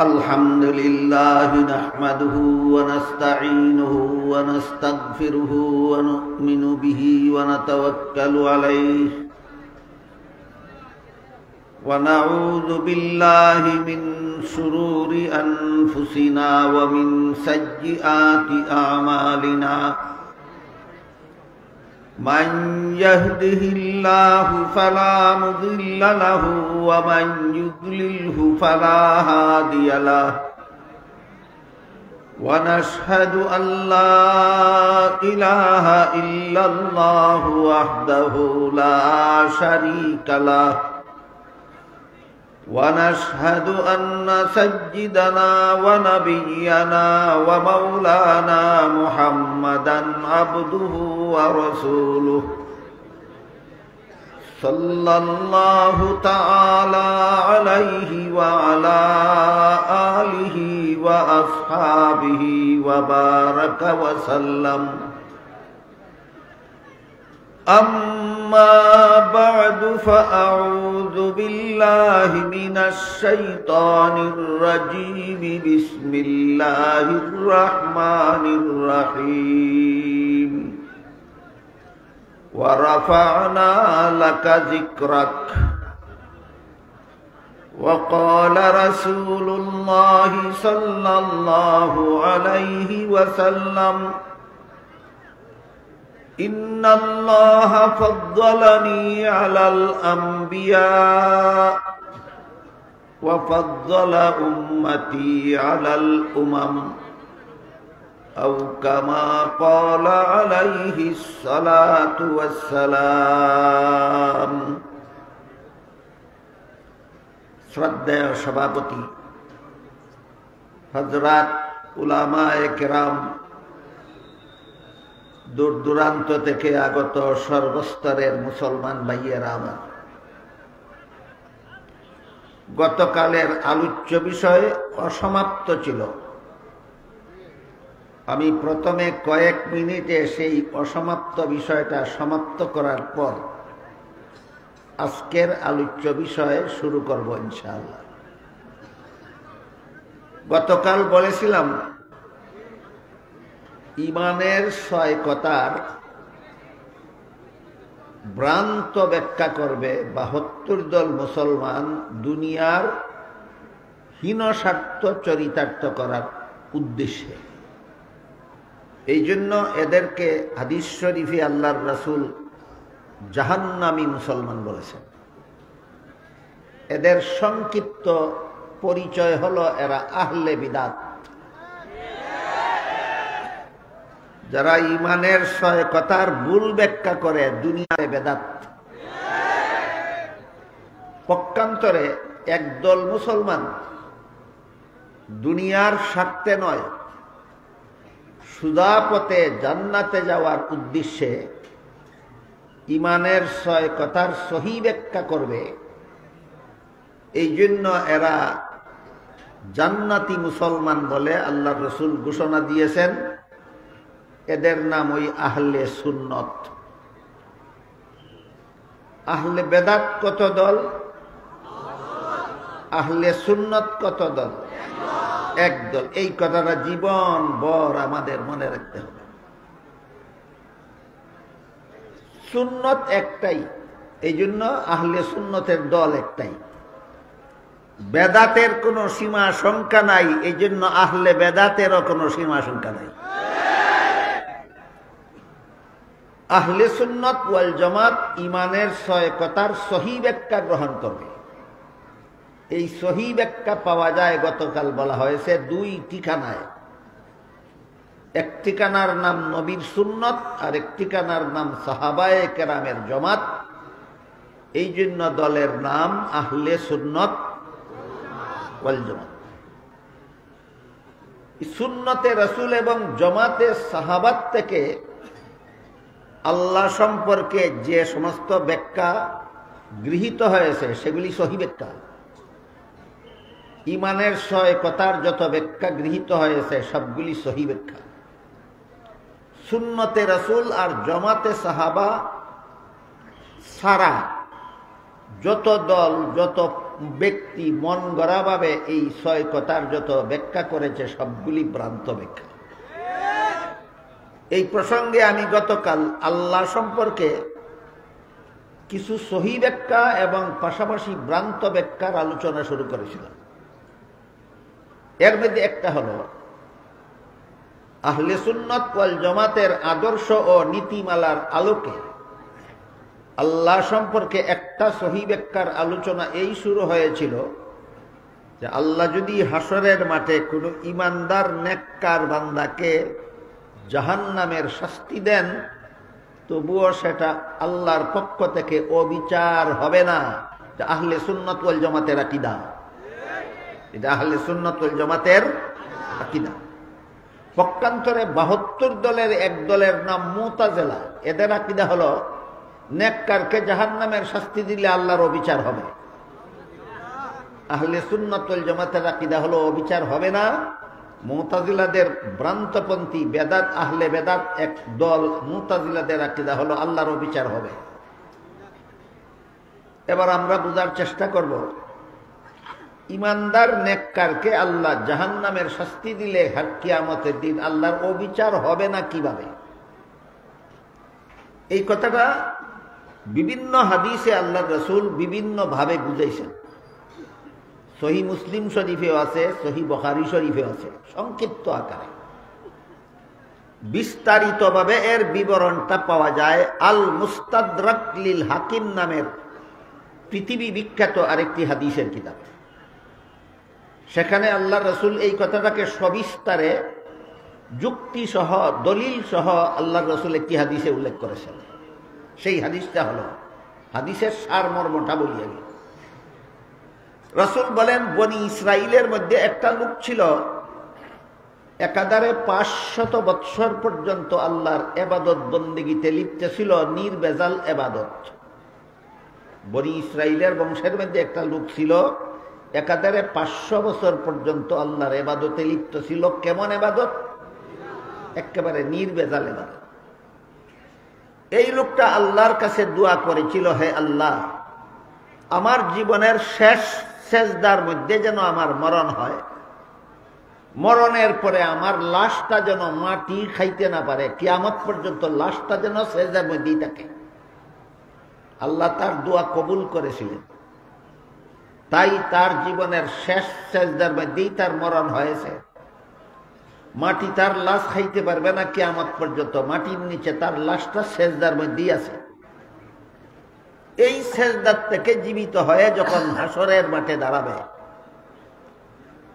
الحمد لله نحمده ونستعينه ونستغفره ونؤمن به ونتوكل عليه ونعوذ بالله من شرور أنفسنا ومن سيئات أعمالنا من يهده الله فلا مضل له ومن يضلله فلا هادي له ونشهد أن لا إله إلا الله وحده لا شريك له ونشهد أن سيدنا ونبينا ومولانا محمدا عبده ورسوله صلى الله تعالى عليه وعلى آله وأصحابه وبارك وسلم. أما بعد فأعوذ بالله من الشيطان الرجيم بسم الله الرحمن الرحيم ورفعنا لك ذكرك وقال رسول الله صلى الله عليه وسلم إن الله فضلني على الأنبياء وفضل أمتي على الأمم أو كما قال عليه الصلاة والسلام. শ্রদ্ধেয় সভাপতি হযরত উলামায়ে কেরাম, দূর দূরান্ত থেকে আগত সর্বস্তরের মুসলমান ভাইয়েরা আমার, গতকালের আলোচ্য বিষয় অসমাপ্ত ছিল। আমি প্রথমে কয়েক মিনিটে সেই অসমাপ্ত বিষয়টা সমাপ্ত করার পর আজকের আলোচ্য বিষয়ে শুরু করব ইনশাআল্লাহ। গতকাল বলেছিলাম ইমানের ৬ কথার ভ্রান্ত ব্যাখ্যা করবে ৭২ দল মুসলমান দুনিয়ার হীনস্বার্থ চরিতার্থ করার উদ্দেশ্যে। এই জন্য এদেরকে হাদিস শরীফে আল্লাহর রাসূল জাহান্নামী মুসলমান বলেছেন। এদের সংক্ষিপ্ত পরিচয় হলো এরা আহলে বিদাত, যারা ইমানের ৬ কথার ভুল ব্যাখ্যা করে দুনিয়ায় বেদাত। পক্ষান্তরে একদল মুসলমান দুনিয়ার স্বার্থে নয়, সুদা পথে জান্নাতে যাওয়ার উদ্দেশ্যে ইমানের ৬ কথার সহি ব্যাখ্যা করবে। এই জন্য এরা জান্নাতি মুসলমান বলে আল্লাহর রাসূল ঘোষণা দিয়েছেন। এদের নাম ওই আহলে সুন্নত। আহলে বেদাত কত দল? আহলে সুন্নত কত দল? এক দল। এই কথাটা জীবন ভর আমাদের মনে রাখতে হবে। সুন্নত একটাই, এই জন্য আহলে সুন্নতের দল একটাই। বেদাতের কোনো সীমা সংখ্যা নাই, এই জন্য আহলে বেদাতেরও কোনো সীমা সংখ্যা নাই। আহলে সুন্নাত ওয়াল জামাত ইমানের ৬ কথার সহি ব্যাখ্যা গ্রহণ করবে। এই সহি ব্যাখ্যা পাওয়া যায়, গতকাল বলা হয়েছে, ২ ঠিকানায়। এক ঠিকানার নাম নবীর সুন্নত, আর এক ঠিকানার নাম সাহাবায়ে কেরামের জামাত। এই জন্য দলের নাম আহলে সুন্নত ওয়াল জামাত। সুন্নতে রাসূল এবং জামাতে সাহাবাত থেকে আল্লাহ সম্পর্কে যে সমস্ত ব্যাখ্যা গৃহীত হয়েছে সেগুলি সহি ব্যাখ্যা। ইমানের ৬ কথার যত ব্যাখ্যা গৃহীত হয়েছে সবগুলি সহি ব্যাখ্যা। সুন্নতে রাসূল আর জামাতে সাহাবা সারা যত দল, যত ব্যক্তি মন গড়াভাবে এই 6 কথার যত ব্যাখ্যা করেছে সবগুলি ভ্রান্ত ব্যাখ্যা। এই প্রসঙ্গে আমি গতকাল আল্লাহ সম্পর্কে কিছু সহি ব্যাখ্যা এবং পাশাপাশি ভ্রান্ত ব্যাখ্যার আলোচনা শুরু করেছিলাম। এর মধ্যে একটা হলো আহলে সুন্নাত ওয়াল জামাতের আদর্শ ও নীতিমালার আলোকে আল্লাহ সম্পর্কে একটা সহি ব্যাখ্যার আলোচনা এই শুরু হয়েছিল যে আল্লাহ যদি হাসরের মাঠে কোনো ইমানদার নেককার বান্দাকে জাহান্নামের শাস্তি দেন, তবুও সেটা আল্লাহর পক্ষ থেকে অবিচার হবে না। এটা আহলে সুন্নাত ওয়াল জামাতের আকীদা। এটা আহলে সুন্নাত ওয়াল জামাতের আকীদা। পক্ষান্তরে 72 দলের এক দলের নাম মুতাজিলা। এদের আকীদা হলো নেককারকে জাহান্নামের শাস্তি দিলে আল্লাহর অবিচার হবে। আহলে সুন্নাত ওয়াল জামাতের আকীদা হলো অবিচার হবে না। মুতাজিলাদের ভ্রান্তপন্থী বেদাত আহলে বেদাত এক দল, মুতাজিলাদের আকীদা হলো আল্লাহর অবিচার হবে। এবার আমরা বোঝার চেষ্টা করব ইমানদার নেককারকে আল্লাহ জাহান্নামের শাস্তি দিলে কিয়ামতের দিন আল্লাহর অবিচার হবে না কিভাবে। এই কথাটা বিভিন্ন হাদিসে আল্লাহর রাসূল বিভিন্ন ভাবে বুঝাইছেন। সহি মুসলিম শরীফেও আছে, সহি বুখারী শরীফেও আছে, সংক্ষিপ্ত আকারে। বিস্তারিতভাবে এর বিবরণটা পাওয়া যায় আল মুস্তাদরাক লিল হাকিম নামের পৃথিবী বিখ্যাত আরেকটি হাদিসের কিতাব। সেখানে আল্লাহ রাসূল এই কথাটাকে সবিস্তারে যুক্তি সহ দলিল সহ আল্লাহ রাসূল একটি হাদিসে উল্লেখ করেছেন। সেই হাদিসটা হলো, হাদিসের সারমর্মটা বলি আমি। রাসূল বলেন, বনি ইসরাইলের মধ্যে একটা লোক ছিল একাধারে 500 বৎসর পর্যন্ত আল্লাহর ইবাদত বন্দেগীতে লিপ্ত ছিল, নির্ভেজাল ইবাদত। বনি ইসরাইলের বংশের মধ্যে একটা লোক ছিল একাধারে 500 বছর পর্যন্ত আল্লাহর ইবাদতে লিপ্ত ছিল। কেমন ইবাদত? একেবারে নির্ভেজাল ইবাদত। এই লোকটা আল্লাহর কাছে দোয়া করেছিল, হে আল্লাহ, আমার জীবনের শেষ সেজদার মধ্যে যেন আমার মরণ হয়, মরণের পরে আমার লাশটা যেন মাটি খাইতে না পারে, কিয়ামত পর্যন্ত লাশটা যেন সেজদার মধ্যেই থাকে। আল্লাহ তার দোয়া কবুল করেছিলেন, তাই তার জীবনের শেষ সেজদার মধ্যেই তার মরণ হয়েছে। মাটি তার লাশ খাইতে পারবে না কিয়ামত পর্যন্ত, মাটির নিচে তার লাশটা সেজদার মধ্যেই আছে। এই সেজদার থেকে জীবিত হয়ে যখন হাসরের মাঠে দাঁড়াবে,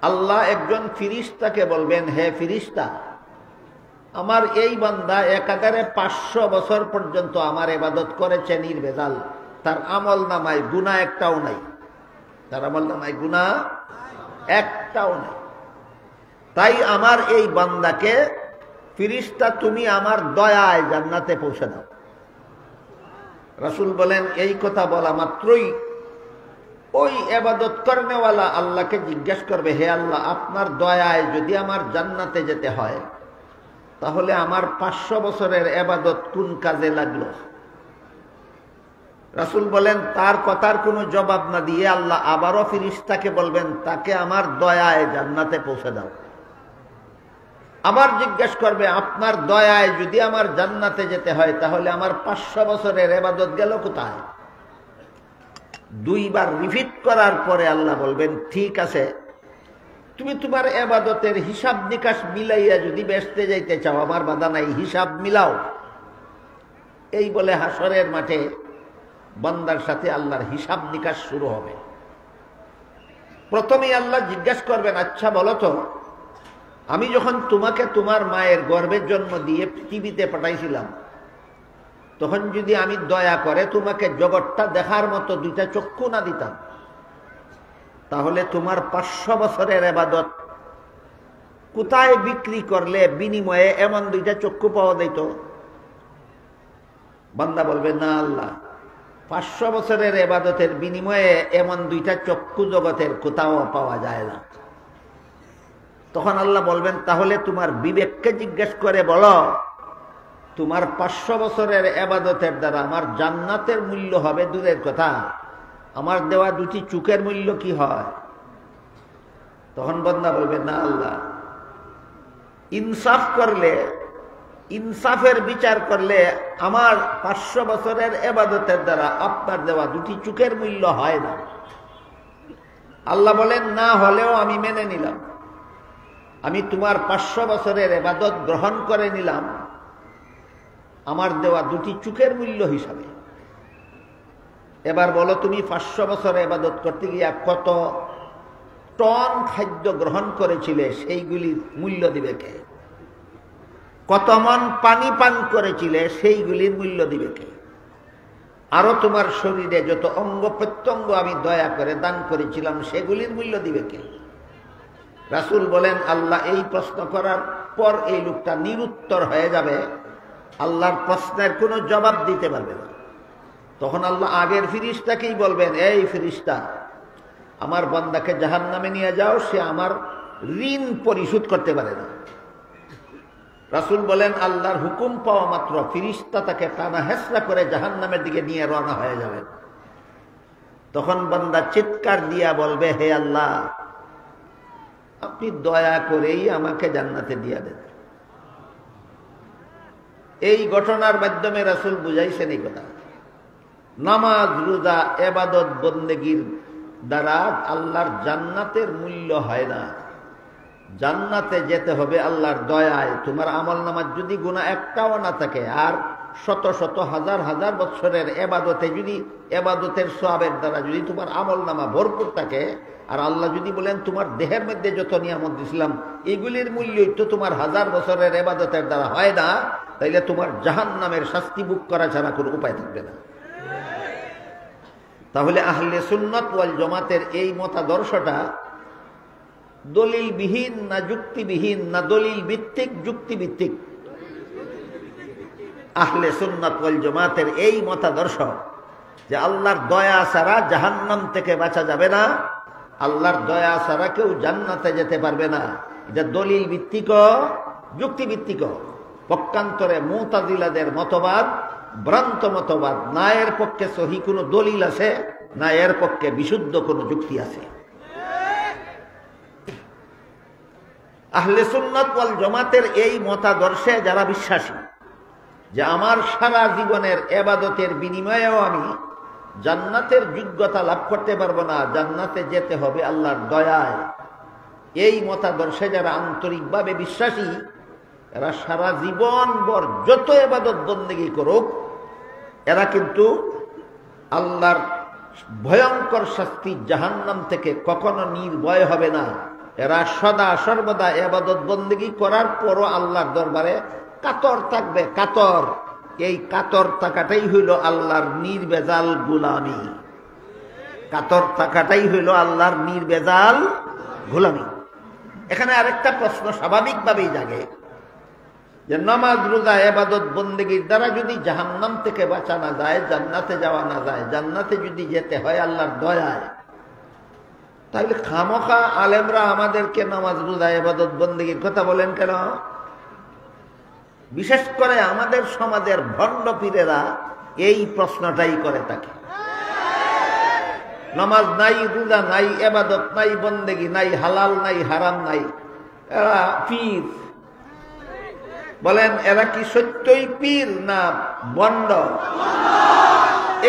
আল্লাহ একজন ফিরিস্তাকে বলবেন, হে ফিরিস্তা, আমার এই বান্দা একাধারে 500 বছর পর্যন্ত আমার ইবাদত করেছে নির্ভেজাল, তার আমল নামায় গুনাহ একটাও নাই, তার আমল নামায় গুনাহ একটাও নাই। তাই আমার এই বান্দাকে ফিরিস্তা তুমি আমার দয়ায় জান্নাতে পৌঁছে দাও। রাসূল বলেন, এই কথা বলা মাত্রই ওই ইবাদত করনেওয়ালা আল্লাহকে জিজ্ঞাসা করবে, হে আল্লাহ, আপনার দয়ায় যদি আমার জান্নাতে যেতে হয়, তাহলে আমার 500 বছরের ইবাদত কোন কাজে লাগলো? রাসূল বলেন, তার কথার কোনো জবাব না দিয়ে আল্লাহ আবারও ফিরিস্তাকে বলবেন, তাকে আমার দয়ায় জান্নাতে পৌঁছে দাও। আবার জিজ্ঞাসা করবে, আপনার দয়ায় যদি আমার জান্নাতে যেতে হয়, তাহলে আমার 500 বছরের ইবাদত গেল কোথায়? 2 বার রিপিট করার পরে আল্লাহ বলবেন, ঠিক আছে, তুমি তোমার ইবাদতের হিসাব নিকাশ মিলাইয়া যদি বেহেশতে যাইতে চাও, আমার বাধা নাই, হিসাব মিলাও। এই বলে হাসরের মাঠে বান্দার সাথে আল্লাহর হিসাব নিকাশ শুরু হবে। প্রথমেই আল্লাহ জিজ্ঞাসা করবেন, আচ্ছা বলো তো, আমি যখন তোমাকে তোমার মায়ের গর্ভের জন্ম দিয়ে পৃথিবীতে পাঠাইছিলাম, তখন যদি আমি দয়া করে তোমাকে জগৎটা দেখার মতো 2টা চক্ষু না দিতাম, তাহলে তোমার 500 বছরের ইবাদত কোথায় বিক্রি করলে বিনিময়ে এমন 2টা চক্ষু পাওয়া যেত? বান্দা বলবে, না আল্লাহ, 500 বছরের ইবাদতের বিনিময়ে এমন 2টা চক্ষু জগতের কোথাও পাওয়া যায় না। তখন আল্লাহ বলবেন, তাহলে তোমার বিবেককে জিজ্ঞেস করে বলো, তোমার 500 বছরের ইবাদতের দ্বারা আমার জান্নাতের মূল্য হবে দূরের কথা, আমার দেওয়া দুটি চুকের মূল্য কি হয়? তখন বান্দা বলবে, না আল্লাহ, ইনসাফ করলে, ইনসাফের বিচার করলে আমার 500 বছরের ইবাদতের দ্বারা আপনার দেওয়া দুটি চুকের মূল্য হয় না। আল্লাহ বলেন, না হলেও আমি মেনে নিলাম, আমি তোমার 500 বছরের ইবাদত গ্রহণ করে নিলাম আমার দেওয়া দুটি চুকের মূল্য হিসাবে। এবার বলো, তুমি 500 বছর ইবাদত করতে গিয়া কত টন খাদ্য গ্রহণ করেছিলে, সেইগুলির মূল্য দিবে কে? কত মন পানি পান করেছিলে, সেইগুলির মূল্য দিবে কে? আরো তোমার শরীরে যত অঙ্গ প্রত্যঙ্গ আমি দয়া করে দান করেছিলাম, সেগুলির মূল্য দিবে কে? রাসূল বলেন, আল্লাহ এই প্রশ্ন করার পর এই লোকটা নিরুত্তর হয়ে যাবে, আল্লাহর প্রশ্নের কোনো জবাব দিতে পারবে না। তখন আল্লাহ আগের ফিরিস্তাকেই বলবেন, এই ফিরিস্তা, আমার বান্দাকে জাহান্নামে নিয়ে যাও, সে আমার ঋণ পরিশোধ করতে পারে না। রাসূল বলেন, আল্লাহর হুকুম পাওয়া মাত্র ফিরিস্তা তাকে টানা হেঁচড়া করে জাহান্নামের দিকে নিয়ে রওনা হয়ে যাবে। তখন বান্দা চিৎকার দিয়া বলবে, হে আল্লাহ, আপনি দয়া করেই আমাকে জান্নাতে দিয়ে দেন। এই ঘটনার মাধ্যমে রাসূল বুঝাইছেন এই কথা, নামাজ, রোজা, ইবাদত বন্দেগীর দ্বারা আল্লাহর জান্নাতের মূল্য হয় না। জান্নাতে যেতে হবে আল্লাহর দয়ায়। তোমার আমল নামাজ যদি গুনাহ একটাও না থাকে, আর শত শত হাজার হাজার বছরের ইবাদতে যদি ইবাদতের সওয়াবের দ্বারা যদি তোমার আমল নামা ভরপুর থাকে, আর আল্লাহ যদি বলেন তোমার দেহের মধ্যে যত নিয়ামত দিয়েছিলাম এগুলির মূল্যই তো তোমার হাজার বছরের ইবাদতের দ্বারা হয় না, তাইলে তোমার জাহান্নামের শাস্তি ভোগ করা ছাড়া কোনো উপায় থাকবে না। তাহলে আহলে সুন্নাত ওয়াল জামাতের এই মতাদর্শটা দলিলবিহীন না যুক্তিবিহীন, না দলিল ভিত্তিক যুক্তিভিত্তিক? আহলে সুন্নাত ওয়াল জামাতের এই মতাদর্শ যে আল্লাহর দয়া ছাড়া জাহান্নাম থেকে বাঁচা যাবে না, আল্লাহর দয়া ছাড়া কেউ জান্নাতে যেতে পারবে না, এটা দলিল ভিত্তিক, যুক্তিভিত্তিক। পক্ষান্তরে মুতাজিলাদের মতবাদ ভ্রান্ত মতবাদ, না এর পক্ষে সহি কোনো দলিল আছে, না এর পক্ষে বিশুদ্ধ কোনো যুক্তি আছে। আহলে সুন্নাত ওয়াল জামাতের এই মতাদর্শে যারা বিশ্বাসী যে আমার সারা জীবনের ইবাদতের বিনিময়েও আমি জান্নাতের যোগ্যতা লাভ করতে পারবো না, জান্নাতে যেতে হবে আল্লাহর দয়ায়, এই মতাদর্শে যারা আন্তরিকভাবে বিশ্বাসী, এরা সারা জীবন ভর যত ইবাদত বন্দেগী করুক, এরা কিন্তু আল্লাহর ভয়ঙ্কর শাস্তি জাহান্নাম থেকে কখনো নির্ভয় হবে না। এরা সদা সর্বদা ইবাদত বন্দেগী করার পরও আল্লাহর দরবারে কাতর থাকবে। কাতর, এই কাতর থাকাটাই হইল আল্লাহর নির্বেজাল গোলামি। কাতর থাকাটাই হইল আল্লাহর নির্বেজাল গোলামি। এখানে আরেকটা প্রশ্ন স্বাভাবিকভাবেই জাগে যে নামাজ, রোজা, ইবাদত বন্দেগীর দ্বারা যদি জাহান্নাম থেকে বাঁচা না যায়, জান্নাতে যাওয়া না যায়, জান্নাতে যদি যেতে হয় আল্লাহর দয়ায়, তাহলে খামোখা আলেমরা আমাদেরকে নামাজ, রোজা, ইবাদত বন্দেগীর কথা বলেন কেন? বিশেষ করে আমাদের সমাজের ভণ্ড পীরেরা এই প্রশ্নটাই করে থাকে। নামাজ নাই, রোজা নাই, ইবাদত নাই, বন্দেগী নাই, হালাল নাই, হারাম নাই, এরা পীর। বলেন, এরা কি সত্যই পীর না বন্ড?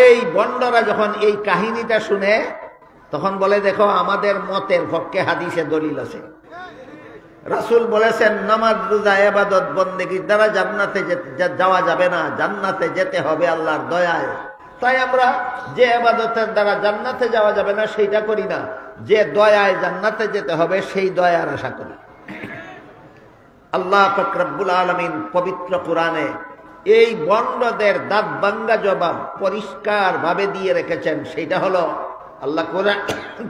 এই বন্ডরা যখন এই কাহিনীটা শুনে তখন বলে, দেখো আমাদের মতের পক্ষে হাদিসে দলিল আছে। রাসূল বলেছেন নামাজ, রোজা, ইবাদত বন্দেগীর দ্বারা জান্নাতে যাওয়া যাবে না, জান্নাতে যেতে হবে আল্লাহর দয়ায়। তাই আমরা যে ইবাদতের দ্বারা জান্নাতে যাওয়া যাবে না সেইটা করি না, যে দয়ায় জান্নাতে যেতে হবে সেই দয়ার আশা করি। আল্লাহ পাক রব্বুল আলামিন পবিত্র কোরআনে এই বন্ডদের দাঁত ভাঙ্গা জবাব পরিষ্কার ভাবে দিয়ে রেখেছেন। সেইটা হলো আল্লাহ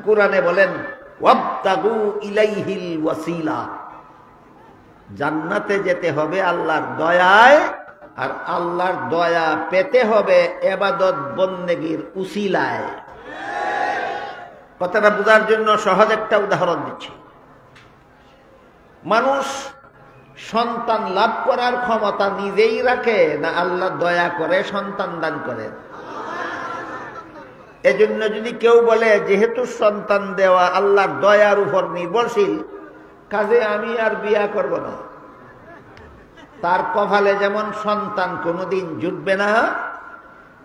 কোরআনে বলেন, ওয়াবতাগু ইলাইহিল ওয়াসিলা, জান্নাতে যেতে হবে আল্লাহর দয়ায়, আর আল্লাহর দয়া পেতে হবে ইবাদত বন্দেগীর উসিলায়। কথাটা বোঝার জন্য সহজ একটা উদাহরণ দিচ্ছি। মানুষ সন্তান লাভ করার ক্ষমতা নিজেই রাখে না আল্লাহ দয়া করে সন্তান দান করে? এজন্য যদি কেউ বলে যেহেতু সন্তান দেওয়া আল্লাহর দয়ার উপর নির্ভরশীল, কাজে আমি আর বিয়া করব না, তার কপালে যেমন সন্তান কোনোদিন জুটবে না,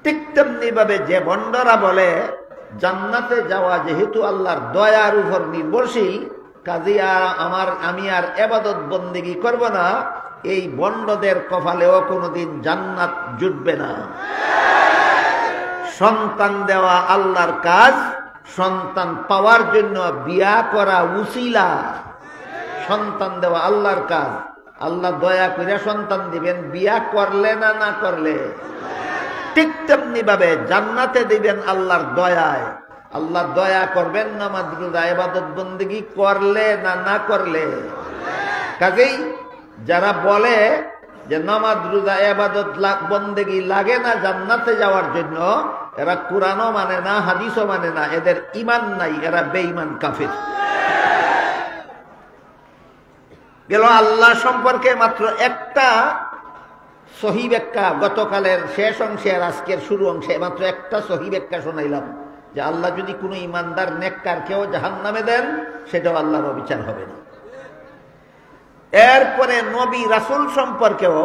ঠিক তেমনি ভাবে যে ভণ্ডরা বলে জান্নাতে যাওয়া যেহেতু আল্লাহর দয়ার উপর নির্ভরশীল, কাজে আমি আর ইবাদত বন্দেগী করব না, এই ভণ্ডদের কপালেও কোনোদিন জান্নাত জুটবে না। সন্তান দেওয়া আল্লাহর কাজ, সন্তান পাওয়ার জন্য বিয়া করা উসিলা। সন্তান দেওয়া আল্লাহর কাজ, আল্লাহ দয়া করে সন্তান দিবেন, বিয়া করলে না না করলে। ঠিক তেমনি ভাবে জান্নাতে দিবেন আল্লাহর দয়ায়, আল্লাহ দয়া করবেন নামাজ রোজা ইবাদত বন্দেগী করলে না না করলে। কাজেই যারা বলে যে নামাজ রোজা ইবাদত বন্দেগী লাগে না জান্নাতে যাওয়ার জন্য, এরা কোরআনও মানে না, হাদিসও মানে না, এদের ঈমান নাই, এরা বেঈমান কাফির। গেল আল্লাহ সম্পর্কে মাত্র একটা সহি ব্যাখ্যা, গতকালের শেষ অংশে আর আজকের শুরু অংশে মাত্র একটা সহি ব্যাখ্যা শোনাইলাম, যে আল্লাহ যদি কোনো ইমানদার নেককার কেউ জাহান্নামে দেন, সেটাও আল্লাহর অবিচার হবে না। এরপরে নবী রাসূল সম্পর্কেও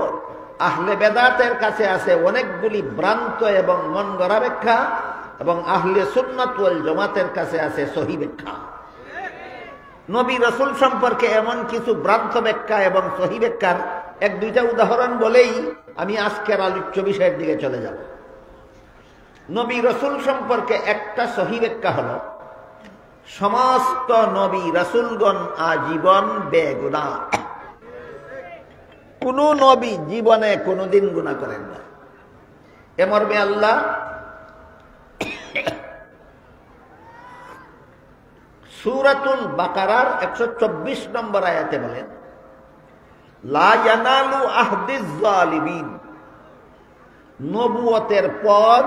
আহলে বেদাতের কাছে আছে অনেকগুলি ভ্রান্ত এবং মন গড়া ব্যাখ্যা, এবং আহলে সুন্নাত ওয়াল জামাতের কাছে আছে সহি ব্যাখ্যা। নবী রাসূল সম্পর্কে এমন কিছু ভ্রান্ত ব্যাখ্যা এবং সহি ব্যাখ্যার এক দুইটা উদাহরণ বলেই আমি আজকের আলোচ্য বিষয়ের দিকে চলে যাব। নবী রাসূল সম্পর্কে একটা সহি ব্যাখ্যা হলো, সমস্ত নবী রাসূলগণ আজীবন বেগুনাহ। কোন নবী জীবনে কোনদিন গুনাহ করেন না। এ মর্মে আল্লাহ সূরাতুল বাকারার 124 নম্বর আয়াতে বলেন, লা ইয়ানালু আহদিজ জালিমিন, নবুয়তের পদ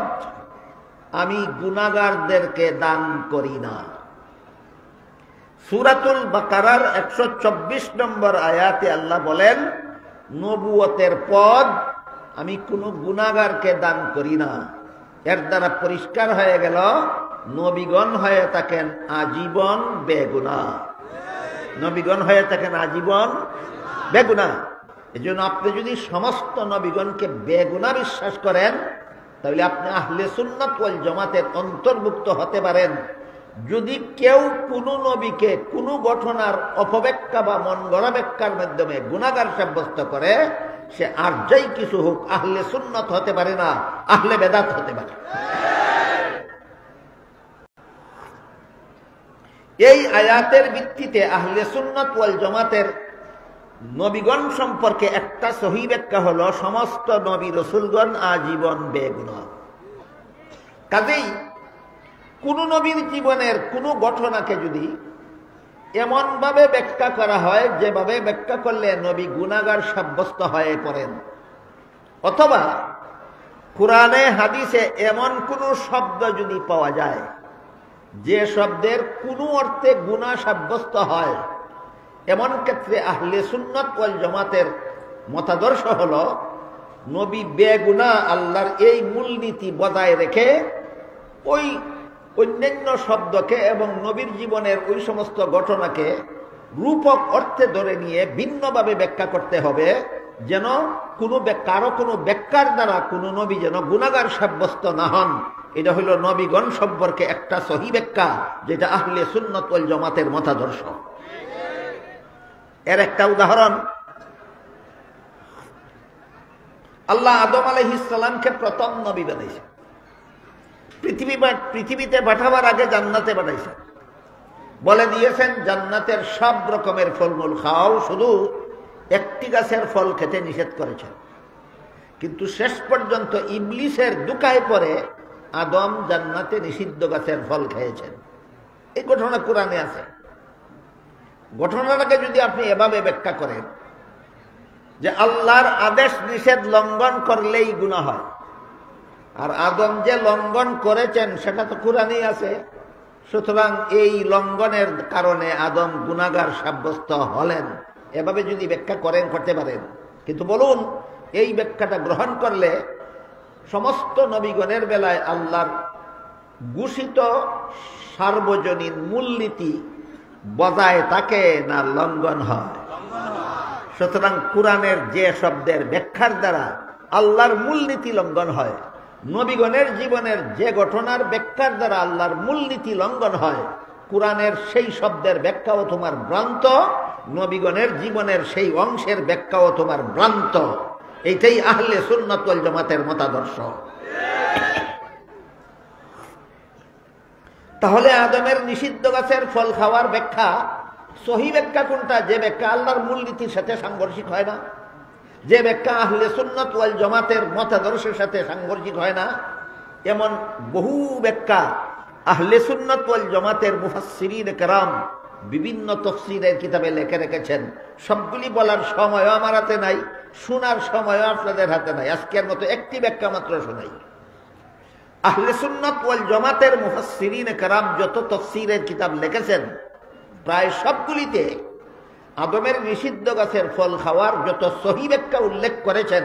আমি গুনাহগারদেরকে দান করি না। সূরাতুল বাকারার 124 নম্বর আয়াতে আল্লাহ বলেন, নবুয়তের পদ আমি কোনো গুনাহগারকে দান করি না। এর দ্বারা পরিষ্কার হয়ে গেল নবীগণ হয়ে থাকেন আজীবন বেগুনাহ। নবীগণ হয়ে থাকেন আজীবন বেগুনাহ। এজন্য আপনি যদি সমস্ত নবীগণকে বেগুনাহ বিশ্বাস করেন, তাহলে আপনি আহলে সুন্নাত ওয়াল জামাতের অন্তর্ভুক্ত হতে পারেন। যদি কেউ কোনো নবীকে কোনো ঘটনার অপব্যাখ্যা বা মন গড়া ব্যাখ্যার মাধ্যমে গুনাহগার সাব্যস্ত করে, সে আর যাই কিছু হোক আহলে সুন্নাত হতে পারে না, আহলে বেদাত হতে পারে। এই আয়াতের ভিত্তিতে আহলে সুন্নাত ওয়াল জামাতের নবীগণ সম্পর্কে একটা সহি ব্যাখ্যা হলো, সমস্ত নবী রাসূলগণ আজীবন বেগুনাহ। কাজেই কোন নবীর জীবনের কোন ঘটনাকে যদি এমন ভাবে ব্যাখ্যা করা হয় যেভাবে ব্যাখ্যা করলে নবী গুনাহগার সাব্যস্ত হয়ে পড়েন, অথবা কুরআনে হাদিসে এমন কোন শব্দ যদি পাওয়া যায় যে শব্দের কোনো অর্থে গুনাহ সাব্যস্ত হয়, এমন ক্ষেত্রে আহলে সুন্নাত ওয়াল জামাতের মতাদর্শ হলো নবী বেগুনাহ আল্লাহর এই মূলনীতি বজায় রেখে ওই অন্যান্য শব্দকে এবং নবীর জীবনের ওই সমস্ত ঘটনাকে রূপক অর্থে ধরে নিয়ে ভিন্নভাবে ব্যাখ্যা করতে হবে, যেন কারো কোনো ব্যাখ্যার দ্বারা কোনো নবী যেন গুনাহগার সাব্যস্ত না হন। এটা হলো নবীগণ সম্পর্কে একটা সহি ব্যাখ্যা, যেটা আহলে সুন্নাত ওয়াল জামাতের মতাদর্শ। এর একটা উদাহরণ, আল্লাহ আদম আলাইহিস সালামকে প্রথম নবী বানাইছে, পৃথিবীতে পাঠাবার আগে জান্নাতে পাঠাইছে, বলে দিয়েছেন জান্নাতের সব রকমের ফলমূল খাও, শুধু একটি গাছের ফল খেতে নিষেধ করেছেন। কিন্তু শেষ পর্যন্ত ইবলিসের দুকায় পরে আদম জান্নাতে নিষিদ্ধ গাছের ফল খেয়েছেন। এই ঘটনা কোরআনে আছে। ঘটনাটাকে যদি আপনি এভাবে ব্যাখ্যা করেন যে আল্লাহর আদেশ নিষেধ লঙ্ঘন করলেই গুনাহ হয়, আর আদম যে লঙ্ঘন করেছেন সেটা তো কোরআনেই আছে, সুতরাং এই লঙ্ঘনের কারণে আদম গুনাহগার সাব্যস্ত হলেন, এভাবে যদি ব্যাখ্যা করতে পারেন। কিন্তু বলুন, এই ব্যাখ্যাটা গ্রহণ করলে সমস্ত নবীগণের বেলায় আল্লাহর ঘোষিত সার্বজনীন মূলনীতি বজায় থাকে না লঙ্ঘন হয়? সুতরাং কোরআনের যে শব্দের ব্যাখ্যার দ্বারা আল্লাহর মূলনীতি লঙ্ঘন হয়, নবীগণের জীবনের যে ঘটনার ব্যাখ্যার দ্বারা আল্লাহর মূলনীতি লঙ্ঘন হয়, কোরআনের সেই শব্দের ব্যাখ্যাও তোমার ভ্রান্ত, নবীগণের জীবনের সেই অংশের ব্যাখ্যাও তোমার ভ্রান্ত। এইটাই আহলে সুন্নাত ওয়াল জামাতের মতাদর্শ। তাহলে আদমের নিষিদ্ধ গাছের ফল খাওয়ার ব্যাখ্যা সহি ব্যাখ্যা কোনটা? যে ব্যাখ্যা আল্লাহর মূলনীতির সাথে সাংঘর্ষিক হয় না, যে ব্যাখ্যা আহলে সুন্নাত ওয়াল জামাতের মতাদর্শের সাথে সাংঘর্ষিক হয় না। এমন বহু ব্যাখ্যা আহলে সুন্নাত ওয়াল জামাতের মুফাসসিরিন কেরাম বিভিন্ন তাফসীরের কিতাবে লিখে রেখেছেন। সবগুলি বলার সময়ও আমার হাতে নাই, শোনার সময়ও আপনাদের হাতে নাই। আজকের মতো একটি ব্যাখ্যা মাত্র শোনাই। আহলে সুন্নাত ওয়াল জামাতের মুফাসসিরিন কেরাম যত তাফসীরের কিতাব লিখেছেন, প্রায় সবগুলিতে আদমের নিষিদ্ধ গাছের ফল খাওয়ার যত সহি ব্যাখ্যা উল্লেখ করেছেন,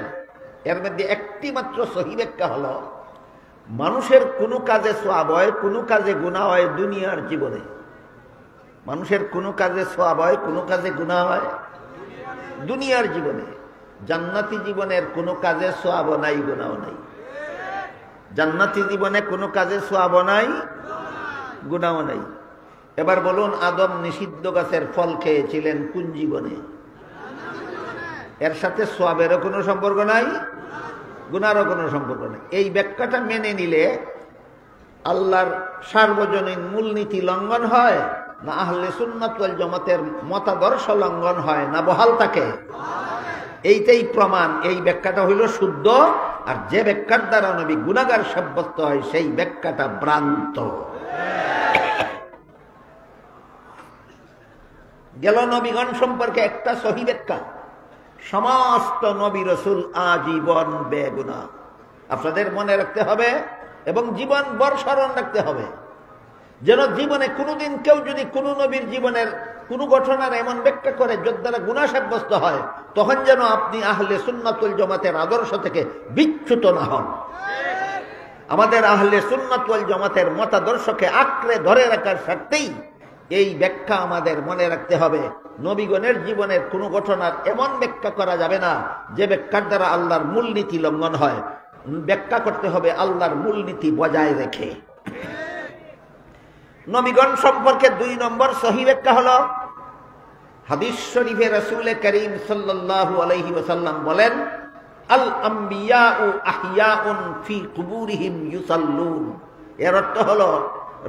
এর মধ্যে একটি মাত্র সহি ব্যাখ্যা হলো মানুষের কোনো কাজে সওয়াব হয়, কোনো কাজে গুনাহ হয় দুনিয়ার জীবনে। মানুষের কোনো কাজে সওয়াব হয়, কোনো কাজে গুনাহ হয় দুনিয়ার জীবনে। জান্নাতি জীবনের কোনো কাজে সওয়াব নাই, গুনাহ নাই। জান্নাতি জীবনে কোনো কাজে সওয়াব নাই, গুনাহ নাই। এবার বলুন, আদম নিষিদ্ধ গাছের ফল খেয়েছিলেন কোন জীবনে? এর সাথে সওয়াবেরও কোনো সম্পর্ক নাই, গুনাহরও কোনো সম্পর্ক নাই। এই ব্যাখ্যাটা মেনে নিলে আল্লাহর সার্বজনীন মূলনীতি লঙ্ঘন হয় না আহলে সুন্নাত ওয়াল জামাতের মতাদর্শ লঙ্ঘন হয় না বহাল থাকে? এইটাই প্রমাণ। এই ব্যাখ্যাটা হইল শুদ্ধ, আর যে ব্যাখ্যার দ্বারা নবী গুনাহগার সাব্যস্ত হয় সেই ব্যাখ্যাটা ভ্রান্ত। গেল নবীগণ সম্পর্কে একটা সহি ব্যাখ্যা। সমস্ত নবী রাসূল আজীবন বেগুনাহ। আপনাদের মনে রাখতে হবে এবং জীবন ভর স্মরণ রাখতে হবে, যেন জীবনে কোনোদিন কেউ যদি কোনো নবীর জীবনের কোনো ঘটনার এমন ব্যাখ্যা করে যার দ্বারা গুনাহ সাব্যস্ত হয়, তখন যেন আপনি আহলে সুন্নাত ওয়াল জামাতের আদর্শ থেকে বিচ্যুত না হন। আমাদের আহলে সুন্নাত ওয়াল জামাতের মতাদর্শকে আঁকড়ে ধরে রাখার স্বার্থেই এই ব্যাখ্যা আমাদের মনে রাখতে হবে। নবীগণের জীবনের কোনো ঘটনার এমন ব্যাখ্যা করা যাবে না যে ব্যাখ্যার দ্বারা আল্লাহর মূলনীতি লঙ্ঘন হয়। ব্যাখ্যা করতে হবে আল্লাহর মূলনীতি বজায় রেখে। নবীগণ সম্পর্কে 2 নম্বর সহি ব্যাখ্যা হলো হাদিস শরীফে রাসূল করিম সাল্লাল্লাহু আলাইহি ওয়াসাল্লাম বলেন, আল আম্বিয়াউ আহইয়াউন ফি কুবুরিহিম ইউসাল্লুন। এর অর্থ হলো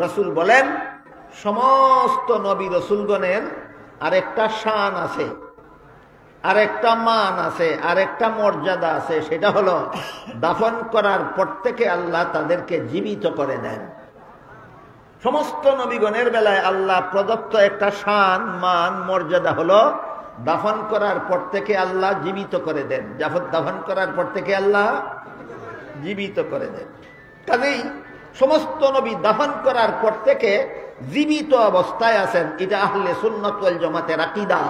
রাসূল বলেন, সমস্ত নবী রাসূলগণের আরেকটা শান আছে, আরেকটা মান আছে, আরেকটা মর্যাদা আছে। সেটা হলো দাফন করার পর থেকে আল্লাহ তাদেরকে জীবিত করে দেন। সমস্ত নবীগণের বেলায় আল্লাহ প্রদত্ত একটা শান, মান, মর্যাদা হলো দাফন করার পর থেকে আল্লাহ জীবিত করে দেন। দাফন করার পর থেকে আল্লাহ জীবিত করে দেন। কাজেই সমস্ত নবী দাফন করার পর থেকে জীবিত অবস্থায় আছেন। এটা আহলে সুন্নাত ওয়াল জামাতের আকীদা।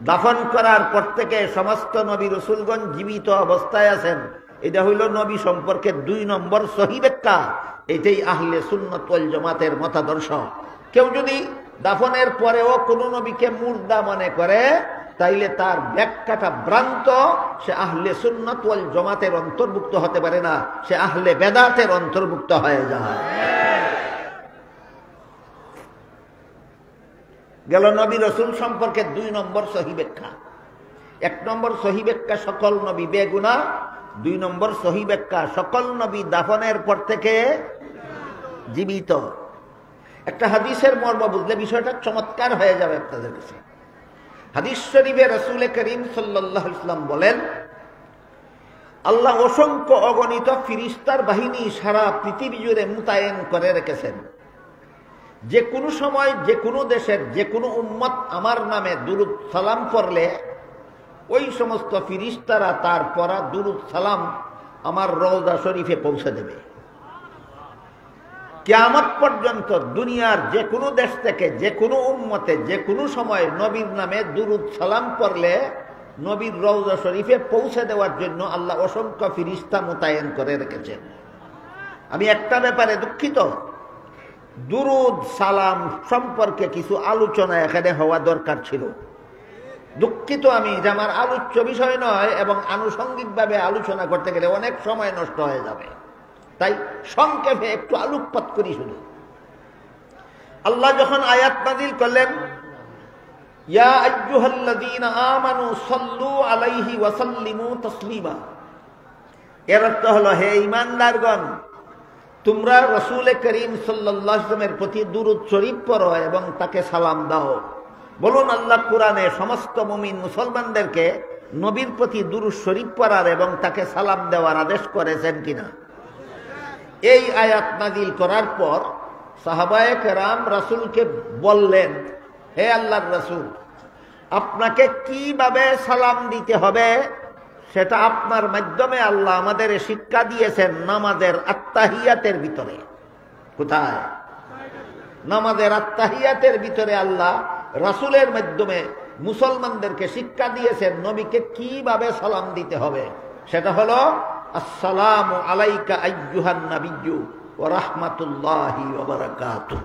দাফন করার পর থেকে সমস্ত নবী রাসূলগণ জীবিত অবস্থায় আছেন, এটা হইল নবী সম্পর্কে 2 নম্বর সহি ব্যাখ্যা। এটাই আহলে সুন্নাত ওয়াল জামাতের মতাদর্শ। কেউ যদি দাফনের পরেও কোনো নবীকে মুর্দা মনে করে, তাইলে তার ব্যাখ্যাটা ভ্রান্ত। সে আহলে সুন্নাত ওয়াল জামাতের অন্তর্ভুক্ত হতে পারে না, সে আহলে বেদাতের অন্তর্ভুক্ত হয়ে যায়। গেল নবী রাসূল সম্পর্কে 2 নম্বর সহি ব্যাখ্যা। 1 নম্বর সহি ব্যাখ্যা সকল নবী বেগুনাহ। 2 নম্বর সহি ব্যাখ্যা সকল নবী দাফনের পর থেকে জীবিত। একটা হাদিসের মর্ম বুঝলে বিষয়টা চমৎকার হয়ে যাবে আপনাদের কাছে। হাদিস শরীফে রাসূল করিম সাল্লাল্লাহু আলাইহি ওয়াসাল্লাম বলেন, আল্লাহ অসংখ্য অগণিত ফিরিস্তার বাহিনী সারা পৃথিবী জুড়ে মোতায়েন করে রেখেছেন। যে কোনো সময় যে কোনো দেশের যে কোনো উম্মত আমার নামে দুরূদ সালাম পড়লে ওই সমস্ত ফিরিস্তারা তার পড়া দুরূদ সালাম আমার রওজা শরীফে পৌঁছে দেবে। কিয়ামত পর্যন্ত দুনিয়ার যে কোনো দেশ থেকে যে কোনো উম্মতে যে কোনো সময় নবীর নামে দুরূদ সালাম পড়লে নবীর রওজা শরীফে পৌঁছে দেওয়ার জন্য আল্লাহ অসংখ্য ফিরিস্তা মোতায়েন করে রেখেছেন। আমি একটা ব্যাপারে দুঃখিত, দুরুদ সালাম সম্পর্কে কিছু আলোচনা এখানে হওয়া দরকার ছিল। দুঃখিত আমি যে আমার আলোচ্য বিষয় নয় এবং আনুষঙ্গিকভাবে আলোচনা করতে গেলে অনেক সময় নষ্ট হয়ে যাবে, তাই সংক্ষেপে একটু আলোকপাত করি শুধু। আল্লাহ যখন আয়াত নাযিল করলেন, ইয়া আইয়ুহাল্লাযীনা আমানু সাল্লু আলাইহি ওয়া সাল্লিমু তাসলিমা, এর অর্থ হলো হে ঈমানদারগণ, তোমরা রাসূল করিম সাল্লাল্লাহু আলাইহি ওয়াসাল্লামের প্রতি দুরূদ শরীফ পড়ো এবং তাকে সালাম দাও। বলুন, আল্লাহ কোরআনে সমস্ত মুমিন মুসলমানদেরকে নবীর প্রতি দুরূদ শরীফ পড়ার এবং তাকে সালাম দেওয়ার আদেশ করেছেন কিনা? এই আয়াত নাযিল করার পর সাহাবায়ে কেরাম রাসূলকে বললেন, হে আল্লাহর রাসূল, আপনাকে কিভাবে সালাম দিতে হবে সেটা আপনার মাধ্যমে আল্লাহ আমাদের শিক্ষা দিয়েছেন নামাজের আত্তাহিয়াতের ভিতরে। কোথায়? নামাজের আত্তাহিয়াতের ভিতরে আল্লাহ রাসূলের মাধ্যমে মুসলমানদেরকে শিক্ষা দিয়েছেন নবীকে কিভাবে সালাম দিতে হবে। সেটা হলো আসসালামু আলাইকা আইয়ুহান নাবিয়্যু ওয়া রাহমাতুল্লাহি ওয়া বারাকাতুহু।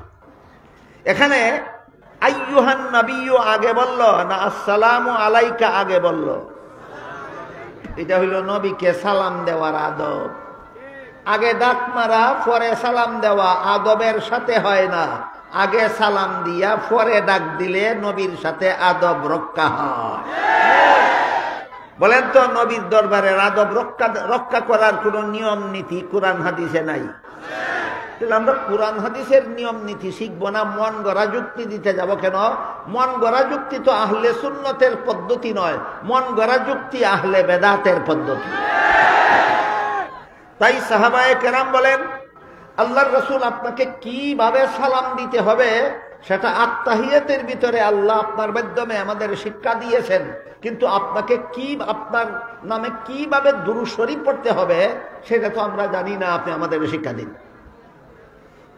এখানে আইয়ুহান নাবিয়্যু আগে বলল না আসসালামু আলাইকা আগে বলল? এটা হইল নবীকে সালাম দেওয়ার আদব। আগে ডাক মারা পরে সালাম দেওয়া আদবের সাথে হয় না। আগে সালাম দিয়া পরে ডাক দিলে নবীর সাথে আদব রক্ষা হয়। বলেন তো, নবীর দরবারের আদব রক্ষা করার কোন নিয়ম নীতি কোরআন হাদিসে নাই? তাহলে আমরা কোরআন হাদিসের নিয়ম নীতি শিখবো না, মন গড়া যুক্তি দিতে যাব কেন? মন গড়া যুক্তি তো আহলে সুন্নতের পদ্ধতি নয়, মন গড়া যুক্তি আহলে বেদাতের পদ্ধতি। তাই সাহাবায়ে কেরাম বলেন, আল্লাহর রাসূল আপনাকে কিভাবে সালাম দিতে হবে সেটা আত্তাহিয়াতের ভিতরে আল্লাহ আপনার মাধ্যমে আমাদের শিক্ষা দিয়েছেন, কিন্তু আপনাকে আপনার নামে কিভাবে দুরূদ শরীফ পড়তে হবে সেটা তো আমরা জানি না, আপনি আমাদের শিক্ষা দিন।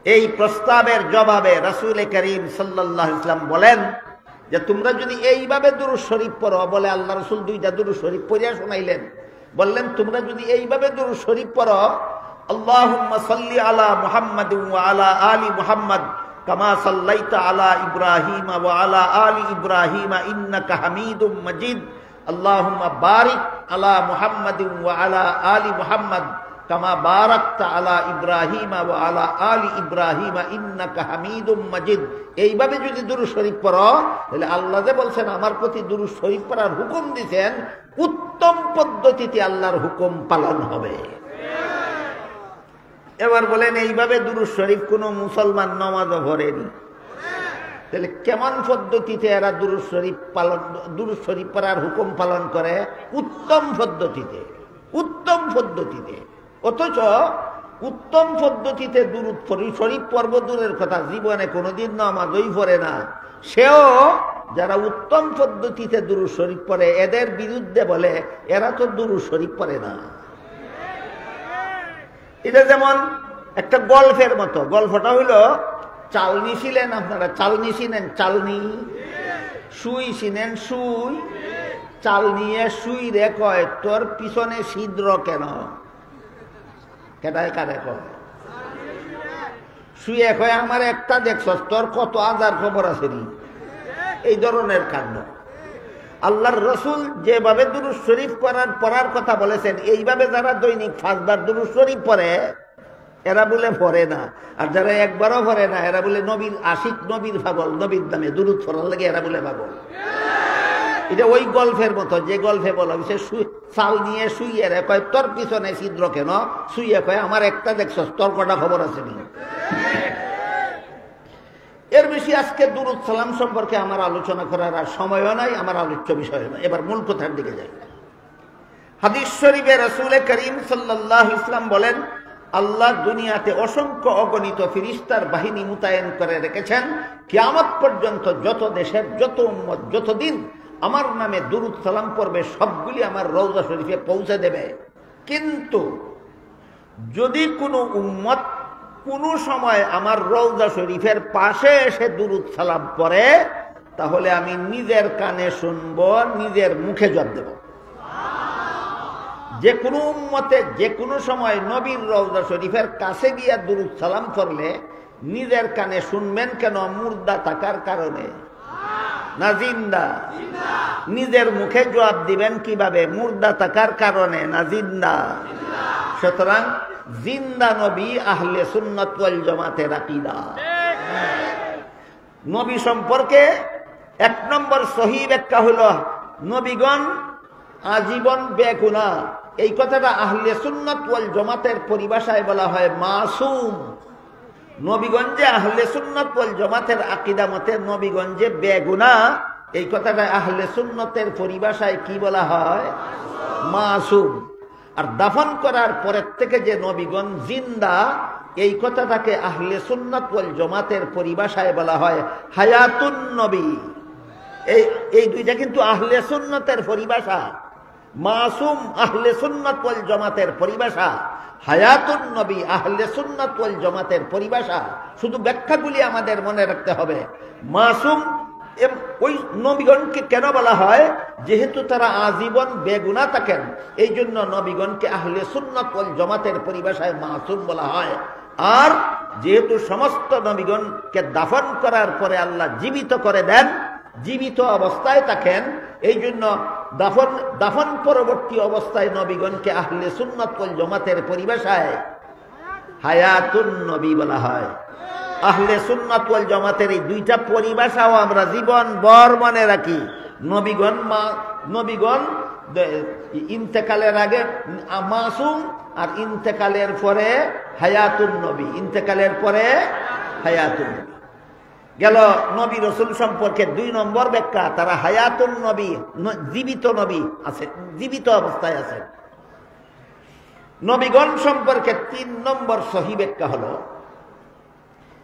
এই প্রস্তাবের জবাবে রাসূল করিম সাল্লাল্লাহু আলাইহি ওয়াসাল্লাম বলেন যে তোমরা যদি এইভাবে দুরূদ শরীফ পড়ো, বলে আল্লাহ রাসূল দুইটা দুরূদ শরীফ পড়িয়া শোনাইলেন। বললেন তোমরা যদি এইভাবে দুরূদ শরীফ পড়ো, আল্লাহুম্মা সাল্লি আলা মুহাম্মাদিন ওয়া আলা আলি মুহাম্মাদ কামা সাল্লাইতা আলা ইব্রাহিম ওয়া আলা আলি ইব্রাহিম ইন্নাকা হামিদুম মাজিদ, আল্লাহুম্মা বারিক আলা মুহাম্মাদিন ওয়া আলা আলি মুহাম্মাদ কামা বারাকতা আলা ইব্রাহিম ওয়া আলা আলি ইব্রাহিম ইন্নাকা হামিদুম মাজিদ। এইভাবে যদি দুরূদ শরীফ পড়ো, তাহলে আল্লাহ যে বলছেন আমার প্রতি দুরূদ শরীফ পড়ার হুকুম দিয়েছেন, উত্তম পদ্ধতিতে আল্লাহর হুকুম পালন হবে। এবার বলেন, এইভাবে দুরূদ শরীফ কোন মুসলমান নামাজও পড়েনি, তাহলে কেমন পদ্ধতিতে এরা দুরূদ শরীফ পড়ার হুকুম পালন করে? উত্তম পদ্ধতিতে, উত্তম পদ্ধতিতে। অথচ উত্তম পদ্ধতিতে দুরূদ শরীফ পড়ব দূরের কথা, জীবনে কোনোদিন নামাজই পড়ে না। সেও যারা উত্তম পদ্ধতিতে দুরূদ শরীফ পড়ে এদের বিরুদ্ধে বলে এরা তো দুরূদ শরীফ পড়ে না। এটা যেমন একটা গল্পের মতো। গল্পটা হইল, চালনি ছিলেন আপনারা, চালনি ছিলেন, চালনি, সুই ছিলেন, সুই, চাল নিয়ে সুই রে কয় তোর পিছনে ছিদ্র কেন? কেটায় কারে কয়? শুয়ে কয় আমার একটা দেখছস, তোর কত আজার খবর আছে নি। এই ধরনের কাণ্ড। আল্লাহর রাসূল যেভাবে দুরূদ শরীফ পড়ার কথা বলেছেন, এইভাবে যারা দৈনিক 5 বার দুরূদ শরীফ পড়ে এরা বলে পড়ে না, আর যারা একবারও পড়ে না এরা বলে নবীর আশিক, নবীর পাগল, নবীর নামে দুরূদ পড়ার লাগে এরা বলে পাগল। এটা ওই গল্পের মতো, যে গল্পে বলা হয়েছে চাল নিয়ে শুইয়ে রে কয় তোর পিছনে ছিদ্র কেন? শুইয়ে কয় আমার একটা দেখছস, তোর কটা খবর আছে নি। এর বেশি আজকে দুরূদ সালাম সম্পর্কে আমার আলোচনা করার আর সময়ও নাই, আমার আলোচ্য বিষয় নয়। এবার মূল কথার দিকে যাই। হাদিস শরীফে রাসূল করিম সাল্লাল্লাহু আলাইহি ওয়াসাল্লাম বলেন, আল্লাহ দুনিয়াতে অসংখ্য অগণিত ফেরেশতার বাহিনী মোতায়েন করে রেখেছেন, কিয়ামত পর্যন্ত যত দেশের যত উম্মত যতদিন আমার নামে দুরূদ সালাম পড়বে সবগুলি আমার রওজা শরীফে পৌঁছে দেবে। কিন্তু যদি কোনো উম্মত কোনো সময় আমার রওজা শরীফের পাশে এসে দুরূদ সালাম পড়ে, তাহলে আমি নিজের কানে শুনবো, নিজের মুখে জবাব দেব। যে কোনো উম্মতে যে কোনো সময় নবীর রওজা শরীফের কাছে গিয়া দুরূদ সালাম করলে নিজের কানে শুনবেন কেন? মুর্দা থাকার কারণে না জিন্দা? নিজের মুখে জবাব দিবেন কিভাবে? মুর্দা থাকার কারণে না জিন্দা? সুতরাং জিন্দা নবী আহলে সুন্নাত ওয়াল জামাতের আকীদা। নবী সম্পর্কে এক নম্বর সহিহ ব্যাখ্যা হলো নবীগণ আজীবন বেগুনাহ। এই কথাটা আহলে সুন্নাত ওয়াল জামাতের পরিভাষায় বলা হয় মাসুম। নবীগঞ্জে আহলে সুন্নাত ওয়াল জামাতের আকীদা মতে নবীগঞ্জে বেগুনাহ, এই কথাটা আহলে সুন্নতের পরিভাষায় কি বলা হয়? মাসুম। আর দাফন করার পরের থেকে যে নবীগণ জিন্দা, এই কথাটাকে আহলে সুন্নাত ওয়াল জামাতের পরিভাষায় বলা হয় হায়াতুন নবী। এই দুইটা কিন্তু আহলে সুন্নতের পরিভাষা। মাসুম আহলে সুন্নাত ওয়াল জামাতের পরিভাষা, হায়াতুন নবী আহলে সুন্নাত ওয়াল জামাতের পরিভাষা। শুধু ব্যাখ্যাগুলি আমাদের মনে রাখতে হবে। মাসুম ওই নবীগণকে কেন বলা হয়? যেহেতু তারা আজীবন বেগুনাহ থাকেন, এই জন্য নবীগণকে আহলে সুন্নাত ওয়াল জামাতের পরিভাষায় মাসুম বলা হয়। আর যেহেতু সমস্ত নবীগণকে দাফন করার পরে আল্লাহ জীবিত করে দেন, জীবিত অবস্থায় থাকেন, এই জন্য দাফন পরবর্তী অবস্থায় নবীগণকে আহলে সুন্নাত ওয়াল জামাতের পরিভাষায় হায়াতুন নবী বলা হয়। আহলে সুন্নাত ওয়াল জামাতের এই দুইটা পরিভাষাও আমরা জীবন ভর মনে রাখি। নবীগণ ইন্তেকালের আগে মাসুম, আর ইন্তেকালের পরে হায়াতুন নবী। ইন্তেকালের পরে হায়াতুন নবী গেল। নবী রসুল সম্পর্কে 2 নম্বর ব্যাখ্যা, তারা হায়াতুন নবী, জীবিত নবী আছে, জীবিত অবস্থায় আছে। নবীগণ সম্পর্কে 3 নম্বর সহিহ ব্যাখ্যা হলো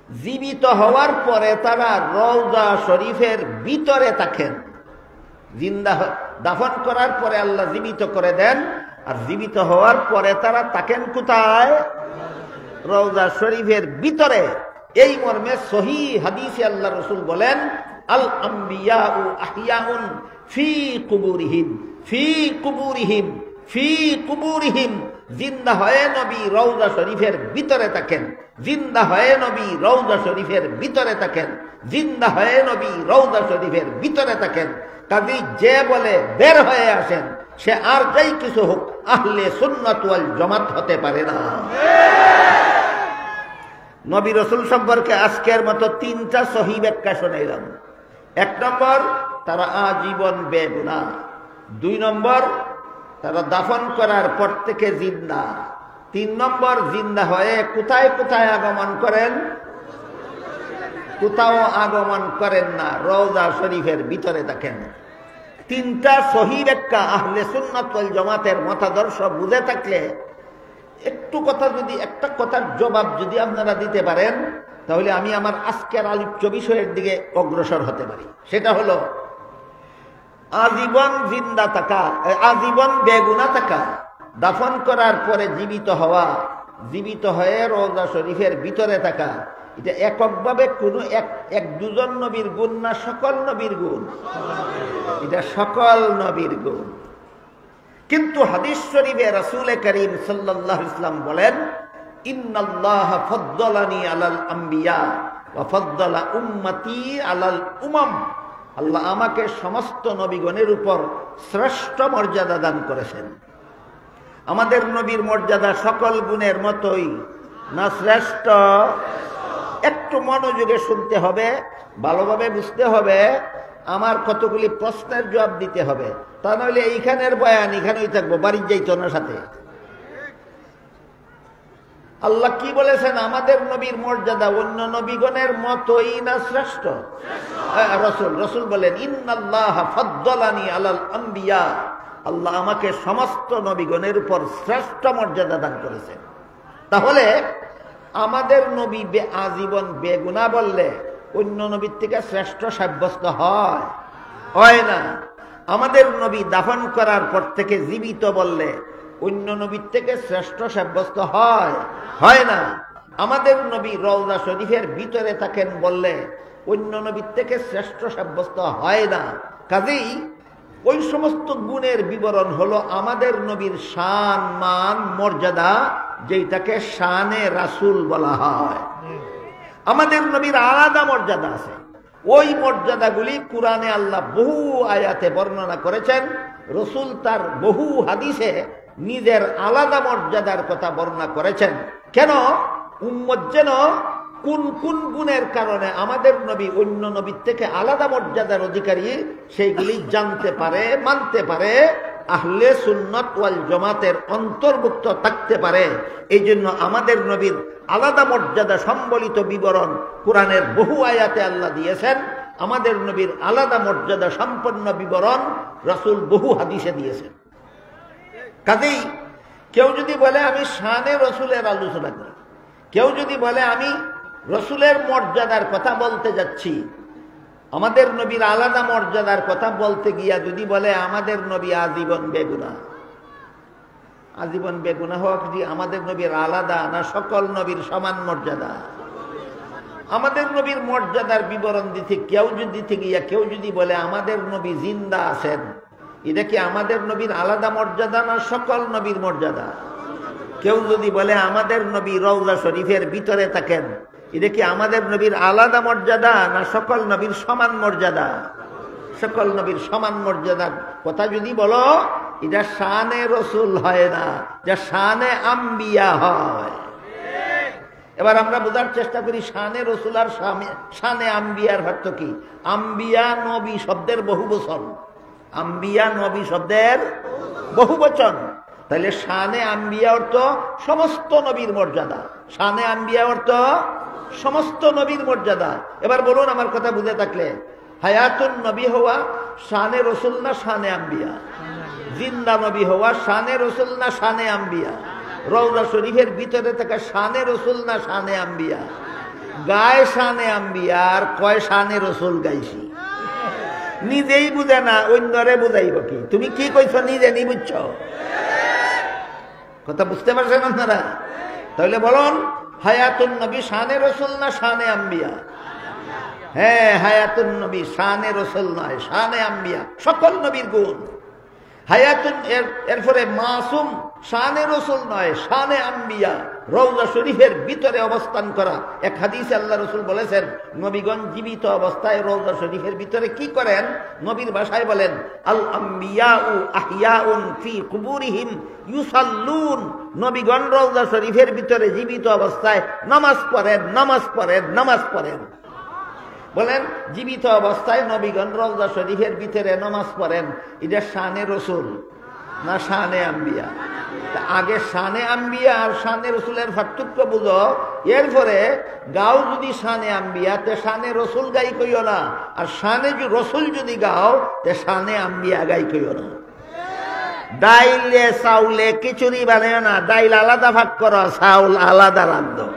জীবিত হওয়ার পরে তারা রওজা শরীফের ভিতরে থাকেন। জিন্দা দাফন করার পরে আল্লাহ জীবিত করে দেন, আর জীবিত হওয়ার পরে তারা থাকেন কোথায়? রওজা শরীফের ভিতরে। এই মর্মে সহিহ হাদিসে আল্লাহ রাসূল বলেন আল আম্বিয়াউ আহইয়াউন ফি কুবুরিহিম ফি কুবুরিহিম ফি কুবুরিহিম। জিন্দা হয়ে নবী রওজা শরীফের ভিতরে থাকেন, জিন্দা হয়ে নবী রওজা শরীফের ভিতরে থাকেন, জিন্দা হয়ে নবী রওজা শরীফের ভিতরে থাকেন। কাজী যে বলে বের হয়ে আসেন, সে আর যাই কিছু হোক আহলে সুন্নাত ওয়াল জামাত হতে পারে না। নবী রসুল সম্পর্কে আজকের মতো 3টা সহিহ ব্যাখ্যা শুনাইলাম। 1 নম্বর, তারা আজীবন বেগুনাহ। 2 নম্বর, তারা দাফন করার পর থেকে জিন্দা। 3 নম্বর, জিন্দা হয়ে কোথায় কোথায় আগমন করেন? কোথাও আগমন করেন না, রওজা শরীফের ভিতরে থাকেন। 3টা সহিহ ব্যাখ্যা আহলে সুন্নাত ওয়াল জামাতের মতাদর্শ বুঝে থাকলে একটু কথা, যদি একটা কথার জবাব যদি আপনারা দিতে পারেন, তাহলে আমি আমার আজকের আলোচ্য বিষয়ের দিকে অগ্রসর হতে পারি। সেটা হলো আজীবন জিন্দা থাকা, আজীবন বেগুনাহ থাকা, দাফন করার পরে জীবিত হওয়া, জীবিত হয়ে রওজা শরীফের ভিতরে থাকা, এটা এককভাবে কোনো এক দুজন নবীর গুণ না, সকল নবীর গুণ? এটা সকল নবীর গুণ। কিন্তু হাদিস শরীফে রাসূল করিম সাল্লাল্লাহু আলাইহি ওয়াসাল্লাম বলেন ইন্নাল্লাহা ফাদ্দালানি আলাল আম্বিয়া ওয়া ফাদ্দালা উম্মতি আলাল উমাম। আল্লাহ আমাকে সমস্ত নবীগণের উপর শ্রেষ্ঠ মর্যাদা দান করেছেন। আমাদের নবীর মর্যাদা সকল গুণের মতোই না শ্রেষ্ঠ? একটু মনোযোগে শুনতে হবে, ভালোভাবে বুঝতে হবে, আমার কতগুলি প্রশ্নের জবাব দিতে হবে, তা নইলে এইখানের বয়ান এখানেই থাকবো, বাড়ির যাইতো না সাথে। আল্লাহ কি বলেছেন? আমাদের নবীর মর্যাদা অন্য নবীগণের মতোই না শ্রেষ্ঠ? রসুল বলেন ইন্নাল্লাহা ফাদ্দালানি আলাল আম্বিয়া, আল্লাহ আমাকে সমস্ত নবীগণের উপর শ্রেষ্ঠ মর্যাদা দান করেছেন। তাহলে আমাদের নবী আজীবন বেগুনাহ বললে অন্য নবীর থেকে শ্রেষ্ঠ সাব্যস্ত হয় না। আমাদের নবী দাফন করার পর থেকে জীবিত বললে অন্য নবীর থেকে শ্রেষ্ঠ সাব্যস্ত হয় না। আমাদের নবী রওজা শরীফের ভিতরে থাকেন বললে অন্য নবীর থেকে শ্রেষ্ঠ সাব্যস্ত হয় না। কাজেই ওই সমস্ত গুণের বিবরণ হলো আমাদের নবীর শান মান মর্যাদা, যেটাকে শানে রাসূল বলা হয়। আমাদের নবীর আলাদা মর্যাদা আছে। ওই মর্যাদাগুলি কুরআনে আল্লাহ বহু আয়াতে বর্ণনা করেছেন, রাসূল তার বহু হাদিসে নিজের আলাদা মর্যাদার কথা বর্ণনা করেছেন। কেন? উম্মত যেন কোন কোন গুণের কারণে আমাদের নবী অন্য নবীর থেকে আলাদা মর্যাদার অধিকারী সেইগুলি জানতে পারে, মানতে পারে, আহলে সুন্নাত ওয়াল জামাতের অন্তর্ভুক্ত থাকতে পারে। এই জন্য আমাদের নবীর আলাদা মর্যাদা সম্বলিত বিবরণ কোরআনের বহু আয়াতে আল্লাহ দিয়েছেন। আমাদের নবীর আলাদা মর্যাদা সম্পন্ন বিবরণ রাসূল বহু হাদিসে দিয়েছেন। কাজেই কেউ যদি বলে আমি শানে রসুলের আলোচনা করি, কেউ যদি বলে আমি রসুলের মর্যাদার কথা বলতে যাচ্ছি, আমাদের নবীর আলাদা মর্যাদার কথা বলতে গিয়া যদি বলে আমাদের নবী আজীবন বেগুনাহ, আজীবন বেগুনাহ হওয়া কি আমাদের নবীর আলাদা না সকল নবীর সমান মর্যাদা? আমাদের নবীর মর্যাদার বিবরণ দিতে কেউ যদি বলে আমাদের নবী জিন্দা আছেন, এটা কি আমাদের নবীর আলাদা মর্যাদা না সকল নবীর মর্যাদা? কেউ যদি বলে আমাদের নবী রওজা শরীফের ভিতরে থাকেন, এটা কি আমাদের নবীর আলাদা মর্যাদা না সকল নবীর সমান মর্যাদা? সকল নবীর সমান মর্যাদার কথা যদি বলো, এটা শানে রসুল হয় না, যা শানে আম্বিয়া হয়। এবার আমরা বোঝার চেষ্টা করি শানে রসুল আর শানে আম্বিয়ার অর্থ কি। আম্বিয়া নবী শব্দের বহু বচন, আম্বিয়া নবী শব্দের বহু বচন। তাহলে শানে আম্বিয়া অর্থ সমস্ত নবীর মর্যাদা, শানে আম্বিয়া অর্থ সমস্ত নবীর মর্যাদা। এবার বলুন আমার কথা বুঝে থাকলে, হায়াতুন নবী হওয়া শানে রসুল না শানে আম্বিয়া? জিন্দা নবী হওয়া শানে রসুল না শানে আম্বিয়া? রওজা শরীফের ভিতরে থাকা শানে রসুল না শানে আম্বিয়া? গায়ে শানে আম্বিয়া আর কয় শানে রসুল গাইছি, নিজেই বুঝে না, অন্যরে বুঝাইব কি? তুমি কি কইছ নিজে নি বুঝছ? কথা বুঝতে পারছেন আপনারা? তাহলে বলুন হায়াতুন নবী শানে রসুল না শানে আম্বিয়া? হ্যাঁ, হায়াতুন নবী শানে রসুল নয়, শানে আম্বিয়া, সকল নবীর গুণ। হায়াতুন এরপরে মাসুম শানে রসুল নয়, শানে আম্বিয়া, রওজা শরীফের ভিতরে অবস্থান করা। এক হাদিসে আল্লাহ রসুল বলেছেন, নবীগণ জীবিত অবস্থায় রওজা শরীফের ভিতরে কি করেন? নবীর ভাষায় বলেন, আল আম্বিয়াউ আহিয়াউন ফি কুবুরিহিম ইউসাল্লুন। নবীগণ রওজা শরীফের ভিতরে জীবিত অবস্থায় নামাজ পড়েন, নামাজ পড়েন, নামাজ পড়েন। বলেন জীবিত অবস্থায় নবীগণ রওজা শরীফের ভিতরে নামাজ পড়েন, এটা শানে রসুল না শানে আম্বিয়া? আগে শানে আম্বিয়া আর শানে রসুলের পার্থক্য বুঝো, এরপরে গাও যদি শানে আম্বিয়া তে শানে রসুল গাই কইও না, আর শানে রসুল যদি গাও তে শানে আম্বিয়া গাই কইও না। ডাইলে চাউলে খিচুড়ি বানায় না, ডাইল আলাদা ভাগ করো, চাউল আলাদা রান্ধো।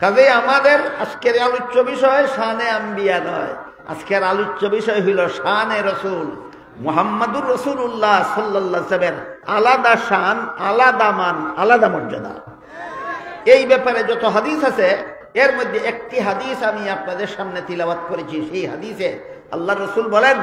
কাজে আমাদের আজকের আলোচ্য বিষয় শানে আম্বিয়া নয়, আজকের আলোচ্য বিষয় হইল শানে রসুল। মুহাম্মাদুর রাসূলুল্লাহ সাল্লাল্লাহু আলাইহি ওয়াসাল্লাম আলাদা শান, আলাদা মান, আলাদা মর্যাদা। এই ব্যাপারে যত হাদিস আছে, এর মধ্যে একটি হাদিস আমি আপনাদের সামনে তিলাওয়াত করেছি। সেই হাদিসে আল্লাহ রসুল বলেন,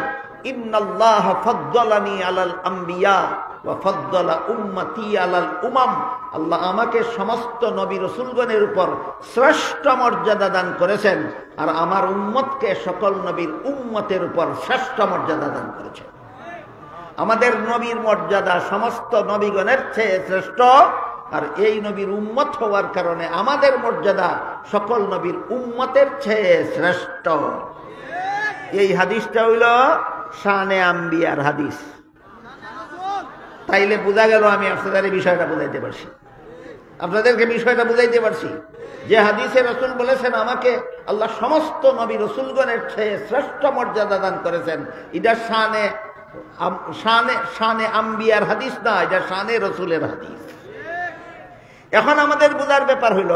ইন্নাল্লাহ ফাদ্দালানি আলাল আম্বিয়া ওয়া ফাদ্দালা উম্মতি আলাল উমাম। আল্লাহ আমাকে সমস্ত নবী রসুলগণের উপর শ্রেষ্ঠ মর্যাদা দান করেছেন, আর আমার উম্মতকে সকল নবীর উম্মতের উপর শ্রেষ্ঠ মর্যাদা দান করেছেন। আমাদের নবীর মর্যাদা সমস্ত নবীগণের চেয়ে শ্রেষ্ঠ, আর এই নবীর উম্মত হওয়ার কারণে আমাদের মর্যাদা সকল নবীর উম্মতের চেয়ে শ্রেষ্ঠ। এই হাদিসটা হইল শানে আম্বিয়ার হাদিস। তাইলে বোঝা গেল আমি আপনাদের বিষয়টা বুঝাইতে পারছি, আপনাদেরকে বিষয়টা বুঝাইতে পারছি যে হাদিসে রসুল বলেছেন আমাকে আল্লাহ সমস্ত নবী রসুলগণের চেয়ে শ্রেষ্ঠ মর্যাদা দান করেছেন। এটা শানে শানে আম্বিয়ার হাদিস না, এটা শানে রসুলের হাদিস। এখন আমাদের বোঝার ব্যাপার হইল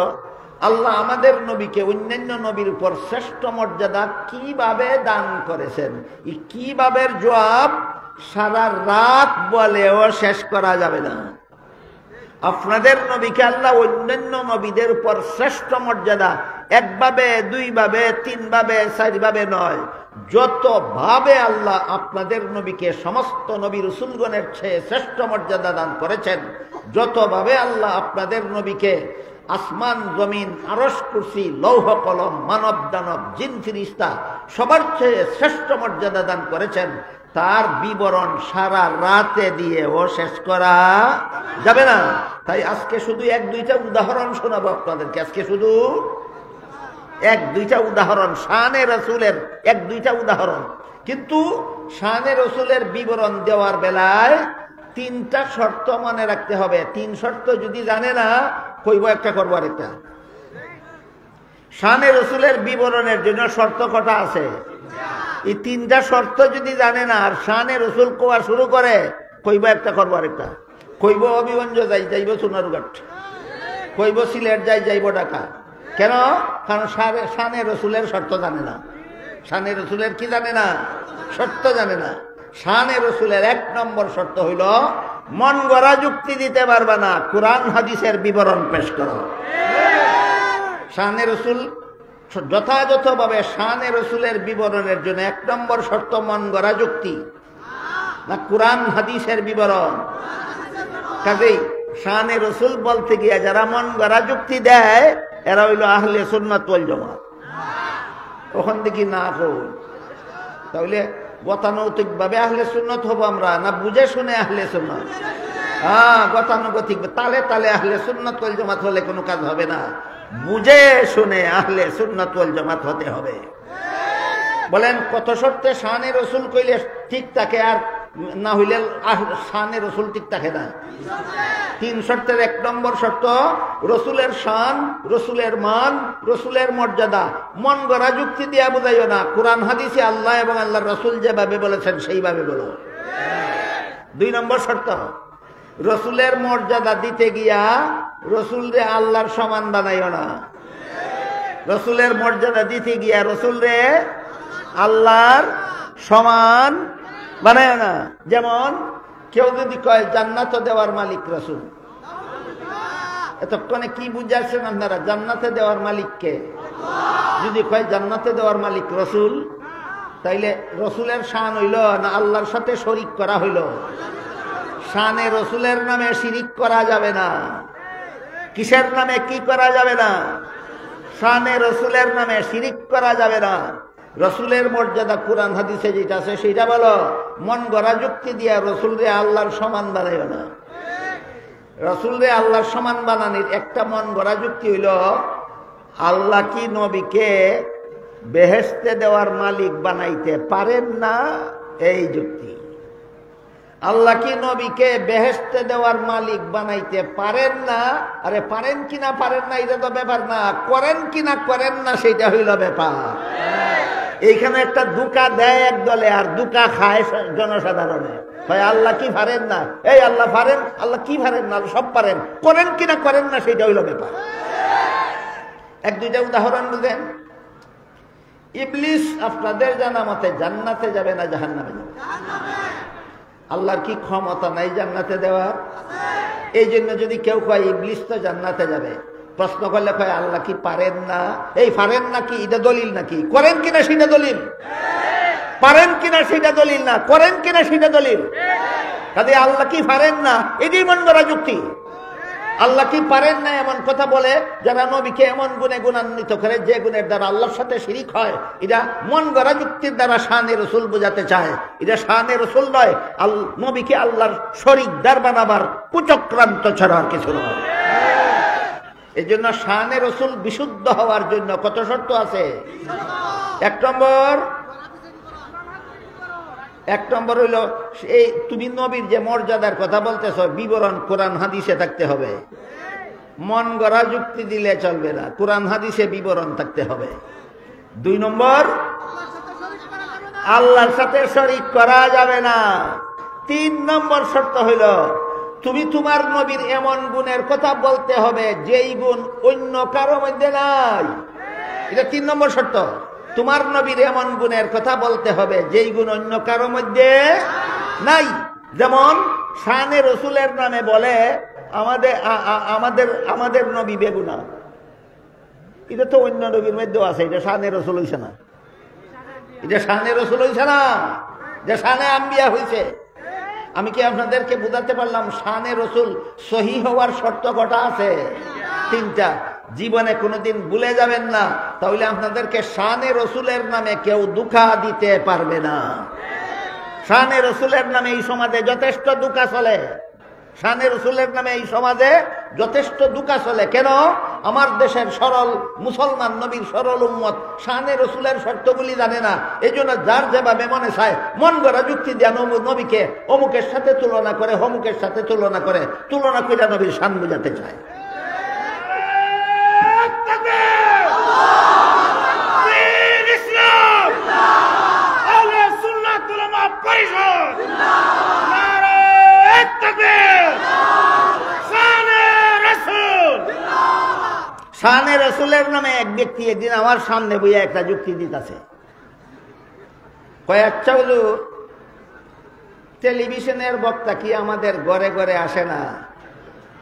আল্লাহ আমাদের নবীকে অন্যান্য নবীর উপর শ্রেষ্ঠ মর্যাদা কিভাবে দান করেছেন। এই কিভাবে জবাব সারা রাত বলেও শেষ করা যাবে না। আপনাদের নবীকে আল্লাহ অন্যান্য নবীদের উপর শ্রেষ্ঠ মর্যাদা একভাবে, দুইভাবে, তিনভাবে, চারভাবে নয়, যতভাবে আল্লাহ আপনাদের নবীকে সমস্ত নবী রাসূলগণের চেয়ে শ্রেষ্ঠ মর্যাদা দান করেছেন, যতভাবে আল্লাহ আপনাদের নবীকে আসমান, জমিন, আরশ, কুরসি, লৌহ কলম, মানব দানব, জিন ফিরিস্তা সবার চেয়ে শ্রেষ্ঠ মর্যাদা দান করেছেন, তার বিবরণ সারা রাতে দিয়েও শেষ করা যাবে না। তাই আজকে শুধু এক দুইটা উদাহরণ শোনাবো আপনাদেরকে। আজকে শুধু এক দুইটা উদাহরণ, শানে রাসূলের এক দুইটা উদাহরণ। কিন্তু শানে রাসূলের বিবরণ দেওয়ার বেলায় তিনটা শর্ত মনে রাখতে হবে। তিন শর্ত যদি জানে না, কইব একটা করবো আরেকটা। শানে রাসূলের বিবরণের জন্য শর্ত কটা আছে? এই তিনটা শর্ত যদি জানে না আর শানে রাসূল কোয়া শুরু করে, কইব একটা করবো আরেকটা। কইব অবিগঞ্জ যাইব সোনারুঘাট, কইব সিলেট যাইব ঢাকা। কেন? কারণ শানে রাসূলের শর্ত জানে না। শানে রাসূলের কি জানে না? শর্ত জানে না। শানে রাসূলের এক নম্বর শর্ত হইল, মন গড়া যুক্তি দিতে পারবে না, কোরআন হাদিসের বিবরণ পেশ করো। শানে রাসূল যথাযথভাবে শানে রাসূলের বিবরণের জন্য এক নম্বর শর্ত মন গড়া যুক্তি না কোরআন হাদিসের বিবরণ। কাজেই শানে রাসূল বলতে গিয়ে যারা মন গড়া যুক্তি দেয়, এরা হইল আহলে সুন্নাত ওয়াল জামাত। ওখান থেকে না কই তাহলে গতানুগতিক ভাবে আহলে সুন্নাত হবো আমরা, না বুঝে শুনে আহলে সুন্নাত? গতানুগতিক তালে তালে আহলে সুন্নাত ওয়াল জামাত হলে কোনো কাজ হবে না। বুঝে শুনে আহলে সুন্নাত ওয়াল জামাত হতে হবে। বলেন কত শর্তে শানে রাসূল কইলে ঠিক থাকে, আর না হইলে শানে রাসূল ঠিক থাকে না? তিন শর্তের এক নম্বর শর্ত, রাসূলের শান, রাসূলের মান, রাসূলের মর্যাদা মন গড়া যুক্তি দিয়া বুঝাইও না। কোরআন হাদিসে আল্লাহ এবং আল্লাহর রাসূল যেভাবে বলেছেন সেইভাবে বলো। দুই নম্বর শর্ত, রাসূলের মর্যাদা দিতে গিয়া রাসূলরে আল্লাহর সমান বানাইও না। রাসূলের মর্যাদা দিতে গিয়া রাসূলরে আল্লাহর সমান বানাইও না। যেমন কেউ যদি কয় জান্নাতে দেওয়ার মালিক রাসূল, এতক্ষণে কি বুঝাচ্ছেন আপনারা? জান্নাতে দেওয়ার মালিক কে? যদি কয় জান্নাতে দেওয়ার মালিক রাসূল, তাইলে রাসূলের শান হইল না আল্লাহর সাথে শরীক করা হইল? শানে রাসূলের নামে শিরিক করা যাবে না। কিসের নামে কি করা যাবে না? শানে রাসূলের নামে শিরিক করা যাবে না। রাসূলের মর্যাদা কোরআন হাদিসে যেটা আছে সেটা বলো। মন গড়া যুক্তি দিয়া রাসূলরে আল্লাহর সমান বানাইও না। রাসূলরে আল্লাহর সমান বানানোর একটা মন গড়া যুক্তি হইল, আল্লাহ কি নবীকে বেহেশতে দেওয়ার মালিক বানাইতে পারেন না? এই যুক্তি। আল্লাহ কি নবীকে বেহেশতে দেওয়ার মালিক বানাইতে পারেন না? আরে পারেন কিনা পারেন না এটা তো ব্যাপার না, করেন কিনা করেন না সেটা হইল ব্যাপার। এইখানে একটা দুকা দেয় এক দলে আর দুকা খায় জনসাধারণে। ভাই আল্লাহ কি পারেন না? এই আল্লাহ পারেন, আল্লাহ কি পারেন না? সব পারেন, করেন কিনা করেন না সেটা হইল ব্যাপার। এক দুইটা উদাহরণ বুঝেন। ইবলিস আপনাদের জানা মতে জান্নাতে যাবে না জাহান্নামে যাবে? আল্লাহর কি ক্ষমতা নাই জান্নাতে দেওয়ার? এই জন্য যদি কেউ কয় ইবলিস তো জান্নাতে যাবে, প্রশ্ন করলে কয় আল্লাহ কি পারেন না? এই পারেন নাকি এটা দলিল নাকি? করেন কিনা সেটা দলিল। পারেন কিনা সেটা দলিল না, করেন কিনা সেটা দলিল। কাজে আল্লাহ কি পারেন না এটাই মন গড়া যুক্তি। আল্লাহ কি পারেন না এমন কথা বলে যারা নবীকে এমন গুণে গুণান্বিত করে যে গুণের দ্বারা আল্লাহর সাথে শিরিক হয়, এটা মন গড়া যুক্তির দ্বারা শানে রাসূল বোঝাতে চায়। এটা শানে রাসূল নয়, নবীকে আল্লাহর শরীকদার বানাবার কুচক্রান্ত ছাড়া আর কিছু নয়। এই জন্য শানে রাসূল বিশুদ্ধ হওয়ার জন্য কত শর্ত আছে? এক নম্বর হইল এই তুমি নবীর যে মর্যাদার কথা বলতেছ বিবরণ কোরআন হাদিসে থাকতে হবে। মন গড়া যুক্তি দিলে চলবে না, কোরআন হাদিসে বিবরণ থাকতে হবে। দুই নম্বর, আল্লাহর সাথে শরীক করা যাবে না। তিন নম্বর শর্ত হইল তুমি তোমার নবীর এমন গুণের কথা বলতে হবে যেই গুণ অন্য কারো মধ্যে নাই। এটা তিন নম্বর শর্ত। তোমার নবীর এমন গুণের কথা বলতে হবে যেই গুণ অন্য কারো মধ্যে নাই। যেমন শানে রাসূলের নামে বলে আমাদের নবী বেগুনা, এটা তো অন্য নবীর মধ্যেও আছে, এটা শানে রসুল হইছে না, এটা শানে রসুল হইছে না, যে শানে আম্বিয়া হইছে। আমি কি আপনাদেরকে বুঝাতে পারলাম? শানে রসুল সহি হওয়ার শর্ত কটা আছে? 3টা। জীবনে কোনোদিন ভুলে যাবেন না, তাহলে আপনাদেরকে শানে রসুলের নামে কেউ ধোঁকা দিতে পারবে না। শানে রসুলের নামে এই সমাজে যথেষ্ট ধোঁকা চলে, শানে রসুলের নামে এই সমাজে যথেষ্ট ধোঁকা চলে। কেন? আমার দেশের সরল মুসলমান নবীর সরল উম্মত শানে রসুলের শর্তগুলি জানে না। এই জন্য যার যেভাবে মনে চায় মন গড়া যুক্তি দিয়ে নবীকে অমুকের সাথে তুলনা করে, হমুকের সাথে তুলনা করে নবীর শান বোঝাতে চায়। শানে রসুলের নামে এক ব্যক্তি একদিন আমার সামনে বইয়া একটা যুক্তি দিতেছে, কয়েকটা হলো টেলিভিশনের বক্তা কি আমাদের ঘরে ঘরে আসে না?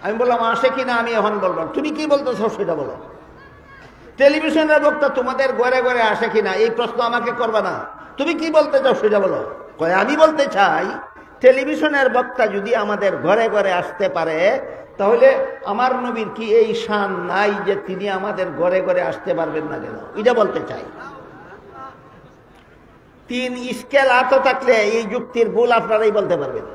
আমি বললাম আসে কিনা আমি এখন বলবো, তুমি কি বলতেছ সেটা বলো। টেলিভিশনের বক্তা তোমাদের ঘরে ঘরে আসে কিনা এই প্রশ্ন আমাকে করবে না, তুমি কি বলতে চাও সেটা বলো। কয় আমি বলতে চাই টেলিভিশনের বক্তা যদি আমাদের ঘরে ঘরে আসতে পারে, তাহলে আমার নবীর কি এই শান নাই যে তিনি আমাদের ঘরে ঘরে আসতে পারবেন না কেন? এটা বলতে চাই। 3 স্কেল হাত থাকলে এই যুক্তির ভুল আপনারাই বলতে পারবেন।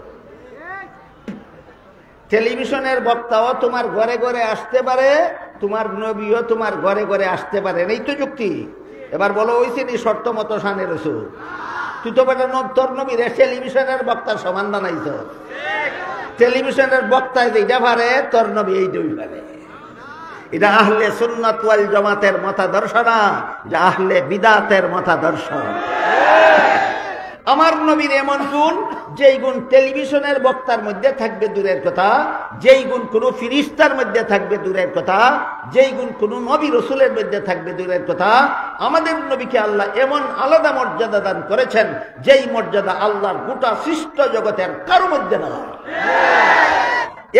টেলিভিশনের বক্তাও তোমার ঘরে ঘরে আসতে পারে, তোমার নবীও তোমার ঘরে ঘরে আসতে পারে, এই তো যুক্তি। এবার বলো হয়েছে নি শর্ত মতো শানে রসুল? তুই তো বেটা তোর নবীর টেলিভিশনের বক্তার সমান বানাইছ। টেলিভিশনের বক্তায় যেটা পারে তোর নবী এইটাই পারে। এটা আহলে সুন্নাত ওয়াল জামাতের মতাদর্শ না, এটা আহলে বিদাতের মতাদর্শ। আমার নবীর এমন গুণ, যেই গুণ টেলিভিশনের বক্তার মধ্যে থাকবে দূরের কথা, যেই গুণ কোনো ফিরিস্তার মধ্যে থাকবে দূরের কথা, যেই গুণ কোনো নবী রসুলের মধ্যে থাকবে দূরের কথা, আমাদের নবীকে আল্লাহ এমন আলাদা মর্যাদা দান করেছেন, যেই মর্যাদা আল্লাহর গোটা সৃষ্ট জগতের কারো মধ্যে না।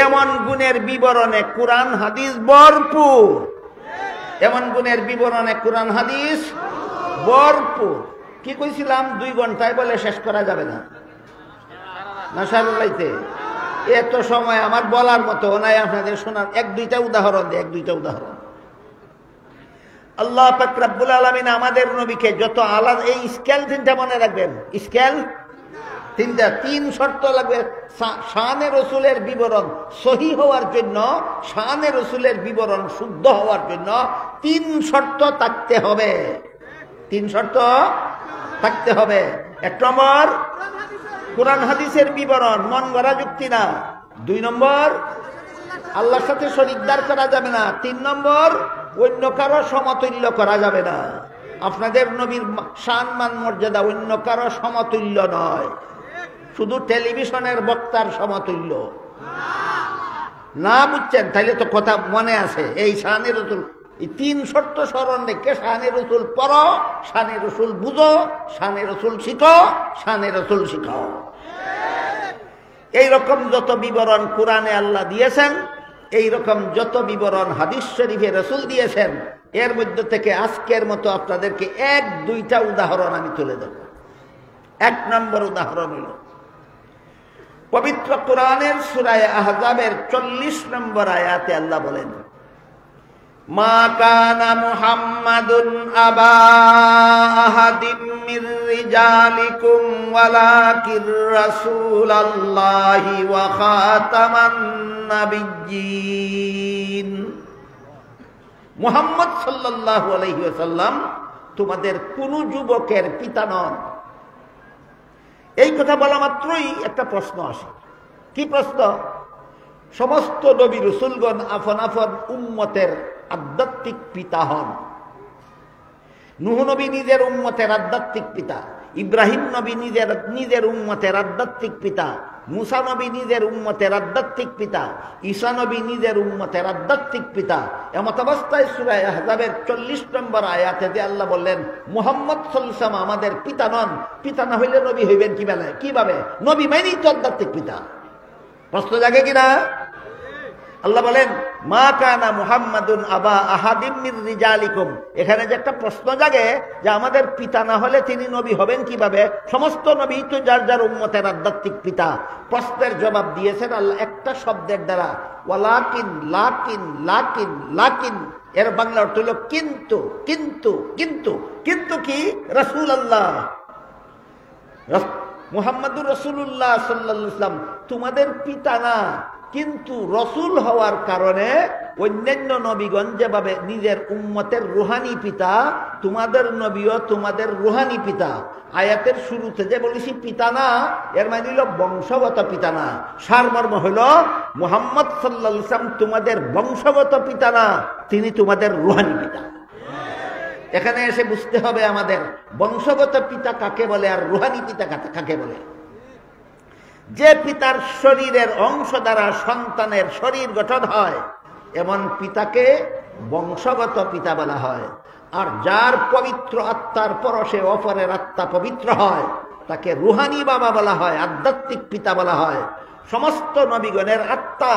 এমন গুণের বিবরণে কোরআন হাদিস ভরপুর, এমন গুণের বিবরণে কোরআন হাদিস ভরপুর। কি কইছিলাম? 2 ঘন্টায় বলে শেষ করা যাবে না, না সারুলাইতে এত সময় আমার বলার মতো নাই। আপনাদের শোনার 1-2টা উদাহরণ দিই, 1-2টা উদাহরণ। আল্লাহ পাক রব্বুল আলামিন আমাদের নবীকে যত আলাদা, এই স্কেল 3টা মনে রাখবেন, স্কেল 3টা, 3 শর্ত লাগবে শানে রসুলের বিবরণ সহি হওয়ার জন্য, শানে রসুলের বিবরণ শুদ্ধ হওয়ার জন্য 3 শর্ত থাকতে হবে। 3 শর্ত থাকতে হবে। 1 নম্বর কোরআন হাদিসের বিবরণ, মন গড়া যুক্তি না। 2 নম্বর আল্লাহর সাথে শরীকদার করা যাবে না। 3 নম্বর অন্য কারো সমতুল্য করা যাবে না। আপনাদের নবীর শান মান মর্যাদা অন্য কারো সমতুল্য নয়, শুধু টেলিভিশনের বক্তার সমতুল্য না। বুঝছেন? তাইলে তো কথা মনে আছে। এই শানে রসুল, এই 3 শর্ত স্মরণ রেখে শানে রসুল পড়ো, শানে রসুল বুঝো, শানে রসুল শিখো, শানে রসুল শিখাও। এইরকম যত বিবরণ কোরআনে আল্লাহ দিয়েছেন, এইরকম যত বিবরণ হাদিস শরীফে রসুল দিয়েছেন, এর মধ্যে থেকে আজকের মতো আপনাদেরকে 1-2টা উদাহরণ আমি তুলে দেব। 1 নম্বর উদাহরণ হল পবিত্র কোরআনের সূরা আহজাবের 40 নম্বর আয়াতে আল্লাহ বলেন, মা কানা মুহাম্মাদুন আবা আহাদিম মির রিজালিকুম ওয়ালাকির রাসূলুল্লাহি ওয়া খাতামান নাবিয়্যিন। মুহাম্মদ সাল্লাল্লাহু আলাইহি ওয়াসাল্লাম তোমাদের কোন যুবকের পিতা নন। এই কথা বলা মাত্রই একটা প্রশ্ন আসে। কি প্রশ্ন? সমস্ত নবী রাসূলগণ আপন আপন উম্মতের আধ্যাত্মিক পিতা হন। নূহ নবী নিজের উম্মতের আধ্যাত্মিক পিতা, ইব্রাহিম নবী নিজের উম্মতের আধ্যাত্মিক পিতা, মুসা নবী নিজের উম্মতের আধ্যাত্মিক পিতা, ঈসা নবী নিজের উম্মতের আধ্যাত্মিক পিতা। এমত অবস্থায় সূরা আহজাবের 40 নম্বর আয়াতে যে আল্লাহ বললেন মুহাম্মদ সাল্লাল্লাহু আলাইহি ওয়াসাল্লাম আমাদের পিতা নন, পিতা না হইলে নবী হইবেন কিভাবে? নবী মানেই তো আধ্যাত্মিক পিতা। প্রশ্ন জাগে কিনা? আল্লাহ বলেন মা কানা মুহাম্মাদুন আবা আহাদিম মির রিজালিকুম। এখানে যে একটা প্রশ্ন জাগে যে আমাদের পিতা না হলে তিনি নবী হবেন কিভাবে? সমস্ত নবী তো যার যার উম্মতের আধ্যাত্মিক পিতা। প্রশ্নের জবাব দিয়েছেন আল্লাহ একটা শব্দের দ্বারা, ওয়ালাকিন, লাকিন, লাকিন, লাকিন। এর বাংলা অর্থ হলো কিন্তু, কিন্তু, কিন্তু। কিন্তু কি? রাসূলুল্লাহ মুহাম্মাদুর রাসূলুল্লাহ সাল্লাল্লাহু আলাইহি ওয়াসাল্লাম তোমাদের পিতা না, কিন্তু রসুল হওয়ার কারণে অন্যান্য নবীগণ যেভাবে নিজের উম্মতের রুহানি পিতা, তোমাদের নবীও তোমাদের রুহানি পিতা। আয়াতের শুরুতে যে বলেছি পিতা না, এর মানে হলো বংশগত পিতা না। সারমর্ম হলো মুহাম্মদ সাল্লাল্লাহু আলাইহি ওয়াসাল্লাম তোমাদের বংশগত পিতা না, তিনি তোমাদের রুহানি পিতা। এখানে এসে বুঝতে হবে আমাদের বংশগত পিতা কাকে বলে আর রুহানি পিতা কাকে বলে। যে পিতার শরীরের অংশ দ্বারা সন্তানের শরীর গঠন হয়, এমন পিতাকে বংশগত পিতা বলা হয়। আর যার পবিত্র আত্মার পরশে অপরের আত্মা পবিত্র হয়, তাকে রুহানি বাবা বলা হয়, আধ্যাত্মিক পিতা বলা হয়। সমস্ত নবীগণের আত্মা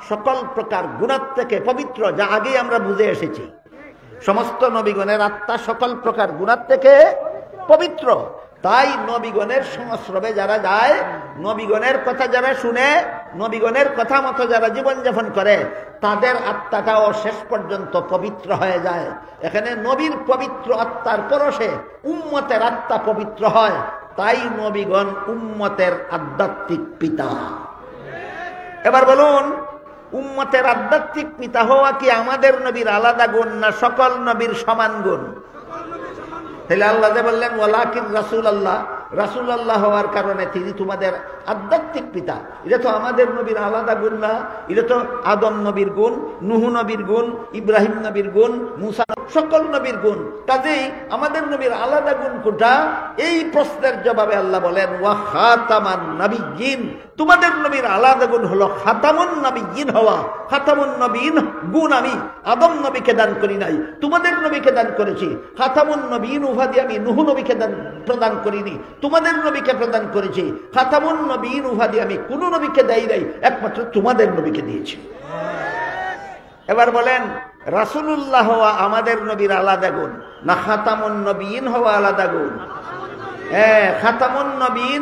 সকল প্রকার গুনাহ থেকে পবিত্র, যা আগে আমরা বুঝে এসেছি। সমস্ত নবীগণের আত্মা সকল প্রকার গুনাহ থেকে পবিত্র। তাই নবীগণের সংস্রবে যারা যায়, নবীগণের কথা যারা শুনে, নবীগণের কথা মতো যারা জীবনযাপন করে, তাদের আত্মাটাও শেষ পর্যন্ত পবিত্র হয়ে যায়। এখানে নবীর পবিত্র আত্মার পরশে উম্মতের আত্মা পবিত্র হয়। তাই নবীগণ উম্মতের আধ্যাত্মিক পিতা। এবার বলুন, উম্মতের আধ্যাত্মিক পিতা হওয়া কি আমাদের নবীর আলাদা গুণ না সকল নবীর সমান গুণ? তাহলে আল্লাহ যে বললেন ওয়ালাকিন রাসূলুল্লাহ, রাসূলুল্লাহ হওয়ার কারণে তিনি তোমাদের আধ্যাত্মিক পিতা, এটা তো আমাদের নবীর আলাদা গুণ না? এটা তো আদম নবীর গুণ, নূহ নবীর গুণ, ইব্রাহিম নবীর গুণ, মুসা, সকল নবীর গুণ। কাজেই আমাদের নবীর আলাদা গুণ কোনটা? এই প্রশ্নের জবাবে আল্লাহ বলেন ওয়া খাতামান নাবিয়্যিন, তোমাদের নবীর আলাদা গুণ হলো খাতামুন নাবিয়্যিন হওয়া। খাতামুন নবীন গুণ আমি আদম নবীকে দান করি নাই, তোমাদের নবীকে দান করেছি। খাতামুন নবীন উপাধি আমি নূহ নবীকে প্রদান করিনি, তোমাদের নবীকে প্রদান করেছি। খাতামুন নবীন উপাধি আমি কোন নবীকে দেই নাই, একমাত্র তোমাদের নবীকে দিয়েছি। এবার বলেন, রাসূলুল্লাহ হওয়া আমাদের নবীর আলাদা গুণ না খাতামুন নবীন হওয়া আলাদা গুণ? খাতামুন নবীন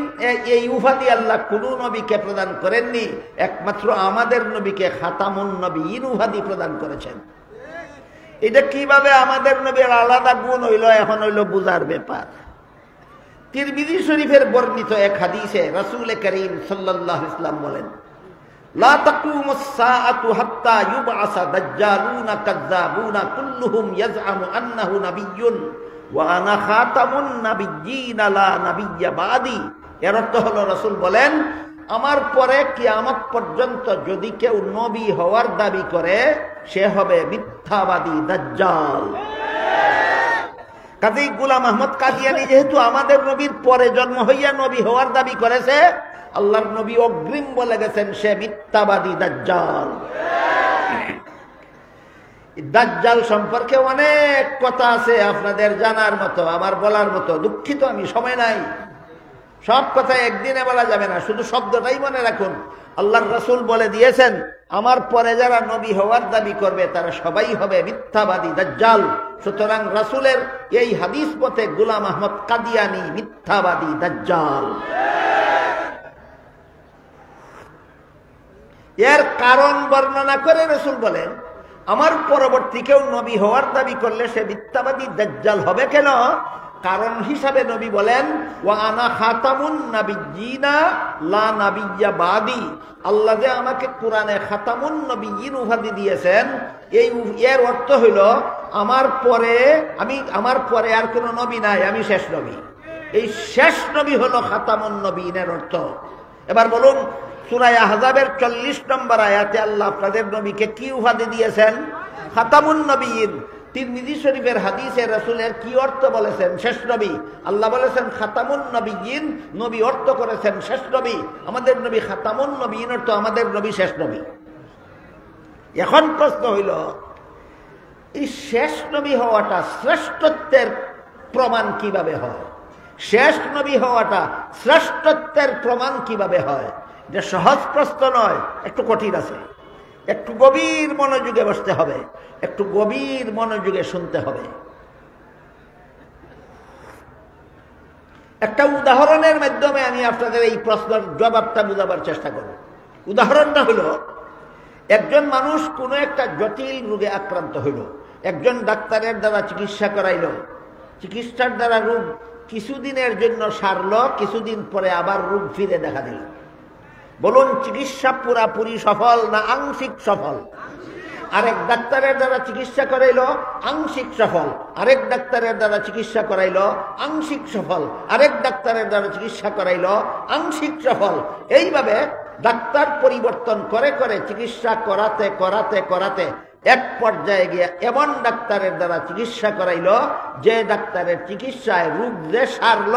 এই উপাধি আল্লাহ কোন নবীকে প্রদান করেননি, একমাত্র আমাদের নবীকে খাতামুন নবীন উপাধি প্রদান করেছেন। এটা কিভাবে আমাদের নবীর আলাদা গুণ হইল, এখন হইল বুঝার ব্যাপার। তিরমিজি শরীফের বর্ণিত এক হাদিসে রাসূল করিম সাল্লাল্লাহু আলাইহি ওয়াসাল্লাম বলেন, লা তাকুমুস সাআতু হাত্তা ইউবআসা দাজ্জালুনা কাযযাবুনা কুল্লুহুম ইয়াজআমু আন্নাহু নাবিয়্যুন ওয়া আনা খাতামুন নাবিয়্যিনা লা নাবিয়্যা বাদি। এর অর্থ হলো রাসূল বলেন, আমার পরে কিয়ামত পর্যন্ত যদি কেউ নবী হওয়ার দাবি করে, সে হবে মিথ্যাবাদী, দাজ্জাল। কাজী গোলাম আহমদ কাদিয়ানী যেহেতু আমাদের নবীর পরে জন্ম হইয়া নবী হওয়ার দাবি করেছে, আল্লাহর নবী অগ্রিম বলে গেছেন সে মিথ্যাবাদী, দাজ্জাল। দাজ্জাল সম্পর্কে অনেক কথা আছে আপনাদের জানার মতো, আমার বলার মতো। দুঃখিত আমি, সময় নাই, সব কথা একদিনে বলা যাবে না, শুধু শব্দটাই মনে রাখুন। আল্লাহর রাসূল বলে দিয়েছেন, আমার পরে যারা নবী হওয়ার দাবি করবে তারা সবাই হবে মিথ্যাবাদী, দাজ্জাল। সুতরাং রাসূলের এই হাদিস মতে গোলাম আহমদ কাদিয়ানী মিথ্যাবাদী, দাজ্জাল। এর কারণ বর্ণনা করে রাসূল বলেন, আমার পরবর্তী কেউ নবী হওয়ার দাবি করলে সে মিথ্যাবাদী, দাজ্জাল হবে। কেন? কারণ হিসাবে নবী বলেন ওয়া আনা খাতামুন নাবিয়্যিনা লা নাবিয়্যা বাদি। আল্লাহ যে আমাকে কোরআনে খাতামুন নবিয়্যিন উপাধি দিয়েছেন, এর অর্থ হইল আমার পরে আর কোনো নবী নাই, আমি শেষ নবী। এই শেষ নবী হলো খাতামুন নবিয়্যিনের অর্থ। এবার বলুন, সূরা আহজাবের 40 নম্বর আয়াতে আল্লাহ আপনাদের নবীকে কি উপাধি দিয়েছেন? খাতামুন নবিয়্যিন। তিরমিজি শরীফের হাদিসে রাসূলের কি অর্থ বলেছেন? শেষ নবী। আল্লাহ বলেছেন খাতামুন নবিয়্যিন, নবী অর্থ করেছেন শেষ নবী। আমাদের নবী খাতামুন নবিয়্যিন অর্থ আমাদের নবী শেষ নবী। এখন প্রশ্ন হইল, এই শেষ নবী হওয়াটা শ্রেষ্ঠত্বের প্রমাণ কিভাবে হয়? শেষ নবী হওয়াটা শ্রেষ্ঠত্বের প্রমাণ কিভাবে হয়? এটা সহজ প্রশ্ন নয়, একটু কঠিন আছে। একটু গভীর মনোযোগে বসতে হবে, একটু গভীর মনোযোগে শুনতে হবে। একটা উদাহরণের মাধ্যমে আমি আপনাদের এই প্রশ্নের জবাবটা বোঝাবার চেষ্টা করব। উদাহরণটা হলো, একজন মানুষ কোনো একটা জটিল রোগে আক্রান্ত হইল, একজন ডাক্তারের দ্বারা চিকিৎসা করাইল, চিকিৎসার দ্বারা রোগ কিছুদিনের জন্য সারল, কিছুদিন পরে আবার রোগ ফিরে দেখা দিল। বলুন, চিকিৎসা পুরাপুরি সফল না আংশিক সফল? আরেক ডাক্তারের দ্বারা চিকিৎসা করাইল, আংশিক সফল। আরেক ডাক্তারের দ্বারা চিকিৎসা করাইল, আংশিক সফল। আরেক ডাক্তারের দ্বারা চিকিৎসা করাইল, আংশিক সফল। এইভাবে ডাক্তার পরিবর্তন করে করে চিকিৎসা করাতে করাতে করাতে এক পর্যায়ে গিয়ে এমন ডাক্তারের দ্বারা চিকিৎসা করাইল যে ডাক্তারের চিকিৎসায় রোগ যে সারল,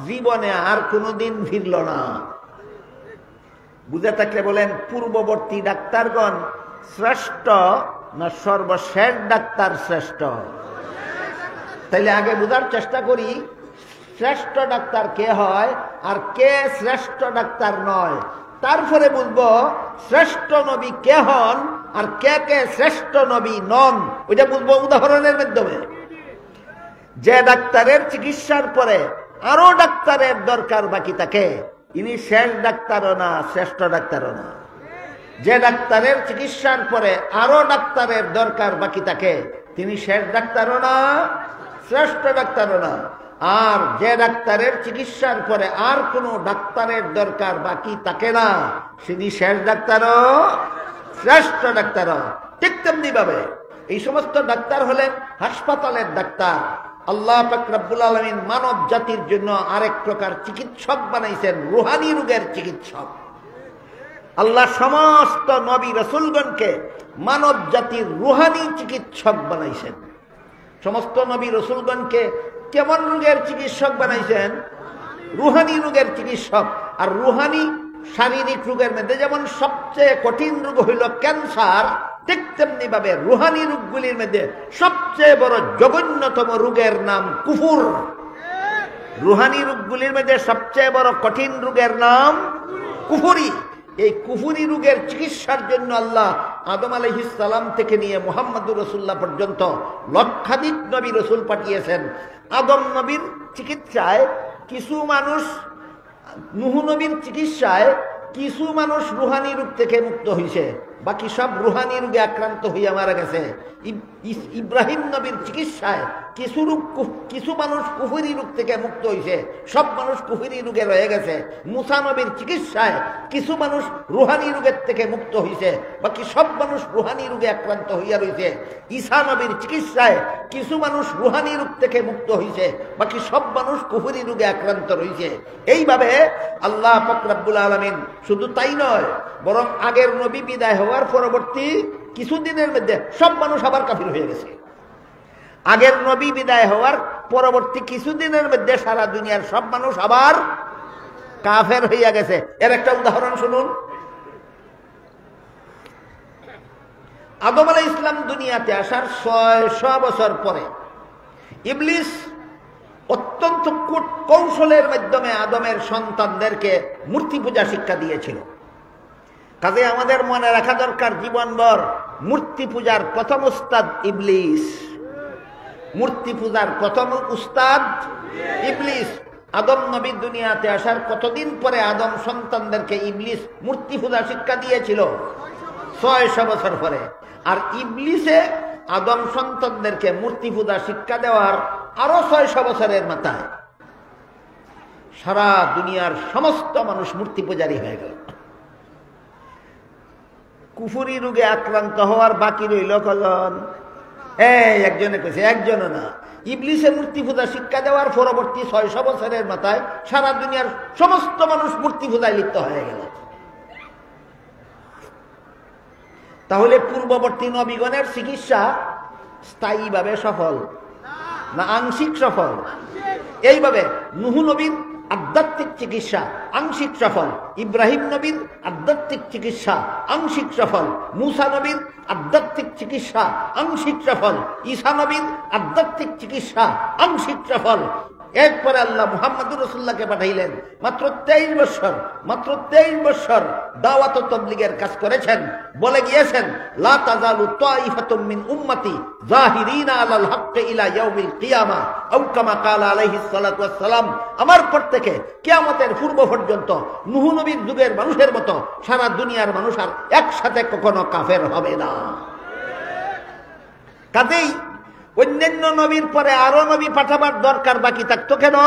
জীবনে আর কোনোদিন ফিরল না। বুঝে থাকলে বলেন, পূর্ববর্তী ডাক্তারগণ শ্রেষ্ঠ না সর্বশেষ ডাক্তার শ্রেষ্ঠ? তাইলে আগে বোঝার চেষ্টা করি শ্রেষ্ঠ ডাক্তার কে হয় আর কে শ্রেষ্ঠ ডাক্তার নয়। তারপরে বুঝবো শ্রেষ্ঠ নবী কে হন আর কে কে শ্রেষ্ঠ নবী নন, ওইটা বুঝবো উদাহরণের মাধ্যমে। যে ডাক্তারের চিকিৎসার পরে আরো ডাক্তারের দরকার বাকি থাকে, ইনি শেষ ডাক্তারও না, শ্রেষ্ঠ ডাক্তারও না। যে ডাক্তারের চিকিৎসার পরে আরো ডাক্তারের দরকার বাকি থাকে, তিনি শেষ ডাক্তারও না, শ্রেষ্ঠ ডাক্তারও না। আর যে ডাক্তারের চিকিৎসার পরে আর কোনো ডাক্তারের দরকার বাকি থাকে না, তিনি শেষ ডাক্তারও, শ্রেষ্ঠ ডাক্তারও। ঠিক তেমনি ভাবে এই সমস্ত ডাক্তার হলেন হাসপাতালের ডাক্তার। আল্লাহ পাক রব্বুল আলামিন মানব জাতির জন্য আরেক প্রকার চিকিৎসক বানাইছেন, রুহানি রোগের চিকিৎসক। আল্লাহ সমস্ত নবী রসুলগণকে মানব জাতির রুহানি চিকিৎসক বানাইছেন। সমস্ত নবী রসুলগণকে কেমন রোগের চিকিৎসক বানাইছেন? রুহানি রোগের চিকিৎসক। আর রুহানি শারীরিক রোগের মধ্যে যেমন সবচেয়ে কঠিন রোগ হইল ক্যান্সার, ঠিক তেমনি ভাবে রুহানি রোগগুলির মধ্যে সবচেয়ে বড় জঘন্যতম রোগের নাম কুফুর। রুহানি রোগগুলির মধ্যে সবচেয়ে বড় কঠিন রোগের নাম কুফুরি। এই কুফুরি রোগের চিকিৎসার জন্য আল্লাহ আদম আলাইহিস সালাম থেকে নিয়ে মুহাম্মদুর রাসূলুল্লাহ পর্যন্ত লক্ষাধিক নবী রসুল পাঠিয়েছেন। আদম নবীর চিকিৎসায় কিছু মানুষ, নূহ নবীর চিকিৎসায় কিছু মানুষ রুহানি রোগ থেকে মুক্ত হয়েছে, বাকি সব রুহানি রোগে আক্রান্ত হইয়া মারা গেছে। ইব্রাহিম নবীর চিকিৎসায় কিছু মানুষ কুফরি রোগ থেকে মুক্ত হয়েছে, সব মানুষ কুফরি রোগে রয়ে গেছে। মুসা নবীর চিকিৎসায় কিছু মানুষ রুহানি রোগের থেকে মুক্ত হয়েছে, বাকি সব মানুষ রুহানি রোগে আক্রান্ত হইয়া রয়েছে। ঈসা নবীর চিকিৎসায় কিছু মানুষ রুহানি রোগ থেকে মুক্ত হয়েছে, বাকি সব মানুষ কুফরি রোগে আক্রান্ত রয়েছে। এইভাবে আল্লাহ পাক রব্বুল আলামিন শুধু তাই নয়, বরং আগের নবী বিদায় হওয়ার পরবর্তী কিছুদিনের মধ্যে সব মানুষ আবার কাফির হয়ে গেছে। আগের নবী বিদায় হওয়ার পরবর্তী কিছুদিনের মধ্যে সারা দুনিয়ার সব মানুষ আবার কাফের হইয়া গেছে। এর একটা উদাহরণ শুনুন। আদম আলাইহিস সালাম দুনিয়াতে আসার 600 বছর পরে ইবলিস অত্যন্ত কৌশলের মাধ্যমে আদমের সন্তানদেরকে মূর্তি পূজা শিক্ষা দিয়েছিল। কাজে আমাদের মনে রাখা দরকার, জীবনভর মূর্তি পূজার প্রথম উস্তাদ ইবলিস। মূর্তি পূজার প্রথম উস্তাদ ইবলিস। আদম নবী দুনিয়াতে আসার কতদিন পরে আদম সন্তানদেরকে ইবলিস মূর্তি পূজা শিক্ষা দিয়েছিল? 600 বছর পরে। আর ইবলিসে আদম সন্তানদেরকে মূর্তি পূজা শিক্ষা দেওয়ার আরো 600 বছরের মাথায় সারা দুনিয়ার সমস্ত মানুষ মূর্তি পূজারী হয়ে গেল। কুফরি রোগে আক্রান্ত হওয়ার বাকি রইল কজন? একজনে কইছে, একজনও না। ইবলিসে মূর্তি পূজা শিক্ষা দেওয়ার পরবর্তী 600 বছরের মাথায় সারা দুনিয়ার সমস্ত মানুষ মূর্তি পূজায় লিপ্ত হয়ে গেল। তাহলে পূর্ববর্তী নবীগণের চিকিৎসা স্থায়ীভাবে সফল না আংশিক সফল? এইভাবে নূহ নবীর আধ্যাত্মিক চিকিৎসা আংশিক সফল, ইব্রাহিম নবীর আধ্যাত্মিক চিকিৎসা আংশিক সফল, মুসা নবীর আধ্যাত্মিক চিকিৎসা আংশিক সফল, ঈসা নবীর আধ্যাত্মিক চিকিৎসা আংশিক সফল। এরপরে আল্লাহ মুহাম্মদুর রাসূলুল্লাহকে পাঠাইলেন। মাত্র 23 বছর দাওয়াত ও তাবলীগের কাজ করেছেন। বলে গিয়েছেন, লা তাজালু তাইফাতুম মিন উম্মতি জাহিরিনা আলাল হক্কি ইলা ইয়াউমিল কিয়ামা আও কামা ক্বালা আলাইহিস সালাতু ওয়াস সালাম। আমার পর থেকে কিয়ামতের পূর্ব পর্যন্ত নূহ নবীর যুগের মানুষের মতো সারা দুনিয়ার মানুষ আর একসাথে কখনো কাফের হবে না। কাজেই অন্যান্য নবীর পরে আরো নবী পাঠাবার দরকার বাকি থাকতো কেন?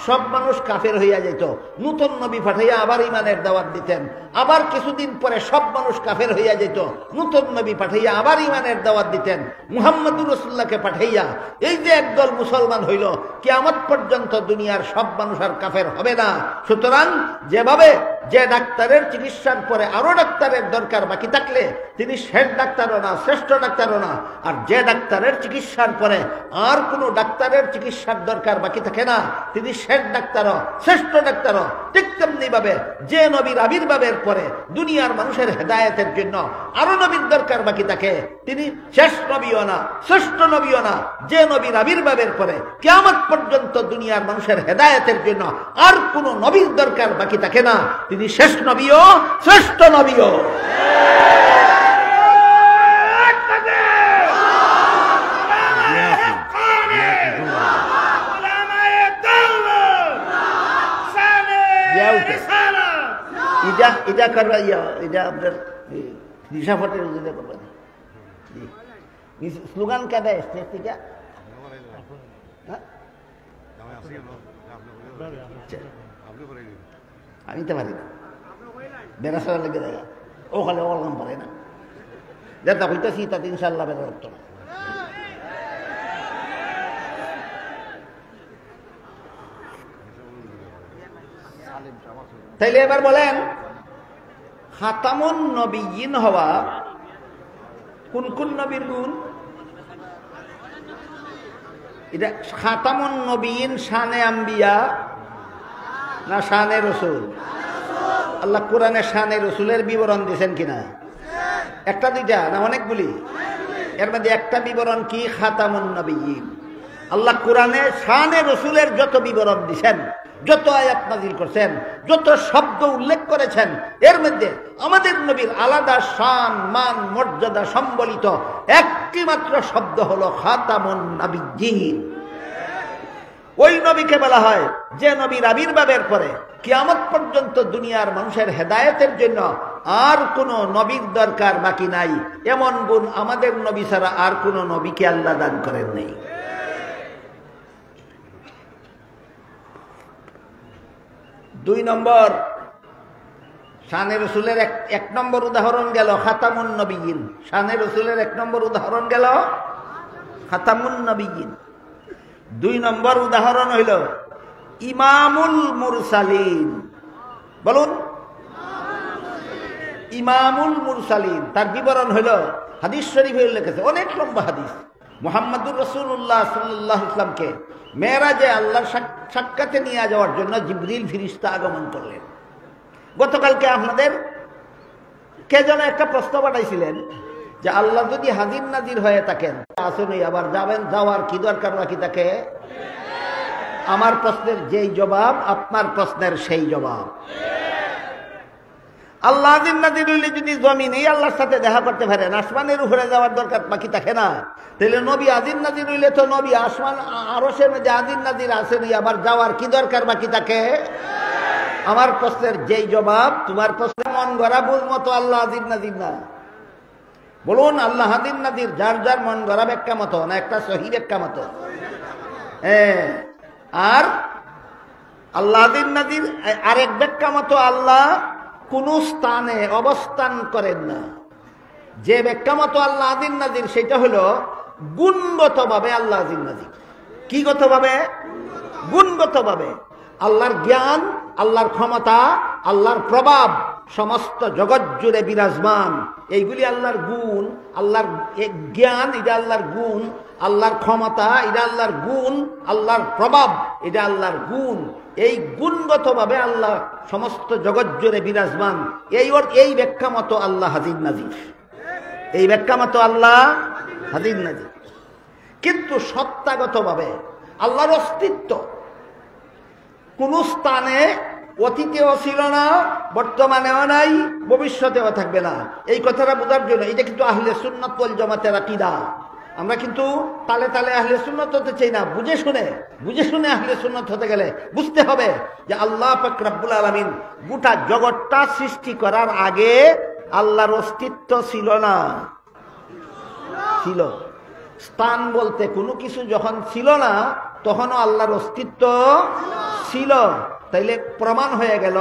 সব মানুষ কাফের হইয়া যেত। নতুন নবী পাঠাইয়া আবার ইমানের দাওয়াত দিতেন। আবার কিছুদিন পরে সব মানুষ কাফের হইয়া যেত। নতুন নবী পাঠাইয়া আবার ইমানের দাওয়াত দিতেন। মুহাম্মদুর রাসূলুল্লাহকে পাঠাইয়া এই যে একদল মুসলমান হইল, কিয়ামত পর্যন্ত দুনিয়ার সব মানুষ আর কাফের হবে না। সুতরাং যেভাবে যে ডাক্তারের চিকিৎসার পরে আরো ডাক্তারের দরকার বাকি থাকলে তিনি শেষ ডাক্তারও না, শ্রেষ্ঠ ডাক্তারও না। আর যে ডাক্তারের চিকিৎসার পরে আর কোনো ডাক্তারের চিকিৎসার দরকার বাকি থাকে না, তিনি শেষ ডাক্তারও, শ্রেষ্ঠ ডাক্তারও। ঠিক তেমনি ভাবে যে নবীর আবির্ভাবের পরে দুনিয়ার মানুষের হেদায়েতের জন্য আরো নবীর দরকার বাকি থাকে, তিনি শেষ নবীও না, শ্রেষ্ঠ নবীও না। যে নবীর আবির্ভাবের পরে কিয়ামত পর্যন্ত দুনিয়ার মানুষের হেদায়েতের জন্য আর কোনো নবীর দরকার বাকি থাকে না, তিনি শেষ নবীও, শ্রেষ্ঠ নবীও। এটা করবা এটা আপনার দিশাফটের করবেন। স্লোগান কে দেয় স্টেজ থেকে? আমি তো পারি না, বেড়াশোনা লেগে যায় ওখানে ওরকম পারে না। যেটা হইতেছি তাতে ইনশাল্লাহ বেড়া করতো না। তাইলে এবার বলেন, খাতামুন নবিয়্যিন হওয়া কোন কোন নবীর গুণ? এটা খাতামুন নবিয়্যিন শানে আম্বিয়া না শানে রসুল? আল্লাহ কোরআনে শানে রসুলের বিবরণ দিয়েছেন কিনা? একটা দুইটা না অনেকগুলি? এর মধ্যে একটা বিবরণ কি? খাতামুন নবিয়্যিন। আল্লাহ কোরআনে শানে রসুলের যত বিবরণ দিয়েছেন, যত আয়াত নাযিল করছেন, যত শব্দ উল্লেখ করেছেন, এর মধ্যে আমাদের নবীর আলাদা শান, মান, মর্যাদা সম্বলিত একটি মাত্র শব্দ হলো খাতামুন নবিয়্যিন। ওই নবীকে বলা হয় যে নবীর আবির্ভাবের পরে কিয়ামত পর্যন্ত দুনিয়ার মানুষের হেদায়েতের জন্য আর কোনো নবীর দরকার বাকি নাই। এমন গুণ আমাদের নবী ছাড়া আর কোনো নবীকে আল্লাহ দান করেন নাই। দুই নম্বর, শানে রসুলের এক নম্বর উদাহরণ গেল খাতামুন নবিয়্যিন। শানে রসুলের এক নম্বর উদাহরণ গেল খাতামুন নবিয়্যিন। দুই নম্বর উদাহরণ হইল ইমামুল মুরসালিন। বলুন, ইমামুল মুরসালিন। তার বিবরণ হইল হাদিস শরীফে লিখেছে, অনেক লম্বা হাদিস। মুহাম্মদুর রাসূলুল্লাহ সাল্লাল্লাহু আলাইহি ওয়াসাল্লামকে মেরাজে আল্লাহর সাক্ষাতে নিয়ে যাওয়ার জন্য জিবরিল ফেরেশতা আগমন করলেন। গতকালকে আপনাদের কে যেন একটা প্রশ্ন পাঠাইছিলেন যে আল্লাহ যদি হাজির নাজির হয়ে থাকেন, আসুনই আবার যাবেন, যাওয়ার কি দরকার বাকি থাকে? আমার প্রশ্নের যেই জবাব, আপনার প্রশ্নের সেই জবাব। আল্লাহ হাজির নাজির হইলে যদি জমিনেই আল্লাহর সাথে দেখা করতে পারেন, আসমানের উপরে যাওয়ার দরকার বাকি থাকে না। তাহলে নবী হাজির নাজির হইলে তো নবী আসমান আরশের মধ্যে হাজির নাজির আসেনি, আবার যাওয়ার কি দরকার বাকি থাকে? আমার প্রশ্নের যেই জবাব, তোমার প্রশ্নের মন গড়া বুঝ মতো আল্লাহ হাজির নাজির না। বলুন, আল্লাহ হাজির নাজির যার যার মন গড়া ব্যাখ্যা মতো না, একটা সহি ব্যাখ্যা মতো। হ্যাঁ, আর আল্লাহ হাজির নাজির আরেক ব্যাখ্যা মতো, আল্লাহ কোন স্থানে অবস্থান করেন না। যে ব্যাখ্যা মতো আল্লাহ হাজির নাজির, সেটা হলো গুণগত ভাবে আল্লাহ হাজির নাজির। কি গত ভাবে? গুণগত ভাবে। আল্লাহর জ্ঞান, আল্লাহর ক্ষমতা, আল্লাহর প্রভাব সমস্ত জগৎ জুড়ে বিরাজমান। এইগুলি আল্লাহর গুণ। আল্লাহর জ্ঞান, এটা আল্লাহর গুণ। আল্লাহর ক্ষমতা, এটা আল্লাহর গুণ। আল্লাহর প্রভাব, এটা আল্লাহর গুণ। এই গুণগত ভাবে আল্লাহ সমস্ত জগৎ জুড়ে বিরাজমান। এই ব্যাখ্যা মতো আল্লাহ হাজির নাজির। এই ব্যাখ্যা মতো আল্লাহ হাজির নাজির। কিন্তু সত্তাগত ভাবে আল্লাহর অস্তিত্ব, কোন স্থানে অতীতেও ছিল না, বর্তমানেও নাই, ভবিষ্যতেও থাকবে না। এই কথাটা বোঝার জন্য এটা কিন্তু আহলে সুন্নাত ওয়াল জামাতের আকীদা। আমরা কিন্তু তালে তালে আহলে সুন্নাত হতে চাই না, বুঝে শুনে আহলে সুন্নাত হতে গেলে বুঝতে হবে যে আল্লাহ পাক রব্বুল আলামিন গোটা জগৎটা সৃষ্টি করার আগে আল্লাহর অস্তিত্ব ছিল না, ছিল। স্থান বলতে কোনো কিছু যখন ছিল না তখনও আল্লাহর অস্তিত্ব ছিল। তাইলে প্রমাণ হয়ে গেল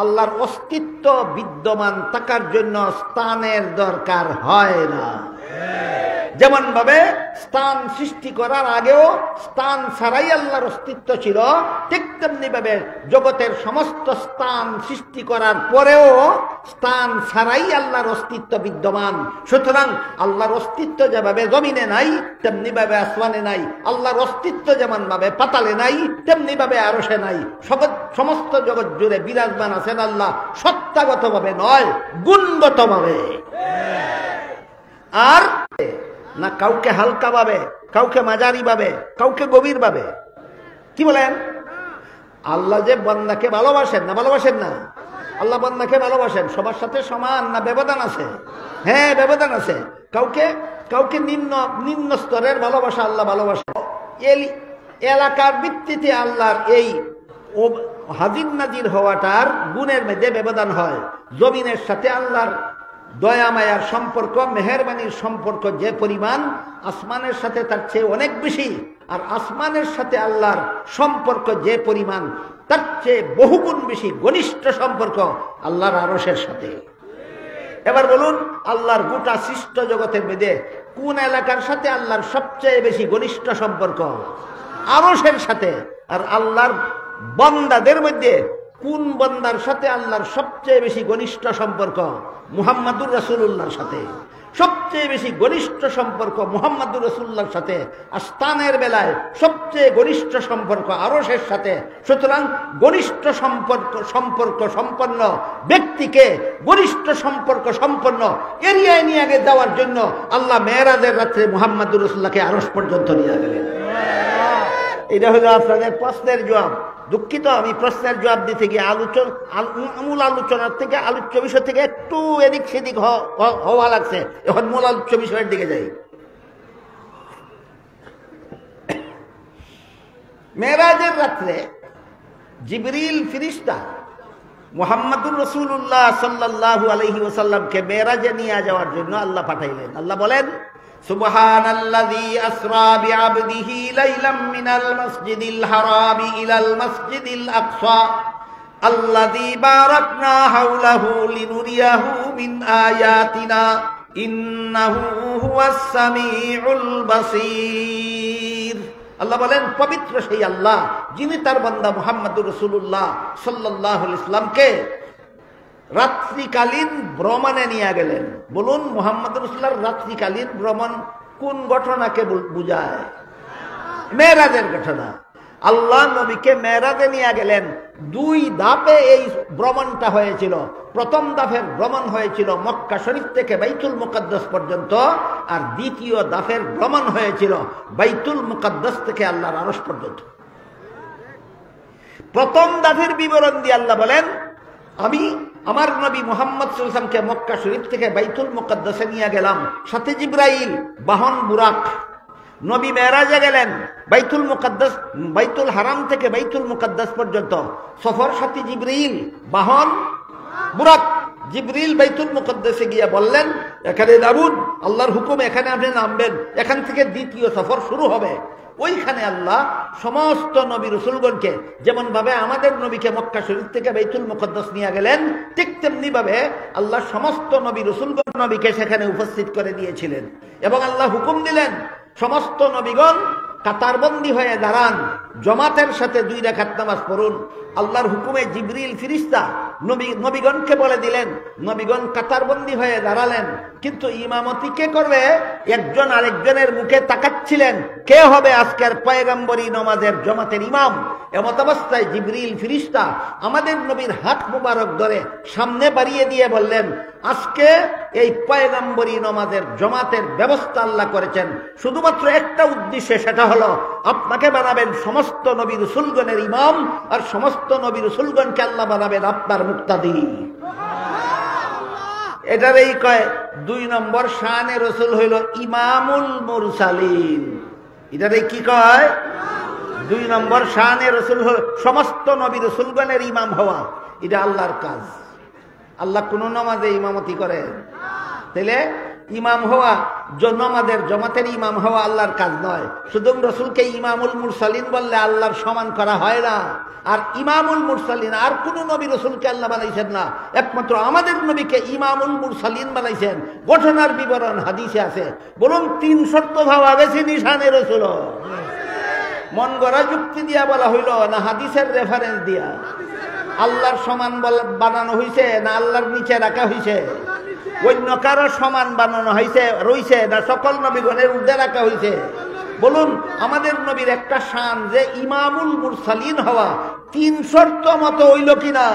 আল্লাহর অস্তিত্ব বিদ্যমান থাকার জন্য স্থানের দরকার হয় না। যেমন ভাবে স্থান সৃষ্টি করার আগেও স্থান ছাড়াই আল্লাহর অস্তিত্ব ছিল, ঠিক তেমনি ভাবে জগতের সমস্ত স্থান সৃষ্টি করার পরেও স্থান ছাড়াই আল্লাহর অস্তিত্ব বিদ্যমান। সুতরাং আল্লাহর অস্তিত্ব যেভাবে জমিনে নাই তেমনি ভাবে আসমানে নাই, আল্লাহর অস্তিত্ব যেমন ভাবে পাতালে নাই তেমনি ভাবে আরশে নাই। সমস্ত জগৎ জুড়ে বিরাজমান আছেন আল্লাহ, সত্তাগত ভাবে নয়, গুণগত ভাবে। আর না কাউকে হালকা ভাবে, কাউকে মাঝারি ভাবে, কাউকে গভীর ভাবে। কি বলেন? আল্লাহ যে বান্দাকে ভালোবাসেন না, ভালোবাসেন না? আল্লাহ বান্দাকে ভালোবাসেন, সবার সাথে সমান না ব্যবধান আছে? হ্যাঁ, ব্যবধান আছে। কাউকে নিম্ন স্তরের ভালোবাসা আল্লাহ ভালোবাসেন। এলাকার ভিত্তিতে আল্লাহর এই হাজির নাজির হওয়াটার গুণের মধ্যে ব্যবধান হয়। জমিনের সাথে আল্লাহর দয়া মায়ার সম্পর্ক, মেহেরবানির সম্পর্ক যে পরিমাণ, আসমানের সাথে তার চেয়ে অনেক বেশি। আর আসমানের সাথে আল্লাহর সম্পর্ক যে পরিমাণ, তার চেয়ে বহুগুণ বেশি ঘনিষ্ঠ সম্পর্ক আল্লাহর আরশের সাথে। এবার বলুন, আল্লাহর গোটা সৃষ্ট জগতের মধ্যে কোন এলাকার সাথে আল্লাহর সবচেয়ে বেশি ঘনিষ্ঠ সম্পর্ক? আরশের সাথে। আর আল্লাহর বান্দাদের মধ্যে কোন বান্দার সাথে আল্লাহর সবচেয়ে বেশি ঘনিষ্ঠ সম্পর্ক? মুহাম্মাদুর রাসূলুল্লাহর সাথে সবচেয়ে বেশি ঘনিষ্ঠ সম্পর্ক মুহাম্মাদুর রাসূলুল্লাহর সাথে। আর স্থানের বেলায় সবচেয়ে ঘনিষ্ঠ সম্পর্ক আরশের সাথে। সুতরাং ঘনিষ্ঠ সম্পর্ক সম্পন্ন ব্যক্তিকে ঘনিষ্ঠ সম্পর্ক সম্পন্ন এরিয়ায় নিয়ে আগে যাওয়ার জন্য আল্লাহ মেরাজের রাত্রে মুহাম্মাদুর রাসূলুল্লাহকে আরশ পর্যন্ত নিয়ে গেলেন। এটা হলো আপনাদের প্রশ্নের জবাব। দুঃখিত, আমি প্রশ্নের জবাব দিতে গিয়ে মূল আলোচনার থেকে, আলোচ্য বিষয় থেকে একটু এদিক সেদিক হওয়া লাগছে। এখন মূল আলোচ্য বিষয়ের দিকে যাই। মেরাজের রাত্রে জিবরিল ফেরেশতা মুহাম্মাদুর রাসূলুল্লাহ সাল্লাল্লাহু আলাইহি ওয়াসাল্লামকে মেরাজে নিয়ে যাওয়ার জন্য আল্লাহ পাঠাইলেন। আল্লাহ বলেন, সুবহানাল্লাযী আসরা বিআবদিহি লাইলাম মিনাল মাসজিদিল হারামি ইলাল মাসজিদিল আকসা আল্লাযী বারাকনা হাওলাহু লিনুরিয়াহু মিন আয়াতিনা ইন্নাহু হুয়াস সামিউল বাসীর। আল্লাহ বলেন, পবিত্র সেই আল্লাহ যিনি তার বান্দা মুহাম্মাদুর রাসূলুল্লাহ সাল্লাল্লাহু আলাইহি ওয়াসাল্লামকে রাত্রিকালীন ভ্রমণে নিয়ে গেলেন। বলুন, মুহাম্মদ রাসূলুল্লাহর রাত্রিকালীন ভ্রমণ কোন ঘটনাকে বোঝায়? মেরাজের ঘটনা। আল্লাহ নবীকে মেরাজে নিয়ে গেলেন। দুই ধাপে এই ভ্রমণটা হয়েছিল। প্রথম ধাপের ভ্রমণ হয়েছিল মক্কা শরীফ থেকে বাইতুল মুকাদ্দাস পর্যন্ত, আর দ্বিতীয় ধাপের ভ্রমণ হয়েছিল বাইতুল মুকাদ্দাস থেকে আল্লাহর আরশ পর্যন্ত। প্রথম ধাপের বিবরণ দিয়ে আল্লাহ বলেন, আমি আমার নবী মুহাম্মদ সাল্লাল্লাহু আলাইহি ওয়াসাল্লামকে মক্কা শরীফ থেকে বাইতুল মুকাদ্দাসে নিয়ে গেলাম, সাথে জিবরাইল, বাহন বুরাক। নবী মেরাজে গেলেন বাইতুল হারাম থেকে বাইতুল মুকাদ্দাস পর্যন্ত, সফর সাথী জিবরিল, বাহন বুরাক। জিবরিল বাইতুল মুকাদ্দাসে গিয়ে বললেন, এখানে নামুন, আল্লাহর হুকুম, এখানে আপনি নামবেন, এখান থেকে দ্বিতীয় সফর শুরু হবে। ওইখানে আল্লাহ সমস্ত নবী রাসূলগণকে যেমন ভাবে আমাদের নবীকে মক্কা শরীফ থেকে বাইতুল মুকাদ্দাস নিয়ে গেলেন, ঠিক তেমনি ভাবে আল্লাহ সমস্ত নবী রাসূলগণ নবীকে সেখানে উপস্থিত করে দিয়েছিলেন। এবং আল্লাহ হুকুম দিলেন, সমস্ত নবীগণ কাতারবন্দি হয়ে দাঁড়ান, জমাতের সাথে 2 রাকাত নামাজ পড়ুন। আল্লাহর হুকুমে জিবরিল ফেরেশতা নবীগণকে বলে দিলেন। নবীগণ কাতারবন্দি হয়ে দাঁড়ালেন, কিন্তু ইমামতি কে করবে? একজন আরেকজনের মুখে তাকাচ্ছিলেন, কে হবে আজকের পয়গম্বরী নামাজের জমাতের ইমাম। এমত অবস্থায় জিবরিল ফেরেশতা আমাদের নবীর হাত মুবারক ধরে সামনে বাড়িয়ে দিয়ে বললেন, আজকে এই পয়গম্বরী নামাজের জমাতের ব্যবস্থা আল্লাহ করেছেন শুধুমাত্র একটা উদ্দেশ্যে, সেটা হলো আপনাকে বানাবেন সমস্ত নবী রাসূলগণের ইমাম, আর সমস্ত নবী রাসূলগণকে আল্লাহ বানাবেন আপনার মুক্তাদি। এটারই কয় 2 নম্বর শানে রাসূল হইল ইমামুল মুরসালিন। এটারই কি কয়? 2 নম্বর শানে রাসূল হল সমস্ত নবী রাসূলগণের ইমাম হওয়া। এটা আল্লাহর কাজ। আল্লাহ কোন নামাজে ইমামতি করে? তাইলে ইমাম হওয়া, নামাজের জামাতের ইমাম হওয়া আল্লাহর কাজ নয়। শুধু রাসূলকে ইমামুল মুরসালিন বললে আল্লাহর সমান করা হয় না। আর ইমামুল মুরসালিন আর কোন নবী রাসূলকে আল্লাহ বানাইছেন না, একমাত্র আমাদের নবীকে ইমামুল মুরসালিন বানাইছেন। ঘটনার বিবরণ হাদিসে আছে। বলুন 3 শর্ত ভাবা গেছে নিশানে রাসূল? মন গড়া যুক্তি দিয়া বলা হইল না হাদিসের রেফারেন্স দিয়া? আল্লাহর সমান বানানো হয়েছে না আল্লাহর নিচে রাখা হয়েছে? অন্য কারো সমান বানানো হয়েছে রইছে না সকল নবীগণের ঊর্ধ্বে রাখা হয়েছে? বলুন আমাদের নবীর একটা শান যে ইমামুল মুরসালিন হওয়া, 3 শর্ত মতো হইল কিনা?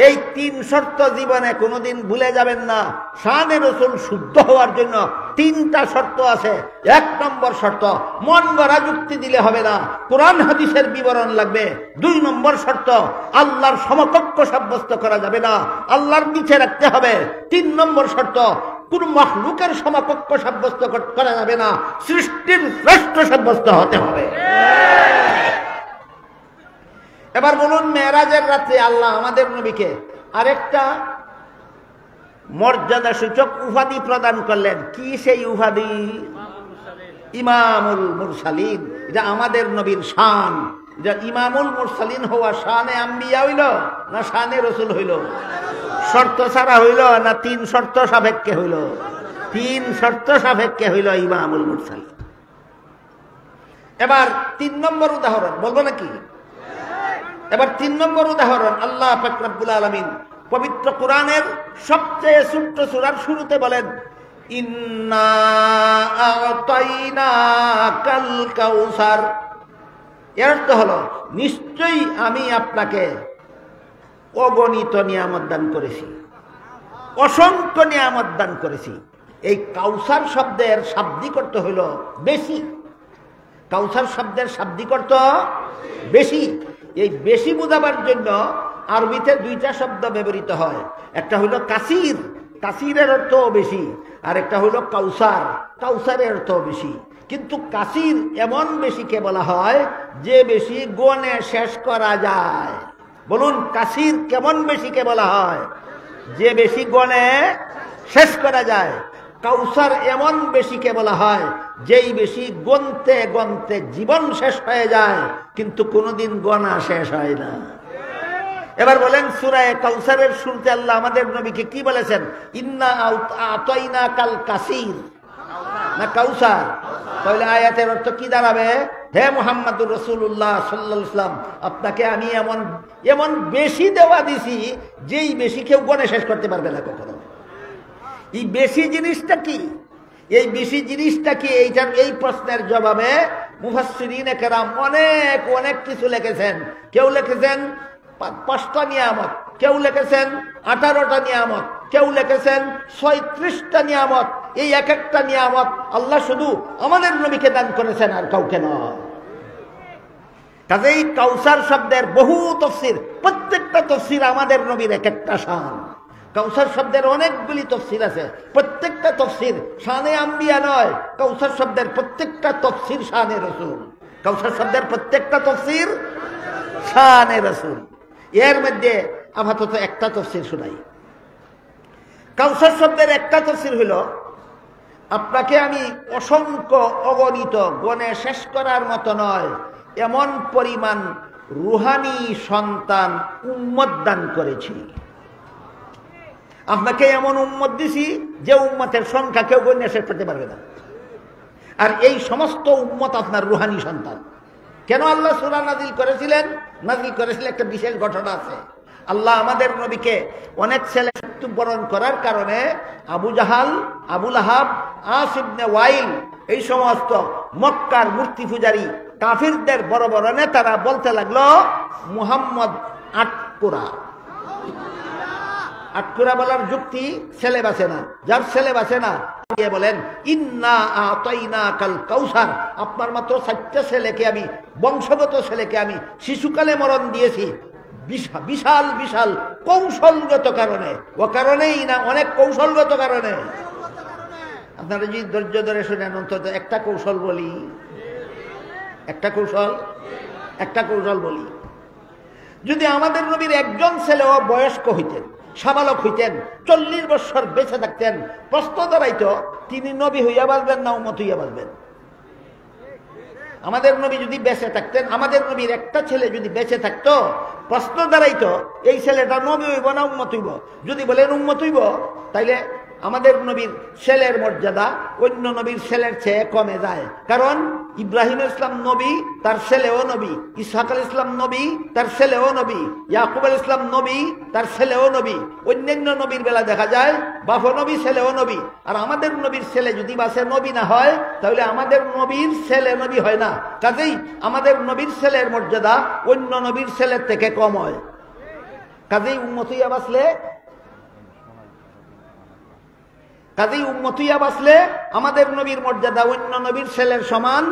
এই 3 শর্ত জীবনে কোনোদিন ভুলে যাবেন না। শানে রাসূল শুদ্ধ হওয়ার জন্য 3টা শর্ত আছে। 1 নম্বর শর্ত, মন গড়া যুক্তি দিলে হবে না, কোরআন হাদিসের বিবরণ লাগবে। 2 নম্বর শর্ত, আল্লাহর সমকক্ষ সাব্যস্ত করা যাবে না, আল্লাহর নিচে রাখতে হবে। 3 নম্বর শর্ত, কোন মাখলুকের সমকক্ষ সাব্যস্ত করা যাবে না, সৃষ্টির শ্রেষ্ঠ সাব্যস্ত হতে হবে। এবার বলুন মেরাজের রাতে আল্লাহ আমাদের নবীকে আরেকটা মর্যাদা সূচক উপাধি প্রদান করলেন। কি সেই উপাধি? ইমামুল মুরসালিন। এটা আমাদের নবীর শান। এটা ইমামুল মুরসালিন হওয়া শানে আম্বিয়া হইল না শানে রাসূল হইল? শর্ত ছাড়া হইল না 3 শর্ত সাপেক্ষে হইল? 3 শর্ত সাপেক্ষে হইল ইমামুল মুরসালিন। এবার 3 নম্বর উদাহরণ বলবো নাকি? এবার 3 নম্বর উদাহরণ আল্লাহ পাক রব্বুল আলামিন পবিত্র কোরআনের সবচেয়ে ছোট্ট সূরার শুরুতে বলেন, ইন্না আ'তাইনাকাল কাউসার। এর অর্থ হলো নিশ্চয়ই আমি আপনাকে অগণিত নিয়ামত দান করেছি, অসংখ্য নিয়ামত দান করেছি। এই কাউসার শব্দের শাব্দিক অর্থ হইল বেশি। কাউসার শব্দের শাব্দিক অর্থ বেশি। এই বেশি বোঝাবার জন্য আরবিতে 2টা শব্দ ব্যবহৃত হয়। একটা হইল কাসির, কাসিরের অর্থ বেশি, আর একটা হইল কাউসার, কাউসারের অর্থ বেশি। কিন্তু কাসির এমন বেশিকে বলা হয় যে বেশি গণে শেষ করা যায়। বলুন কাসির কেমন বেশিকে বলা হয়? যে বেশি গণে শেষ করা যায়। কাউসার এমন বেশিকে বলা হয় যেই বেশি গণতে গণতে জীবন শেষ হয়ে যায় কিন্তু কোনোদিন গণা শেষ হয় না। এবার বলেন সূরা কাউসারের শুরুতে আল্লাহ আমাদের নবীকে কি বলেছেন? ইন্না আ'তাইনাকাল কাসির না কাউসার? তাহলে আয়াতের অর্থ কি দাঁড়াবে? হে মুহাম্মদুর রাসূলুল্লাহ সাল্লাল্লাহু আলাইহি ওয়াসাল্লাম, আপনাকে আমি এমন বেশি দেওয়া দিছি যেই বেশি কেউ গণে শেষ করতে পারবে না কখনো। এই বেশি জিনিসটা কি? এই বেশি জিনিসটা কি? এই প্রশ্নের জবাবে মুফাসসিরিনে কেরাম অনেক অনেক কিছু লিখেছেন। কেউ লিখেছেন 5টা নিয়ামত, কেউ লিখেছেন 18টা নিয়ামত, কেউ লিখেছেন 36টা নিয়ামত। এই এক একটা নিয়ামত আল্লাহ শুধু আমাদের নবীকে দান করেছেন, আর কাউকে নয়। কাজেই কাউসার শব্দের বহু তাফসীর, প্রত্যেকটা তাফসীর আমাদের নবীর এক একটা শান। কাউসার শব্দের অনেকগুলি তাফসীর আছে, প্রত্যেকটা তাফসীর শানে আম্বিয়া নয়। কাউসার শব্দের প্রত্যেকটা তাফসীর শানে রাসূল। কাউসার শব্দের প্রত্যেকটা তাফসীর শানে রাসূল। এর মধ্যে আপাতত একটা তাফসীর শোনাই। কাউসার শব্দের একটা তাফসীর হইল, আপনাকে আমি অসংখ্য অগণিত গণে শেষ করার মতো নয় এমন পরিমাণ রুহানি সন্তান উম্মত দান করেছি। আপনাকে এমন উম্মত দিছি যে উম্মতের সংখ্যা কেউ গণে শেষ করতে পারবে না। আর এই সমস্ত উম্মত আপনার রুহানি সন্তান। কেন আল্লাহ সূরা নাজিল করেছিলেন? নাজিল করেছিলেন একটা বিশেষ ঘটনা আছে। আল্লাহ আমাদের নবীকে অনেক ছেলে মৃত্যুবরণ করার কারণে আবু জাহাল, আবু লাহাব, আস ইবনে ওয়াইল এই সমস্ত মক্কার মূর্তি পূজারী কাফিরদের বড় বড় নেতারা বলতে লাগলো মুহাম্মদ আটপোড়া। আটকুরা বলার যুক্তি ছেলে বাঁচে না, যার ছেলে বাঁচে না বলেন ইন্না আতাইনাকাল কাউসার, আপনার মাত্র 4টা ছেলেকে আমি, বংশগত ছেলেকে আমি শিশুকালে মরণ দিয়েছি বিশাল বিশাল কৌশলগত কারণে, ও কারণেই না, অনেক কৌশলগত কারণে। আপনারা যদি ধৈর্য ধরে শুনেন অন্তত একটা কৌশল বলি, একটা কৌশল বলি। যদি আমাদের নবীর একজন ছেলেও বয়স্ক হইতেন, সাবালক হইতেন, 40 বছর বেঁচে থাকতেন, প্রশ্ন দাঁড়াইতো তিনি নবী হইয়া বাঁচবেন না উম্মত হইয়া বাঁচবেন। আমাদের নবী যদি বেঁচে থাকতেন, আমাদের নবীর একটা ছেলে যদি বেঁচে থাকতো, প্রশ্ন দাঁড়াইতো এই ছেলেটা নবী হইব না উম্মত হইব। যদি বলেন উম্মত হইব, তাইলে আমাদের নবীর ছেলের মর্যাদা অন্য নবীর ছেলের চেয়ে কমে যায়। কারণ ইব্রাহিম ইসলাম নবী, তার ছেলেও নবী, ইসহাক আল ইসলাম নবী, তার ছেলেও নবী, ইয়াকুব আল ইসলাম নবী, তার ছেলেও নবী। অন্যান্য নবীর বেলা দেখা যায় বাপ নবী ছেলেও নবী। আর আমাদের নবীর ছেলে যদি বাসে নবী না হয়, তাহলে আমাদের নবীর ছেলে নবী হয় না। কাজেই আমাদের নবীর ছেলের মর্যাদা অন্য নবীর ছেলের থেকে কম হয়। কাজেই উম্মত হইয়া বাঁচলে আমাদের নবীর মর্যাদা অন্য নবীর ছেলের সমান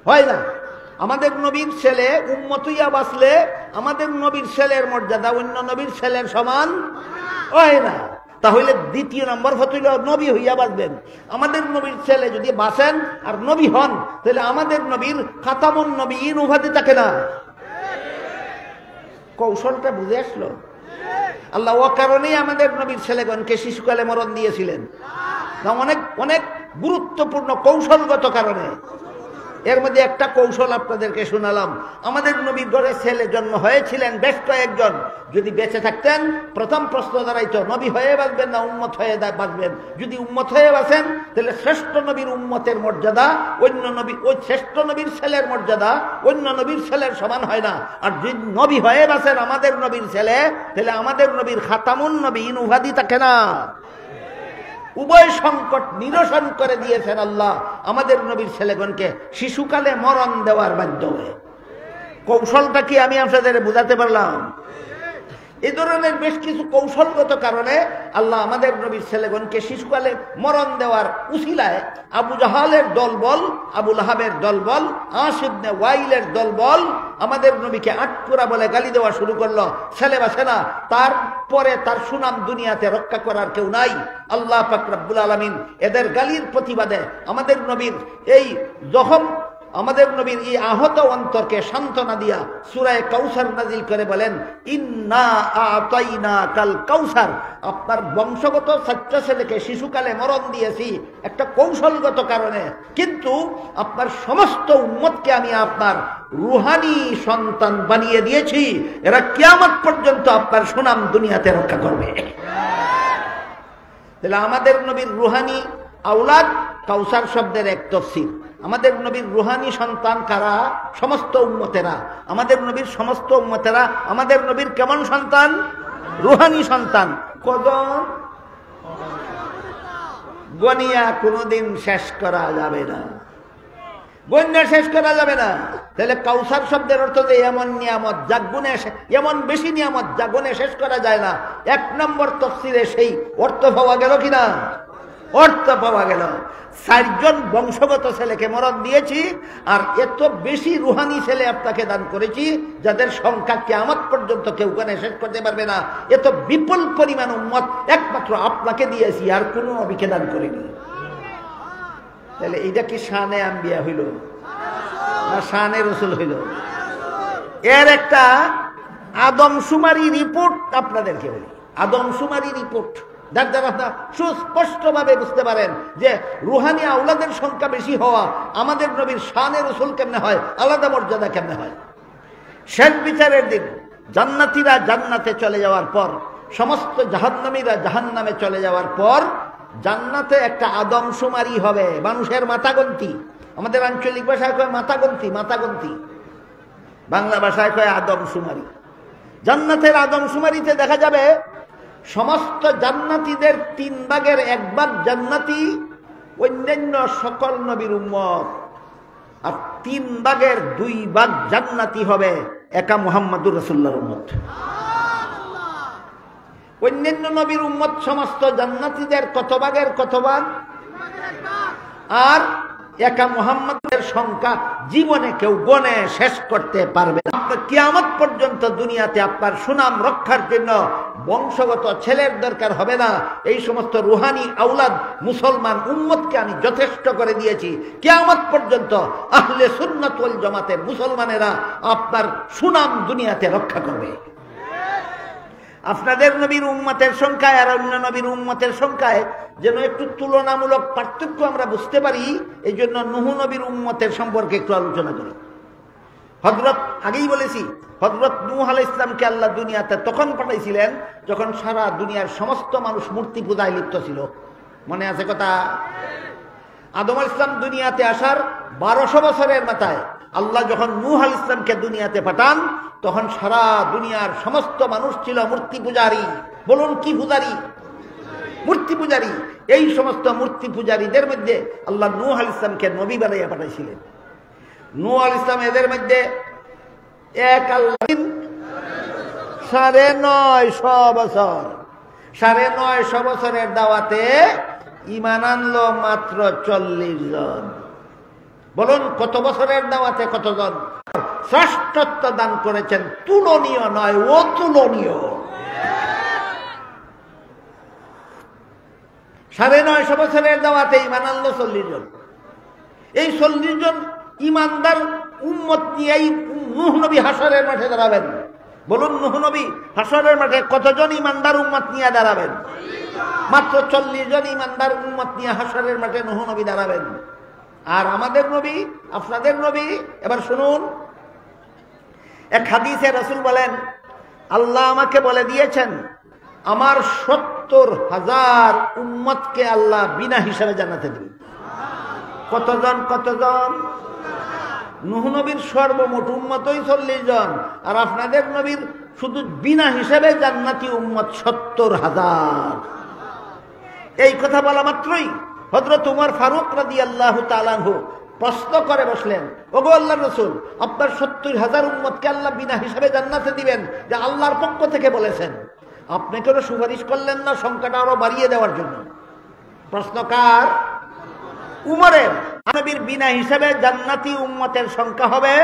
হয় না। আমাদের নবীর ছেলে উম্মত হইয়া বাঁচলে আমাদের নবীর ছেলের মর্যাদা অন্য নবীর ছেলের সমান হয় না। তাহলে দ্বিতীয় নম্বর হইল নবী হইয়া বাঁচবেন। আমাদের নবীর ছেলে যদি বাঁচেন আর নবী হন, তাহলে আমাদের নবীর খাতামুন নবীন উপাধি থাকে না। কৌশলটা বুঝে আসলো? আল্লাহ ও কারণেই আমাদের নবীর ছেলেগণকে শিশুকালে মরণ দিয়েছিলেন, না অনেক অনেক গুরুত্বপূর্ণ কৌশলগত কারণে। এর মধ্যে একটা কৌশল আপনাদেরকে শোনালাম। আমাদের নবীর ঘরে ছেলে জন্ম হয়েছিলেন বেশ কয়েকজন, যদি বেঁচে থাকতেন প্রথম প্রশ্ন দাঁড়াইতো নবী হয়ে বাঁচবেন না উম্মত হয়ে বাঁচবেন। যদি উম্মত হয়ে বাঁচেন, তাহলে শ্রেষ্ঠ নবীর উম্মতের মর্যাদা অন্য নবী, ওই শ্রেষ্ঠ নবীর ছেলের মর্যাদা অন্য নবীর ছেলের সমান হয় না। আর যদি নবী হয়ে বাঁচেন আমাদের নবীর ছেলে, তাহলে আমাদের নবীর খাতামুন নবীন উপাধি থাকে না। উভয় সংকট নিরসন করে দিয়েছেন আল্লাহ আমাদের নবীর ছেলেগণকে শিশুকালে মরণ দেওয়ার মাধ্যমে। কৌশলটা কি আমি আপনাদের বুঝাতে পারলাম? এই ধরনের বেশ কিছু কৌশলগত কারণে আল্লাহ আমাদের নবীর ছেলেগণকে শিশুকালে মরণ দেওয়ার উসিলায় আবু জাহালের দলবল, আবু লাহাবের দলবল, আস ইবনে ওয়াইলের দলবল আমাদের নবীকে আটপুরা বলে গালি দেওয়া শুরু করলো। ছেলে বাঁচে না, তারপরে তার সুনাম দুনিয়াতে রক্ষা করার কেউ নাই। আল্লাহ পাক রব্বুল আলামিন এদের গালির প্রতিবাদে আমাদের নবীর এই জখম, আমাদের নবীর এই আহত অন্তরকে সান্ত্বনা দিয়া সূরা কাউসার নাজিল করে বলেন ইন্না আতাইনাকাল কাউসার। আপনার বংশগত 4টা ছেলেকে শিশুকালে মরণ দিয়েছি একটা কৌশলগত কারণে, কিন্তু আপনার সমস্ত উম্মতকে আমি আপনার রুহানি সন্তান বানিয়ে দিয়েছি। এরা কিয়ামত পর্যন্ত আপনার সুনাম দুনিয়াতে রক্ষা করবে। তাহলে আমাদের নবীর রুহানি আওলাদ কাউসার শব্দের এক তাফসীর। আমাদের নবীর রুহানি সন্তান কারা? সমস্ত উম্মতেরা। আমাদের নবীর সমস্ত উম্মতেরা আমাদের নবীর কেমন সন্তান? রুহানি সন্তান। কজন? গনিয়া কোনদিন শেষ করা যাবে না, গণ্যা শেষ করা যাবে না। তাহলে কাউসার শব্দের অর্থ যে এমন নিয়ামত যা গুণে, এমন বেশি নিয়ামত যা গুণে শেষ করা যায় না। 1 নম্বর তাফসীরে সেই অর্থ পাওয়া গেল কিনা? অর্থ পাওয়া গেল। 4 জন বংশগত ছেলেকে মরণ দিয়েছি, আর এত বেশি রুহানি ছেলে আপনাকে দান করেছি যাদের সংখ্যা কিয়ামত পর্যন্ত কেউ কেন শেষ করতে পারবে না। এত বিপুল পরিমাণ উম্মত একমাত্র আপনাকে দিয়েছি, আর কোনো নবীকে দান করিনি। তাহলে এইটা কি শানে আম্বিয়া হইল না শানে রসুল হইল? এর একটা আদমশুমারি রিপোর্ট আপনাদেরকে বলি। আদমশুমারি রিপোর্ট যার দ্বারা আপনারা সুস্পষ্টভাবে বুঝতে পারেন যে রুহানি আওলাদের সংখ্যা বেশি হওয়া আমাদের নবীর শানে রসুল কেমনে হয়, আলাদা মর্যাদা কেমনে হয়। শেষ বিচারের দিন জান্নাতীরা জান্নাতে চলে যাওয়ার পর, সমস্ত জাহান্নামীরা জাহান্নামে চলে যাওয়ার পর জান্নাতে একটা আদমশুমারি হবে, মানুষের মাথাগন্তি। আমাদের আঞ্চলিক ভাষায় কয় মাথাগন্তি, মাথাগন্তি। বাংলা ভাষায় কয় আদমশুমারি। জান্নাতের আদমশুমারিতে দেখা যাবে সমস্ত জান্নাতীদের 3 ভাগের 1 ভাগ জান্নাতি, অন্যান্য সকল নবীর উম্মত। আর 3 ভাগের 2 ভাগ জান্নাতি হবে একা মুহাম্মদুর রাসূলুল্লাহর উম্মত। অন্যান্য নবীর উম্মত সমস্ত জান্নাতীদের কত ভাগের কত ভাগ? আর একা মুহাম্মদের সংখ্যা জীবনে কেউ গণে শেষ করতে পারবে না। কিয়ামত পর্যন্ত দুনিয়াতে আপনার সুনাম রক্ষার জন্য বংশগত ছেলের দরকার হবে না। এই সমস্ত রুহানি আওলাদ মুসলমান উম্মতকে আমি যথেষ্ট করে দিয়েছি। কিয়ামত পর্যন্ত আহলে সুন্নাত ওয়াল জামাতের মুসলমানেরা আপনার সুনাম দুনিয়াতে রক্ষা করবে। আপনাদের নবীর উম্মতের সংখ্যায় আর অন্য নবীর উম্মতের সংখ্যায় যেন একটু তুলনামূলক পার্থক্য আমরা বুঝতে পারি, এই জন্য নূহ নবীর উম্মতের সম্পর্কে একটু আলোচনা করি। আগেই বলেছি, হযরত নূহ আলাইহিস সালামকে আল্লাহ দুনিয়াতে তখন পাঠাইছিলেন যখন সারা দুনিয়ার সমস্ত মানুষ মূর্তি পূজায় লিপ্ত ছিল। মনে আছে কথা? আদম আলাইহিস সালাম দুনিয়াতে আসার 1200 বছরের মাথায় আল্লাহ যখন নূহ আলাইহিস সালামকে দুনিয়াতে পাঠান, তখন সারা দুনিয়ার সমস্ত মানুষ ছিল মূর্তি পূজারী। বলুন কি পূজারী? মূর্তি পূজারী। এই সমস্ত মূর্তি পূজারীদের মধ্যে আল্লাহ নূহ আলাইহিস সালামকে নবী বানাইয়া পাঠাইছিলেন। নূহ আলাইহিস সালাম এদের মধ্যে এক আল্লাহ 950 বছর, 950 বছরের দাওয়াতে ঈমান আনলো মাত্র 40 জন। বলুন কত বছরের দাওয়াতে কতজন? শ্রেষ্ঠত্ব দান করেছেন, তুলনীয় নয়, অতুলনীয়। 950 বছরের দাওয়াতে ঈমান আনলো 40 জন। এই 40 জন ঈমানদার উম্মত নিয়েই নূহ নবী হাসরের মাঠে দাঁড়াবেন। বলুন নূহ নবী হাসরের মাঠে কতজন ঈমানদার উম্মত নিয়ে দাঁড়াবেন? মাত্র 40 জন ঈমানদার উম্মত নিয়ে হাসরের মাঠে নূহ নবী দাঁড়াবেন। আর আমাদের নবী, আপনাদের নবী, এবার শুনুন, এক হাদিসে রাসূল বলেন, আল্লাহ আমাকে বলে দিয়েছেন আমার 70,000 উম্মতকে আল্লাহ বিনা হিসাবে জান্নাতে দিবেন। কতজন? কতজন? নূহ নবীর সর্বমোট উম্মতই 40 জন, আর আপনাদের নবীর শুধু বিনা হিসাবে জান্নাতি উম্মত 70,000। এই কথা বলা মাত্রই হযরত উমর ফারুক রাদিয়াল্লাহু তাআলা আনহু প্রশ্ন করে বসলেন, ওগো আল্লাহর রাসূল, আপনার 70,000 উম্মতকে আল্লাহ বিনা হিসাবে জান্নাতে দিবেন, যা আল্লাহর পক্ষ থেকে বলেছেন, আপনি কেন সুপারিশ করলেন না সংখ্যাটা আরো বাড়িয়ে দেওয়ার জন্য? প্রশ্ন কার? উমরের। নবীর বিনা হিসাবে জান্নাতি উম্মতের সংখ্যা হবে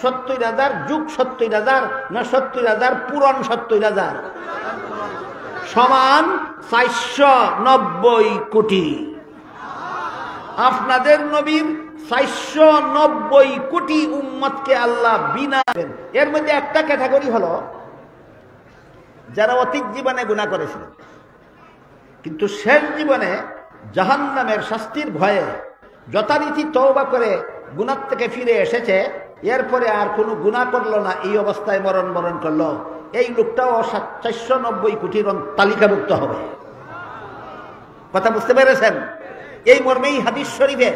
70,000 যোগ 70,000 না 70,000 পূরণ 70,000 সমান 490 কোটি। আপনাদের নবীর 490 কোটি উম্মতকে আল্লাহ বিনা। এর মধ্যে একটা ক্যাটাগরি হলো যারা অতীত জীবনে গুনাহ করেছিল, কিন্তু শেষ জীবনে জাহান্নামের শাস্তির ভয়ে যথারীতি তওবা করে গুনাহ থেকে ফিরে এসেছে, এরপরে আর কোনো গুনাহ করলো না, এই অবস্থায় মরণ করলো। এই লোকটাও 490 কোটির তালিকাভুক্ত হবে। কথা বুঝতে পেরেছেন? এই মর্মেই হাদিস শরীফে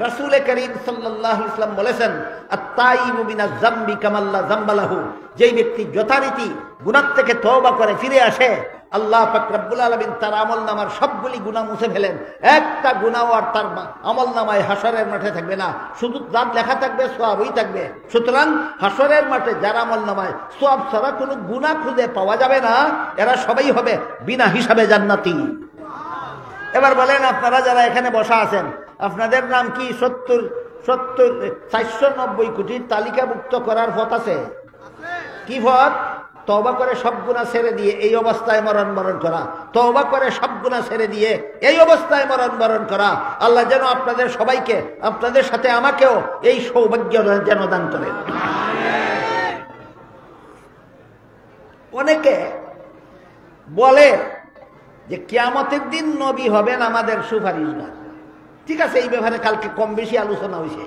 রাসূল করিম সাল্লাল্লাহু আলাইহি ওয়াসাল্লাম বলেছেন, আত-তাইবু মিনাজ যামবি কামাল্লা যামবালাহু, যেই ব্যক্তি যথারীতি গুনাহ থেকে তওবা করে ফিরে আসে, আল্লাহ পাক রব্বুল আলামিন তার আমলনামার সবগুলি গুনাহ মুছে ফেলেন। একটা গুনাহ আর তার আমলনামায় হাসরের মাঠে থাকবে না, শুধু যার লেখা থাকবে সওয়াবই থাকবে। সুতরাং হাসরের মাঠে যার আমলনামায় সওয়াব ছাড়া কোনো গুনাহ খুঁজে পাওয়া যাবে না, এরা সবাই হবে বিনা হিসাবে জান্নাতি। এবার বলেন, আপনারা যারা এখানে বসা আছেন, আপনাদের নাম কি 490 কোটির তালিকাভুক্ত করার পথ আছে? কি পথ? তওবা করে সব গুনাহ ছেড়ে দিয়ে এই অবস্থায় মরণ করা। তওবা করে সব গুনাহ ছেড়ে দিয়ে এই অবস্থায় মরণ করা। আল্লাহ যেন আপনাদের সবাইকে, আপনাদের সাথে আমাকেও এই সৌভাগ্য যেন দান করেন। অনেকে বলে যে কিয়ামতের দিন নবী হবেন আমাদের সুপারিশগার। ঠিক আছে, এই ব্যাপারে কালকে কম বেশি আলোচনা হয়েছে।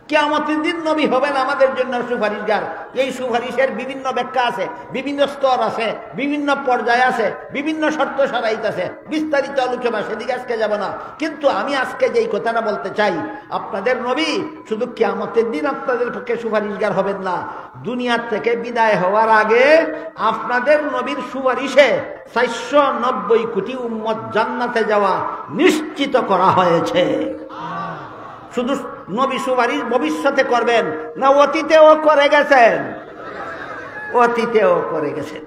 কিয়ামতের দিন নবী হবেন আমাদের জন্য সুপারিশগার। এই সুপারিশের বিভিন্ন ব্যাখ্যা আছে, বিভিন্ন স্তর আছে, বিভিন্ন পর্যায় আছে, বিভিন্ন শর্ত সারাইত আছে, বিস্তারিত আলোচনা, সেদিকে আজকে যাব না। কিন্তু আমি আজকে যেই কথাটা বলতে চাই, আপনাদের নবী শুধু কিয়ামতের দিন আপনাদের পক্ষে সুপারিশগার হবেন না, দুনিয়ার থেকে বিদায় হওয়ার আগে আপনাদের নবীর সুপারিশে 490 কোটি উম্মত জান্নাতে যাওয়া নিশ্চিত করা হয়েছে। শুধু নবী সুপারিশ ভবিষ্যতে করবেন না, অতীতেও করে গেছেন, অতীতেও করে গেছেন।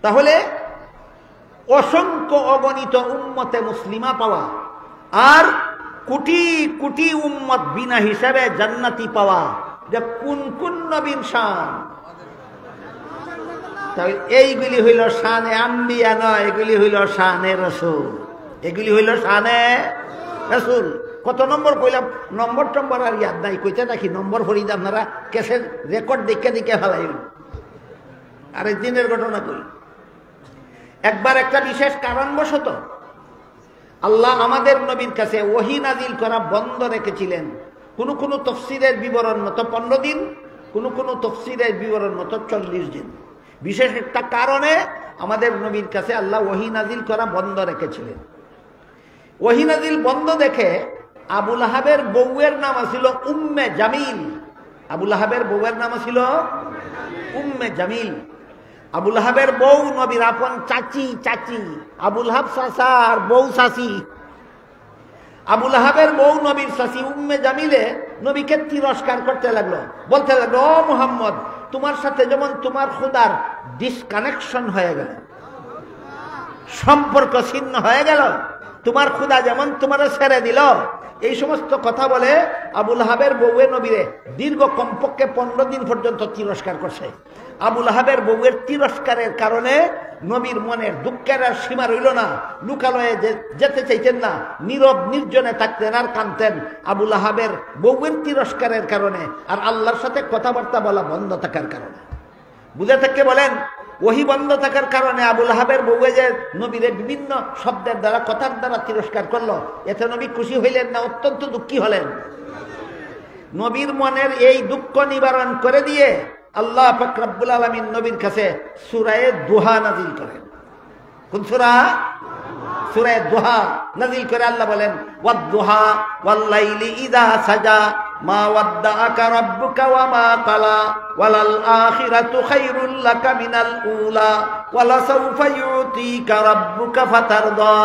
তাহলে অসংখ্য অগণিত উম্মতে মুসলিমা পাওয়া আর কোটি কোটি উম্মত বিনা হিসাবে জান্নাতি পাওয়া, যে কোন কোন নবীর শান। এইগুলি হইল শানে আম্বিয়া নয়, এগুলি হইল শানে রাসূল, এগুলি হইল শানে রাসূল। কত নম্বর কইলাম, নম্বর টম্বর আর ইয়াদ নাই, কইতে নাকি নম্বর ফরিদ আপনারা কেসের রেকর্ড দেখে দেখে ফেলাইল। আরেক দিনের ঘটনা কই, একবার একটা বিশেষ কারণবশত আল্লাহ আমাদের নবীর কাছে ওহী নাজিল করা বন্ধ রেখেছিলেন। কোন কোন তফসিরের বিবরণ মতো 15 দিন, কোন কোন তফসিরের বিবরণ মতো 40 দিন। বিশেষ একটা কারণে আমাদের নবীর কাছে আল্লাহ ওহী নাজিল করা বন্ধ রেখেছিলেন। ওহী নাজিল বন্ধ দেখে আবুল আহাবের বউয়ের নাম ছিল উম্মে জামিল। আবুল আহাবের বউয়ের নাম ছিল উম্মে জামিল। আবুল আহাবের বউ নবীর আপন চাচি, চাচি আবুল আহাব চাচা আর বউ চাচি। আবুল আহাবের বউ নবীর চাচি উম্মে জামিলে নবীকে তিরস্কার করতে লাগলো, বলতে লাগলো, ও মুহাম্মদ, তোমার সাথে যেমন তোমার খোদার ডিসকানেকশন হয়ে গেল, সম্পর্ক ছিন্ন হয়ে গেল, তোমার খোদা যেমন তোমার ছেড়ে দিল। এই সমস্ত কথা বলে আবুল আহাবের বউয়ে নবীরে দীর্ঘ কমপক্ষে 15 দিন পর্যন্ত তিরস্কার করছে। আবুল আহাবের বউয়ের তিরস্কারের কারণে নবীর মনের দুঃখের আর সীমা রইল না, লুকালয়ে যেতে চাইতেন না, নীরব নির্জনে থাকতেন আর কাঁদতেন আবুল আহাবের বউয়ের তিরস্কারের কারণে আর আল্লাহর সাথে কথাবার্তা বলা বন্ধ থাকার কারণে। বুঝে থেকে বলেন, ওহী বন্ধ থাকার কারণে আবুল আহাবের বউয়ে যে নবীরে বিভিন্ন শব্দের দ্বারা কথার দ্বারা তিরস্কার করলো, এতে নবী খুশি হইলেন না অত্যন্ত দুঃখী হলেন? নবীর মনের এই দুঃখ নিবারণ করে দিয়ে আল্লাহ পাক রব্বুল আলামিন নবীর কাছে সূরা দুহা নাযিল করেন। কোন সূরা? সূরা দুহা নাযিল করে আল্লাহ বলেন, ওয়াদ-দুহা ওয়াল-লাইলি ইযা সাজা মা ওয়াদ্দাআকা রাব্বুকা ওয়া মা ক্বালা ওয়ালাল আখিরাতু খায়রুল লাকা মিনাল উলা ওয়ালা সাওফা ইউতিকা রাব্বুকা ফাতারদা।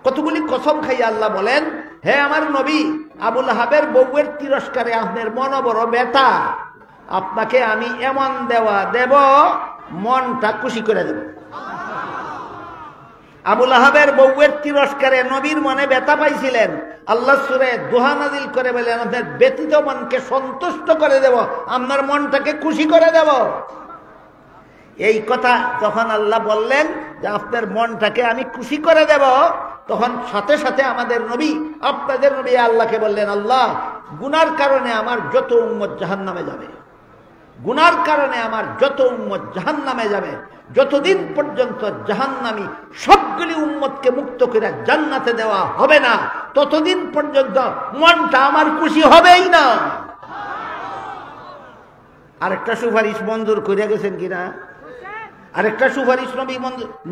কতগুলি কসম খাইয়া আল্লাহ বলেন, হে আমার নবী, আবুল আহাবের বউয়ের তিরস্কারে আপনার মন বড় ব্যথা, আপনাকে আমি এমন দেওয়া দেব মনটা খুশি করে দেব। আবুল আহাবের বউয়ের তিরস্কারে নবীর মনে ব্যথা পাইছিলেন, আল্লাহ সূরা দুহা নাযিল করে বলেন, আপনার ব্যথিত মনকে সন্তুষ্ট করে দেব, আপনার মনটাকে খুশি করে দেব। এই কথা যখন আল্লাহ বললেন যে আপনার মনটাকে আমি খুশি করে দেব, তখন সাথে সাথে আমাদের নবী, আপনাদের নবী আল্লাহকে বললেন, আল্লাহ, গুনার কারণে আমার যত উম্মত জাহান্নামে যাবে, গুনার কারণে আমার যত উম্মত জাহান্নামে যাবে, যতদিন পর্যন্ত জাহান্নামী সবগুলি উম্মতকে মুক্ত করে জান্নাতে দেওয়া হবে না, ততদিন পর্যন্ত মনটা আমার খুশি হবেই না। আরেকটা সুপারিশ মঞ্জুর করে গেছেন কিনা? আরেকটা সুপারিশ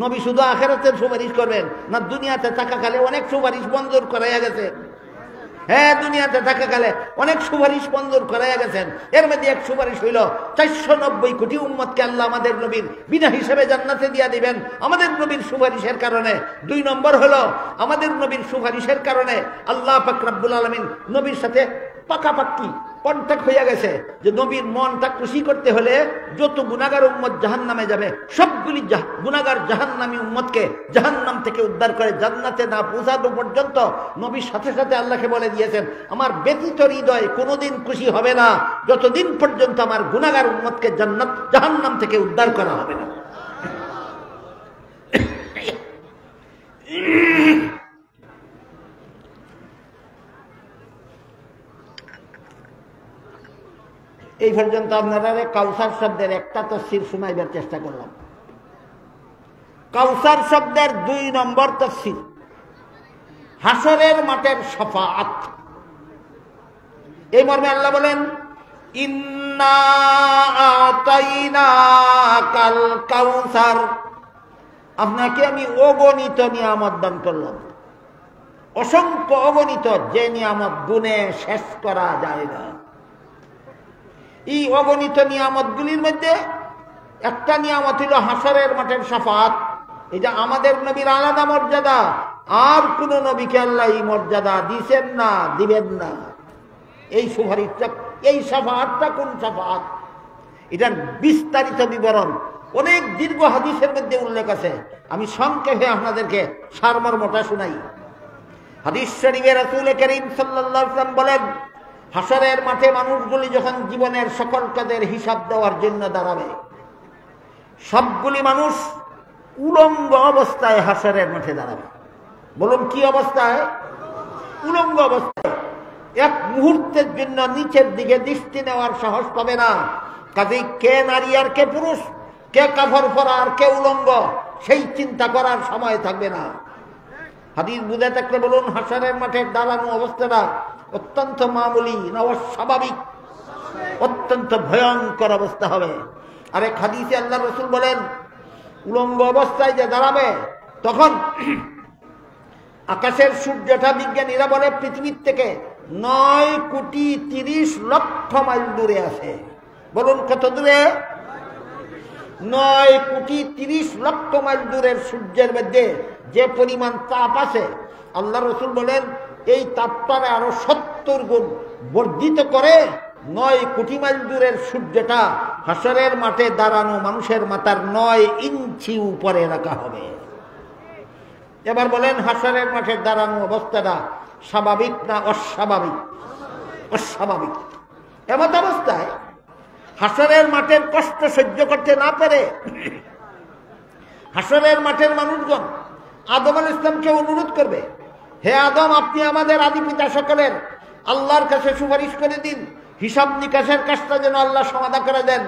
নবী শুধু আখিরাতের সুপারিশ করবেন না, দুনিয়াতে থাকাকালে অনেক সুপারিশ মঞ্জুর করাইয়া গেছে। হ্যাঁ, দুনিয়াতে থাকাকালে অনেক সুপারিশ মঞ্জুর করাইয়া গেছেন। এর মধ্যে এক সুপারিশ হইল 490 কোটি উম্মতকে আল্লাহ আমাদের নবীর বিনা হিসেবে জান্নাতে দিয়া দিবেন আমাদের নবীর সুপারিশের কারণে। 2 নম্বর হলো, আমাদের নবীর সুপারিশের কারণে আল্লাহ পাক রব্বুল আলামিন নবীর সাথে পাকাপাকি কন্টাক্ট হইয়া গেছে যে নবীর মনটা খুশি করতে হলে যত গুনাহগার উম্মত জাহান্নামে যাবে, সবগুলি গুনাহগার জাহান্নামী উম্মতকে জাহান্নাম থেকে উদ্ধার করে জান্নাতে না পৌঁছানো পর্যন্ত নবীর সাথে সাথে আল্লাহকে বলে দিয়েছেন, আমার ব্যথিত হৃদয় কোনোদিন খুশি হবে না যতদিন পর্যন্ত আমার গুনাহগার উম্মতকে জাহান্নাম থেকে উদ্ধার করা হবে না। এই পর্যন্ত আপনারা কাউসার শব্দের একটা তাফসীর শোনাইবার চেষ্টা করলাম। কাউসার শব্দের 2 নম্বর তাফসীর, হাসরের মাঠের শাফাআত। এই মর্মে আল্লাহ বলেন, ইন্না আতাইনাকাল কাউসার, আপনাকে আমি অগণিত নিয়ামত দান করলাম, অসংখ্য অগণিত, যে নিয়ামত গুণে শেষ করা যায় না। এই অগণিত নিয়ামতগুলির মধ্যে একটা নিয়ামত হইল হাসরের মাঠের শাফাআত। এটা আমাদের নবীর আলাদা মর্যাদা, আর কোন নবীকে আল্লাহ এই মর্যাদা দিবেন না, দিবেন না। এই সুপারিশটা, এই শাফাআতটা কোন শাফাআত, এটার বিস্তারিত বিবরণ অনেক দীর্ঘ হাদিসের মধ্যে উল্লেখ আছে, আমি সংক্ষেপে আপনাদেরকে সারমর্মটা শুনাই। হাদিস শরীফে রাসূল করিম সাল্লাল্লাহু আলাইহি ওয়াসাল্লাম বলেন, হাসরের মাঠে মানুষগুলি যখন জীবনের সকল কাজের হিসাব দেওয়ার জন্য দাঁড়াবে, সবগুলি মানুষ উলঙ্গ অবস্থায় হাসরের মাঠে দাঁড়াবে। বলুন কি অবস্থায়? উলঙ্গ অবস্থায়। এক মুহূর্তের জন্য নিচের দিকে দৃষ্টি নেওয়ার সাহস পাবে না। কাজেই কে নারী আর কে পুরুষ, কে কাফর পরা আর কে উলঙ্গ, সেই চিন্তা করার সময় থাকবে না। হাদিস বুঝে থাকলে বলুন, হাসরের মাঠে দাঁড়ানো অবস্থাটা অত্যন্ত মামুলি না অস্বাভাবিক? অত্যন্ত ভয়ঙ্কর অবস্থা হবে। আরেক হাদিসে আল্লাহ রাসূল বলেন, উলঙ্গ অবস্থায় যে দাঁড়াবে তখন আকাশের সূর্যটা বিজ্ঞানীরা বলে পৃথিবীর থেকে 9,30,00,000 মাইল দূরে আছে। বলুন কত দূরে? 9,30,00,000 মাইল দূরের সূর্যের মধ্যে যে পরিমাণ তাপ আছে, আল্লাহ রাসূল বলেন এই তাপটারে আরো 70 গুণ বর্ধিত করে 9 কোটি মাইল দূরের সূর্যটা হাসরের মাঠে দাঁড়ানো মানুষের মাথার 9 ইঞ্চি উপরে রাখা হবে। এবার বলেন, হাসরের মাঠে দাঁড়ানো অবস্থাটা স্বাভাবিক না অস্বাভাবিক? অস্বাভাবিক। এমত অবস্থায় হাসরের মাঠের কষ্ট সহ্য করতে না পেরে হাসরের মাঠের মানুষগণ আদম আলাইহিস সালামকে অনুরোধ করবে, হে আদম, আপনি আমাদের আদি পিতা সকলের আল্লাহর কাছে সুপারিশ করে দিন, হিসাব নিকাশের কাজটা যেন আল্লাহ সমাধা করে দেন।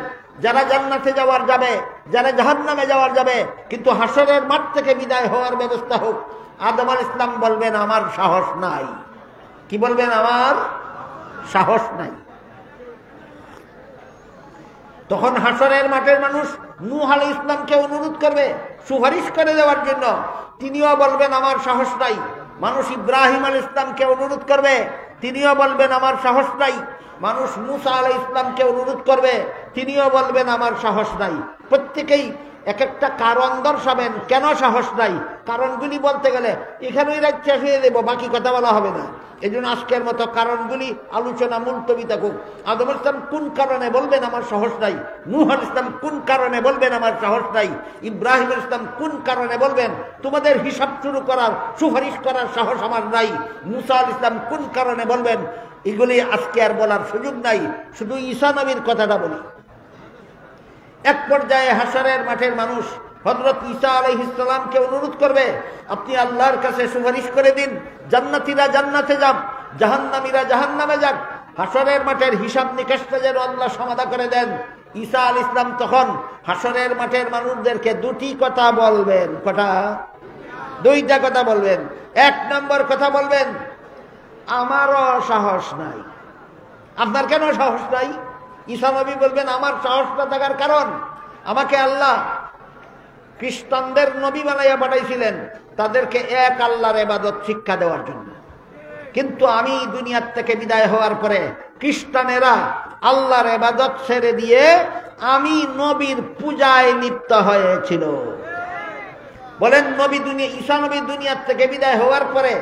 যারা জান্নাতে যাওয়ার যাবে, যারা জাহান্নামে যাওয়ার যাবে, কিন্তু হাসরের মাঠ থেকে বিদায় হওয়ার ব্যবস্থা হোক। আদম আলাইহিস সালাম বলবেন, আমার সাহস নাই। কি বলবেন? আমার সাহস নাই। তখন হাসরের মাঠের মানুষ নূহ আলাইহিস সালামকে অনুরোধ করবে সুপারিশ করে দেওয়ার জন্য, তিনিও বলবেন আমার সাহস নাই। মানুষ ইব্রাহিম আলাইহিস সালামকে অনুরোধ করবে, তিনিও বলবেন আমার সাহস নাই। মানুষ মুসা আলাইহিস সালামকে অনুরোধ করবে, তিনিও বলবেন আমার সাহস নাই। প্রত্যেকেই এক একটা কারণ দর্শাবেন কেন সাহস নাই। কারণগুলি বলতে গেলে এখানেই রাত শেষ হয়ে দেব, বাকি কথা বলা হবে না। এই জন্য আজকের মতো কারণগুলি আলোচনা মুলতবি থাকুক। আদম আলাইহিস সালাম কোন কারণে বলবেন আমার সাহস নাই, নূহ আলাইহিস সালাম কোন কারণে বলবেন আমার সাহস নাই, ইব্রাহিম আলাইহিস সালাম কোন কারণে বলবেন তোমাদের হিসাব শুরু করার সুপারিশ করার সাহস আমার নাই, মুসা আলাইহিস সালাম কোন কারণে বলবেন, এগুলি আজকে আর বলার সুযোগ নাই। শুধু ঈসা নবীর কথাটা বলি। এক পর্যায়ে হাসরের মাঠের মানুষ হযরত ঈসা আলাইহিস সালামকে অনুরোধ করবে, আপনি আল্লাহর কাছে সুপারিশ করে দিন, জান্নাতীরা জান্নাতে যাক, জাহান্নামীরা জাহান্নামে যাক। হাসরের মাঠের হিসাব নিকাশটা যেন আল্লাহ সমাধা করে দেন। ঈসা আলাইহিস সালাম তখন হাসরের মাঠের মানুষদেরকে দুটি কথা বলবেন। কটা? দুইটা কথা বলবেন। এক নম্বর কথা বলবেন, আমারও সাহস নাই। আপনার কেন সাহস নাই? ঈসা নবী বলবেন, আমার সাহস না থাকার কারণ, আমাকে আল্লাহ খ্রিস্টানদের নবী বানাইয়া পাঠাইছিলেন তাদেরকে এক আল্লাহর ইবাদত শিক্ষা দেওয়ার জন্য। কিন্তু আমি দুনিয়ার থেকে বিদায় হওয়ার পরে খ্রিস্টানেরা আল্লাহর ইবাদত ছেড়ে দিয়ে আমি নবীর পূজায় লিপ্ত হয়েছিল। বলেন, নবী দুনিয়া ঈসা নবী দুনিয়ার থেকে বিদায় হওয়ার পরে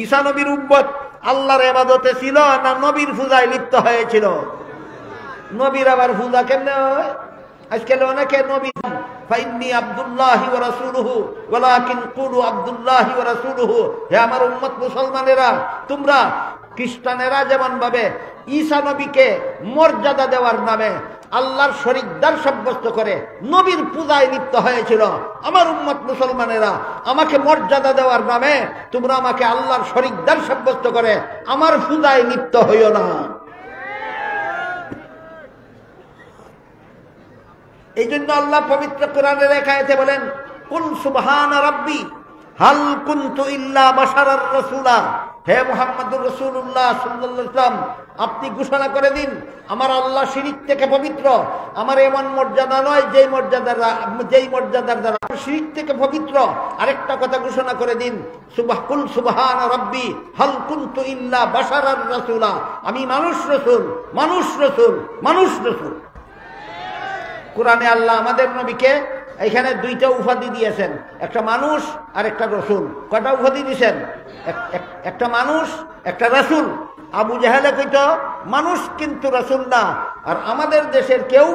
ঈসা নবীর উম্মত আল্লাহর ইবাদতে ছিল না নবীর পূজায় লিপ্ত হয়েছিল? নবীর আবার পূজা কেমনে হয়? আজকাল অনেকে নবী ফাইন্নী আব্দুল্লাহি ওয়া রাসূলুহু ওয়ালাকিন কুলু আব্দুল্লাহি ওয়া রাসূলুহু। হে আমার উম্মত মুসলমানেরা, তোমরা খ্রিস্টানেরা যেমন ভাবে ঈসা নবীকে মর্যাদা দেওয়ার নামে আল্লাহর শরীকদার সাব্যস্ত করে নবীর পূজায় লিপ্ত হয়েছিল, আমার উম্মত মুসলমানেরা আমাকে মর্যাদা দেওয়ার নামে তোমরা আমাকে আল্লাহর শরীকদার সাব্যস্ত করে আমার পূজায় লিপ্ত হইও না। এই জন্য আল্লাহ পবিত্র কোরআনের এক আয়াতে বলেন, কুল সুবহান রাব্বি হাল কুনতু ইল্লা বাশারার রাসূলা। হে মুহাম্মদুর রাসূলুল্লাহ সাল্লাল্লাহু আলাইহি ওয়াসাল্লাম, আপনি ঘোষণা করে দিন আমার আল্লাহ শিরিক থেকে পবিত্র। আমার এমন মর্যাদা নয় যেই মর্যাদার দ্বারা শিরিক থেকে পবিত্র। আরেকটা কথা ঘোষণা করে দিন, কুল সুবহান রাব্বি হাল কুনতু ইল্লা বাশারার রাসূলা। আমি মানুষ রাসূল, মানুষ রাসূল, মানুষ রাসূল। কোরআনে আল্লাহ আমাদের নবীকে এখানে দুইটা উপাধি দিয়েছেন, একটা মানুষ আর একটা রসুল। কয়টা উপাধি দিয়েছেন? একটা মানুষ, একটা রাসূল। আবু জাহেলে কইতো মানুষ কিন্তু রাসূল না। আর আমাদের দেশের কেউ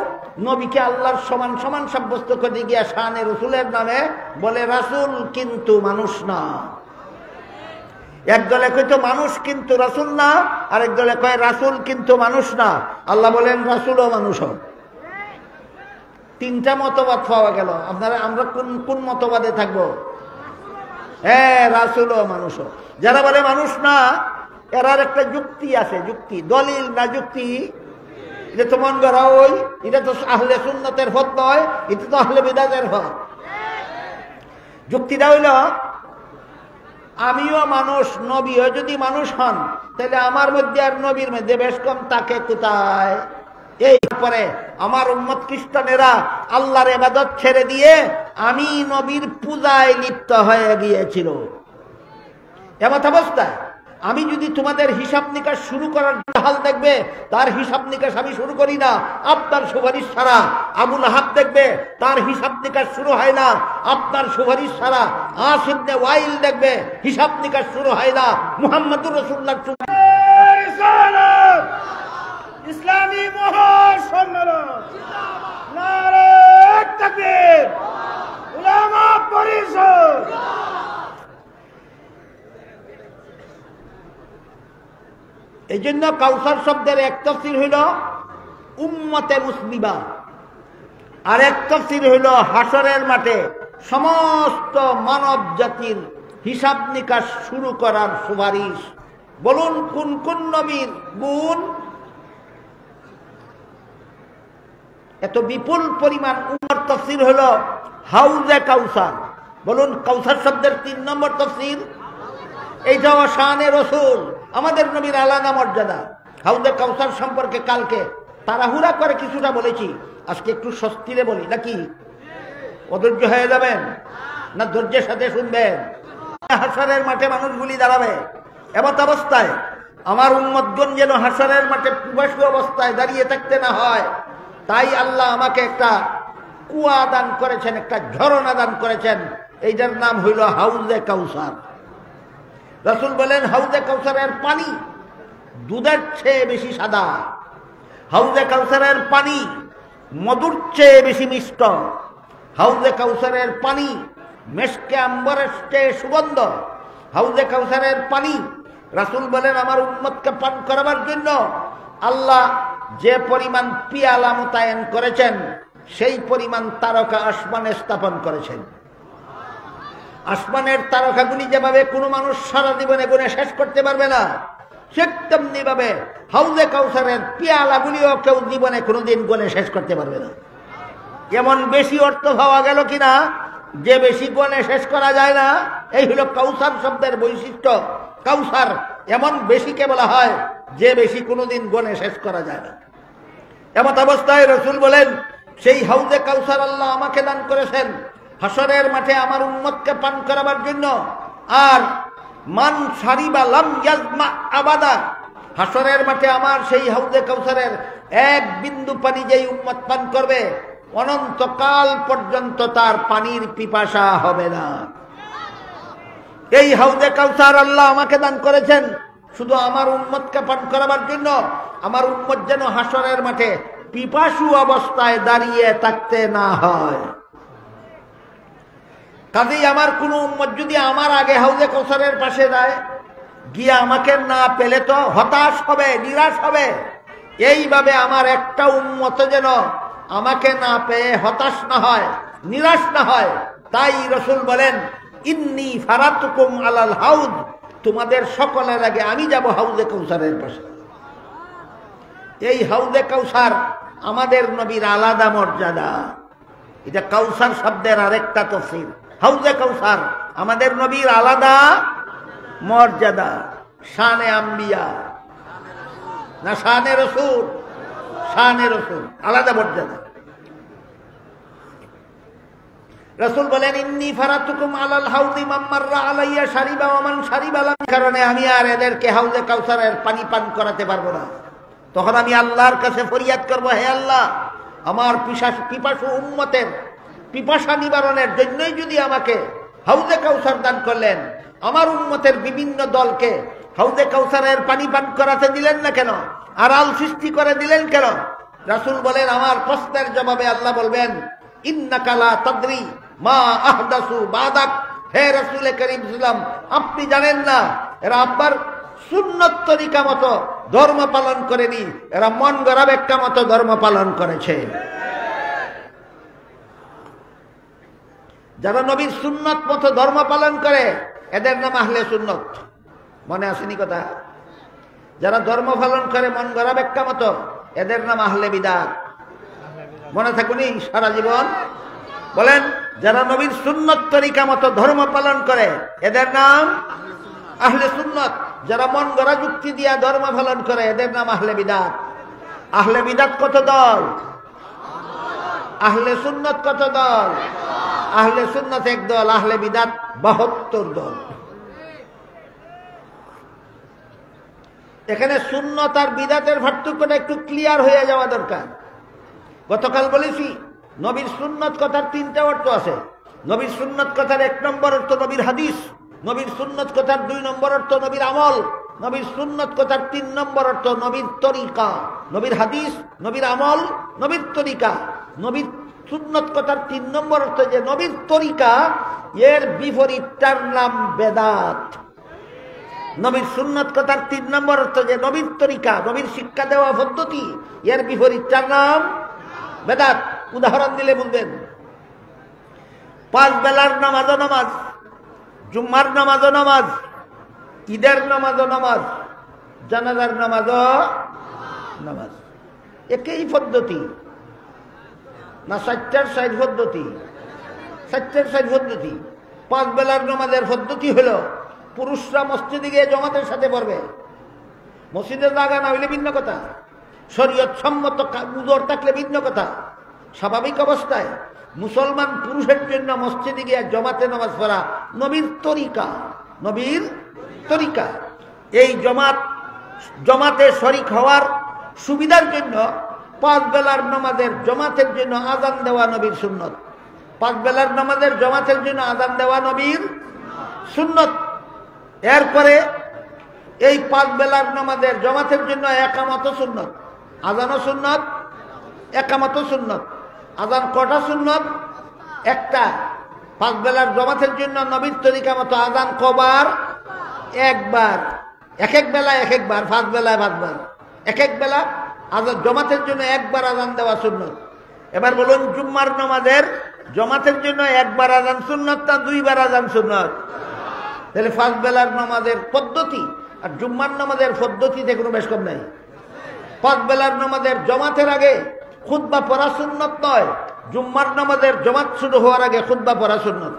নবীকে আল্লাহর সমান সমান সাব্যস্ত করে গিয়া শানে রসুলের নামে বলে রাসূল কিন্তু মানুষ না। একদলে কইতো মানুষ কিন্তু রাসূল না, আরেক দলে কয় রাসূল কিন্তু মানুষ না। আল্লাহ বলেন রাসূলও মানুষ। তিনটা মতবাদ পাওয়া গেল। আপনারা আমরা কোন কোন মতবাদে থাকবো? হ্যাঁ, রাসূলও মানুষ। যারা বলে মানুষ না, এরার একটা যুক্তি আছে, যুক্তি, দলিল না যুক্তি। এটা তো মন গড়া, ওই এটা তো আহলে সুন্নতের পথ নয়, এটা তো আহলে বিদআতের পথ। যুক্তিটা হইল আমিও মানুষ, নবীও যদি মানুষ হন তাহলে আমার মধ্যে আর নবীর মধ্যে বেশ কম তাকে কোথায়? এই পরে আমার উম্মত খ্রিস্টানেরা আল্লাহর ইবাদত ছেড়ে দিয়ে আমি নবীর পূজায় লিপ্ত হয়ে গিয়েছিল। এমত অবস্থায় আমি যদি তোমাদের হিসাব নিকাশ শুরু করার হাল দেখবে, তার হিসাব নিকাশ আমি শুরু করি না আপনার সুপারিশ ছাড়া। আবুল আহাব দেখবে, তার হিসাব নিকাশ শুরু হয় না আপনার সুপারিশ ছাড়া। আস ইবনে ওয়াইল দেখবে, হিসাব নিকাশ শুরু হয় না মুহাম্মদুর রাসূলুল্লাহ। ইসলামী মহাসম্মেলন, নারে তাকবীর, উলামা পরিষদ। এই জন্য কাউসার শব্দের এক তাফসীর হইল উম্মতে মুসলিমা, আর এক তাফসীর হইল হাসরের মাঠে সমস্ত মানব জাতির হিসাব নিকাশ শুরু করার সুপারিশ। বলুন কোন কোন নবীর গুণ এত বিপুল পরিমাণ? উম্মত তাফসীর হলো হাউজে কাউসার। বলুন কাউসার শব্দের 3 নম্বর তাফসীর এইটাও শানে রসুল, আমাদের নবীর আলাদা মর্যাদা। হাউজে কাউসার সম্পর্কে কালকে তাড়াহুড়া করে কিছুটা বলেছি, আজকে একটু স্বস্তিরে বলি, নাকি অধৈর্য হয়ে যাবেন না ধৈর্যের সাথে শুনবেন? হাসরের মাঠে মানুষগুলি দাঁড়াবে, এমত অবস্থায় আমার উম্মতগণ যেন হাসরের মাঠে পিপাসু অবস্থায় দাঁড়িয়ে থাকতে না হয়, তাই আল্লাহ আমাকে একটা কুয়া দান করেছেন, একটা ঝরনা দান করেছেন। এইটার নাম হইল হাউজে কাউসার। রাসূল বলেন হাউজে কাউসারের পানি দুধের চেয়ে বেশি সাদা, হাউজে কাউসারের পানি মধুর চেয়ে বেশি মিষ্ট, হাউজে কাউসারের পানি মেশকে আম্বরের চেয়ে সুগন্ধ, হাউজে কাউসারের পানি রাসূল বলেন আমার উম্মতকে পান করাবার জন্য আল্লাহ যে পরিমাণ পিয়ালা মোতায়েন করেছেন সেই পরিমাণ তারকা আসমানে স্থাপন করেছেন। আসমানের তারকাগুলি যেভাবে কোনো মানুষ সারা জীবনে গুণে শেষ করতে পারবে না, ঠিক তেমনি ভাবে হাউজে কাউসারের পিয়ালাগুলিও কেউ জীবনে কোনোদিন গুণে শেষ করতে পারবে না। এমন বেশি অর্থ পাওয়া গেল কিনা যে বেশি গুণে শেষ করা যায় না। এই হলো কাউসার শব্দের বৈশিষ্ট্য। কাউসার এমন বেশিকে বলা হয় যে বেশি কোনোদিন গুণে শেষ করা যায় না। এমত অবস্থায় রাসূল বলেন সেই হাউজে কাউসার আল্লাহ আমাকে দান করেছেন হাসরের মাঠে আমার উম্মতকে পান করাবার জন্য। আর মান শারিবা লাম ইয়াজমা আবাদা, হাসরের মাঠে আমার সেই হাউজে কাউসারের এক বিন্দু পানি যেই উম্মত পান করবে অনন্তকাল পর্যন্ত তার পানির পিপাসা হবে না। এই হাউজে কাউসার আল্লাহ আমাকে দান করেছেন শুধু আমার উম্মতকে পান করাবার জন্য। আমার উম্মত যেন হাসরের মাঠে পিপাসু অবস্থায় দাঁড়িয়ে থাকতে না হয়। কাজেই আমার কোন উম্মত যদি আমার আগে হাউজে কাউসারের পাশে যায়, গিয়ে আমাকে না পেলে তো হতাশ হবে, নিরাশ হবে। এইভাবে আমার একটা উম্মত যেন আমাকে না পেয়ে হতাশ না হয়, নিরাশ না হয়, তাই রাসূল বলেন ইন্নী ফারাতুকুম আলাল হাউজ, তোমাদের সকলের আগে আমি যাব হাউজে কাউসারের পাশে। এই হাউজে কাউসার আমাদের নবীর আলাদা মর্যাদা। এটা কাউসার শব্দের আরেকটা তাফসীর। হাউজে কাউসার আমাদের নবীর আলাদা মর্যাদা। শানে আম্বিয়া না শানে রসুল? শানে রসুল, আলাদা মর্যাদা। রাসূল বলেন ইন্নী ফারাতুকুম আলাল হাউজি মাম্মাররা আলাইয়া শারিবা ওয়া মান শারিবা লাম, কারণে আমি আর এদেরকে হাউজে কাউসারের পানি পান করাতে পারবো না। তখন আমি আল্লাহর কাছে ফরিয়াদ করব, হে আল্লাহ, আমার পিপাসু উম্মতের পিপাসা নিবারণের জন্যই যদি আমাকে হাউজে কাউসার দান করলেন, আমার উম্মতের বিভিন্ন দলকে হাউজে কাউসারের পানি পান করাতে দিলেন না কেন? আড়াল সৃষ্টি করে দিলেন কেন? রাসূল বলেন আমার প্রশ্নের জবাবে আল্লাহ বলবেন ইন্নাকা লা তাদরি মা আহদাসু বাদাক। হে রাসূল করিম সাল্লাল্লাহু আলাইহি ওয়াসাল্লাম, আপনি জানেন না এরা আব্বার সুন্নত তরিকা মতো ধর্ম পালন করেনি, এরা মন গড়া ব্যাখ্যা মতো ধর্ম পালন করেছে। যারা নবীর সুন্নত মতো ধর্ম পালন করে এদের নাম আহলে সুন্নত। মনে আসেনি কথা? যারা ধর্ম পালন করে মন গড়া ব্যাখ্যা মতো এদের নাম আহলে বিদাত। মনে থাকুনি সারা জীবন? বলেন, যারা নবীর সুন্নত তরিকা মতো ধর্ম পালন করে এদের নাম আহলে সুন্নত। যারা মন গড়া যুক্তি দিয়া ধর্ম পালন করে এদের নাম আহলে বিদাত। আহলে বিদাত কত দল? আহলে সুন্নত কত দল? আহলে সুন্নত এক দল, আহলে বিদাত 72 দল। এখানে সুন্নত আর বিদাতের পার্থক্যটা একটু ক্লিয়ার হয়ে যাওয়া দরকার। গতকাল বলেছি নবীর সুন্নত কথার 3টা অর্থ আছে। নবীর সুন্নত কথার 1 নম্বর অর্থ নবীর হাদিস, নবীর সুন্নত কথার 2 নম্বর অর্থ নবীর আমল, নবীর সুন্নত কথার 3 নম্বর অর্থ নবীর তরিকা। নবীর হাদিস, নবীর আমল, নবীর তরিকা। নবীর সুন্নত কথার 3 নম্বর অর্থ যে নবীর তরিকা, এর বিপরীতটার নাম বেদাত। নবীর সুন্নত কথার 3 নম্বর অর্থ যে নবীর তরিকা, নবীর শিক্ষা দেওয়া পদ্ধতি, এর বিপরীতটার নাম বেদাত। উদাহরণ দিলে বলবেন 5 বেলার নামাজও নামাজ, জুম্মার নামাজও নামাজ, ঈদের নামাজও নামাজ, জানাজার নামাজও নামাজ। একই পদ্ধতি না? 4টার 60 পদ্ধতি। 4টার 60 পদ্ধতি। 5 বেলার নামাজের পদ্ধতি হলো পুরুষরা মসজিদে গিয়ে জমাতের সাথে পড়বে। মসজিদের জায়গা না হইলে ভিন্ন কথা, শরীয়ত সম্মত উজর থাকলে ভিন্ন কথা। স্বাভাবিক অবস্থায় মুসলমান পুরুষের জন্য মসজিদে গিয়ে জমাতে নামাজ পড়া নবীর তরিকা। নবীর তরিকা। এই জমাতে শরীক হওয়ার সুবিধার জন্য 5 বেলার নামাজের জমাতের জন্য আযান দেওয়া নবীর সুন্নত। 5 বেলার নামাজের জমাতের জন্য আযান দেওয়া নবীর সুন্নত। এরপরে এই 5 বেলার নামাজের জমাতের জন্য একামত সুন্নত। আযানও সুন্নত, একামত সুন্নত। আযান কটা সুন্নত? একটা। 5 বেলার জমাতের জন্য নবীর তরিকা মতো আযান কবার? একবার। এক এক বেলা এক একবার, 5 বেলায় 5 বার। এক এক বেলা আযান জমাতের জন্য একবার আযান দেওয়া সুন্নত। এবার বলুন, জুম্মার নামাজের জমাতের জন্য একবার আযান সুন্নত না 2 বার আযান সুন্নত? তাহলে 5 বেলার নামাজের পদ্ধতি আর জুম্মার নামাজের পদ্ধতিতে কোনো বেশ কম নাই। 5 বেলার নামাজের জমাতের আগে খুতবা পড়া সুন্নত নয়, জুম্মার নামাজের জমাত শুরু হওয়ার আগে খুতবা পড়া সুন্নত।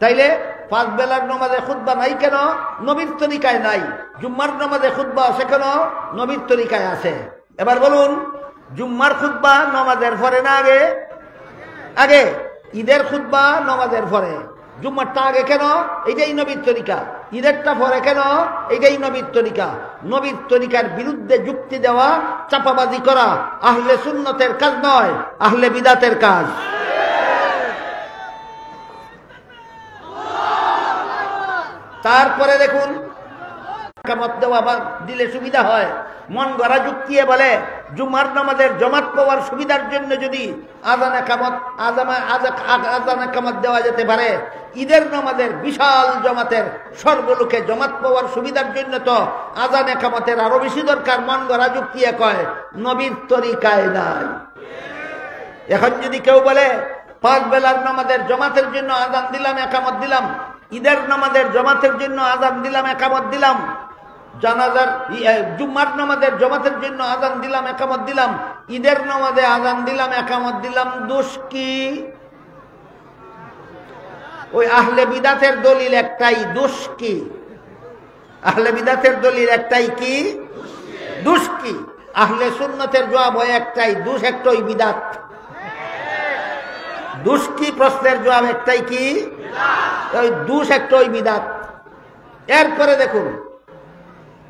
তাইলে 5 বেলার নামাজে খুতবা নাই কেন? নবীর তরিকায় নাই। জুম্মার নামাজে খুতবা আছে কেন? নবীর তরিকায় আছে। এবার বলুন, জুম্মার খুতবা নামাজের পরে না আগে? আগে। ঈদের খুতবা নামাজের পরে। জুম্মারটা আগে কেন? এটাই নবীর তরিকা। ঈদেরটা পরে কেন? এটাই নবীর তরিকা। নবীর তরিকার বিরুদ্ধে যুক্তি দেওয়া, চাপাবাজি করা আহলে সুন্নতের কাজ নয়, আহলে বিদাতের কাজ। তারপরে দেখুন, একামত দেওয়া দিলে সুবিধা হয়। মন গড়া যুক্তি বলে জুমার নামাজের জমাত পাওয়ার সুবিধার জন্য যদি আযান একামত দেওয়া যেতে পারে, ঈদের নামাজের বিশাল জমাতের সর্বলোকে জমাত পাওয়ার সুবিধার জন্য তো আযান একামতের আরো বেশি দরকার। মন গড়া যুক্তি কয় নবীর তরিকায় নাই। এখন যদি কেউ বলে 5 বেলার নামাজের জমাতের জন্য আযান দিলাম, একামত দিলাম, ঈদের নামাজের জমাতের জন্য আযান দিলাম, একামত দিলাম, জানাজার জুম্মার নামাজের জমাতের জন্য আযান দিলাম, একামত দিলাম, ঈদের নামাজে আযান দিলাম, একামত দিলাম, দোষ কি? ওই আহলে বিদাতের দলিল একটাই, দোষ কি? আহলে বিদাতের দলিল একটাই, কি দোষ কি? আহলে সুন্নতের জবাব হয় একটাই, দোষ একটাই বিদাত। দোষ কি প্রশ্নের জবাব একটাই, কি ওই দোষ একটাই বিদাত। এরপরে দেখুন,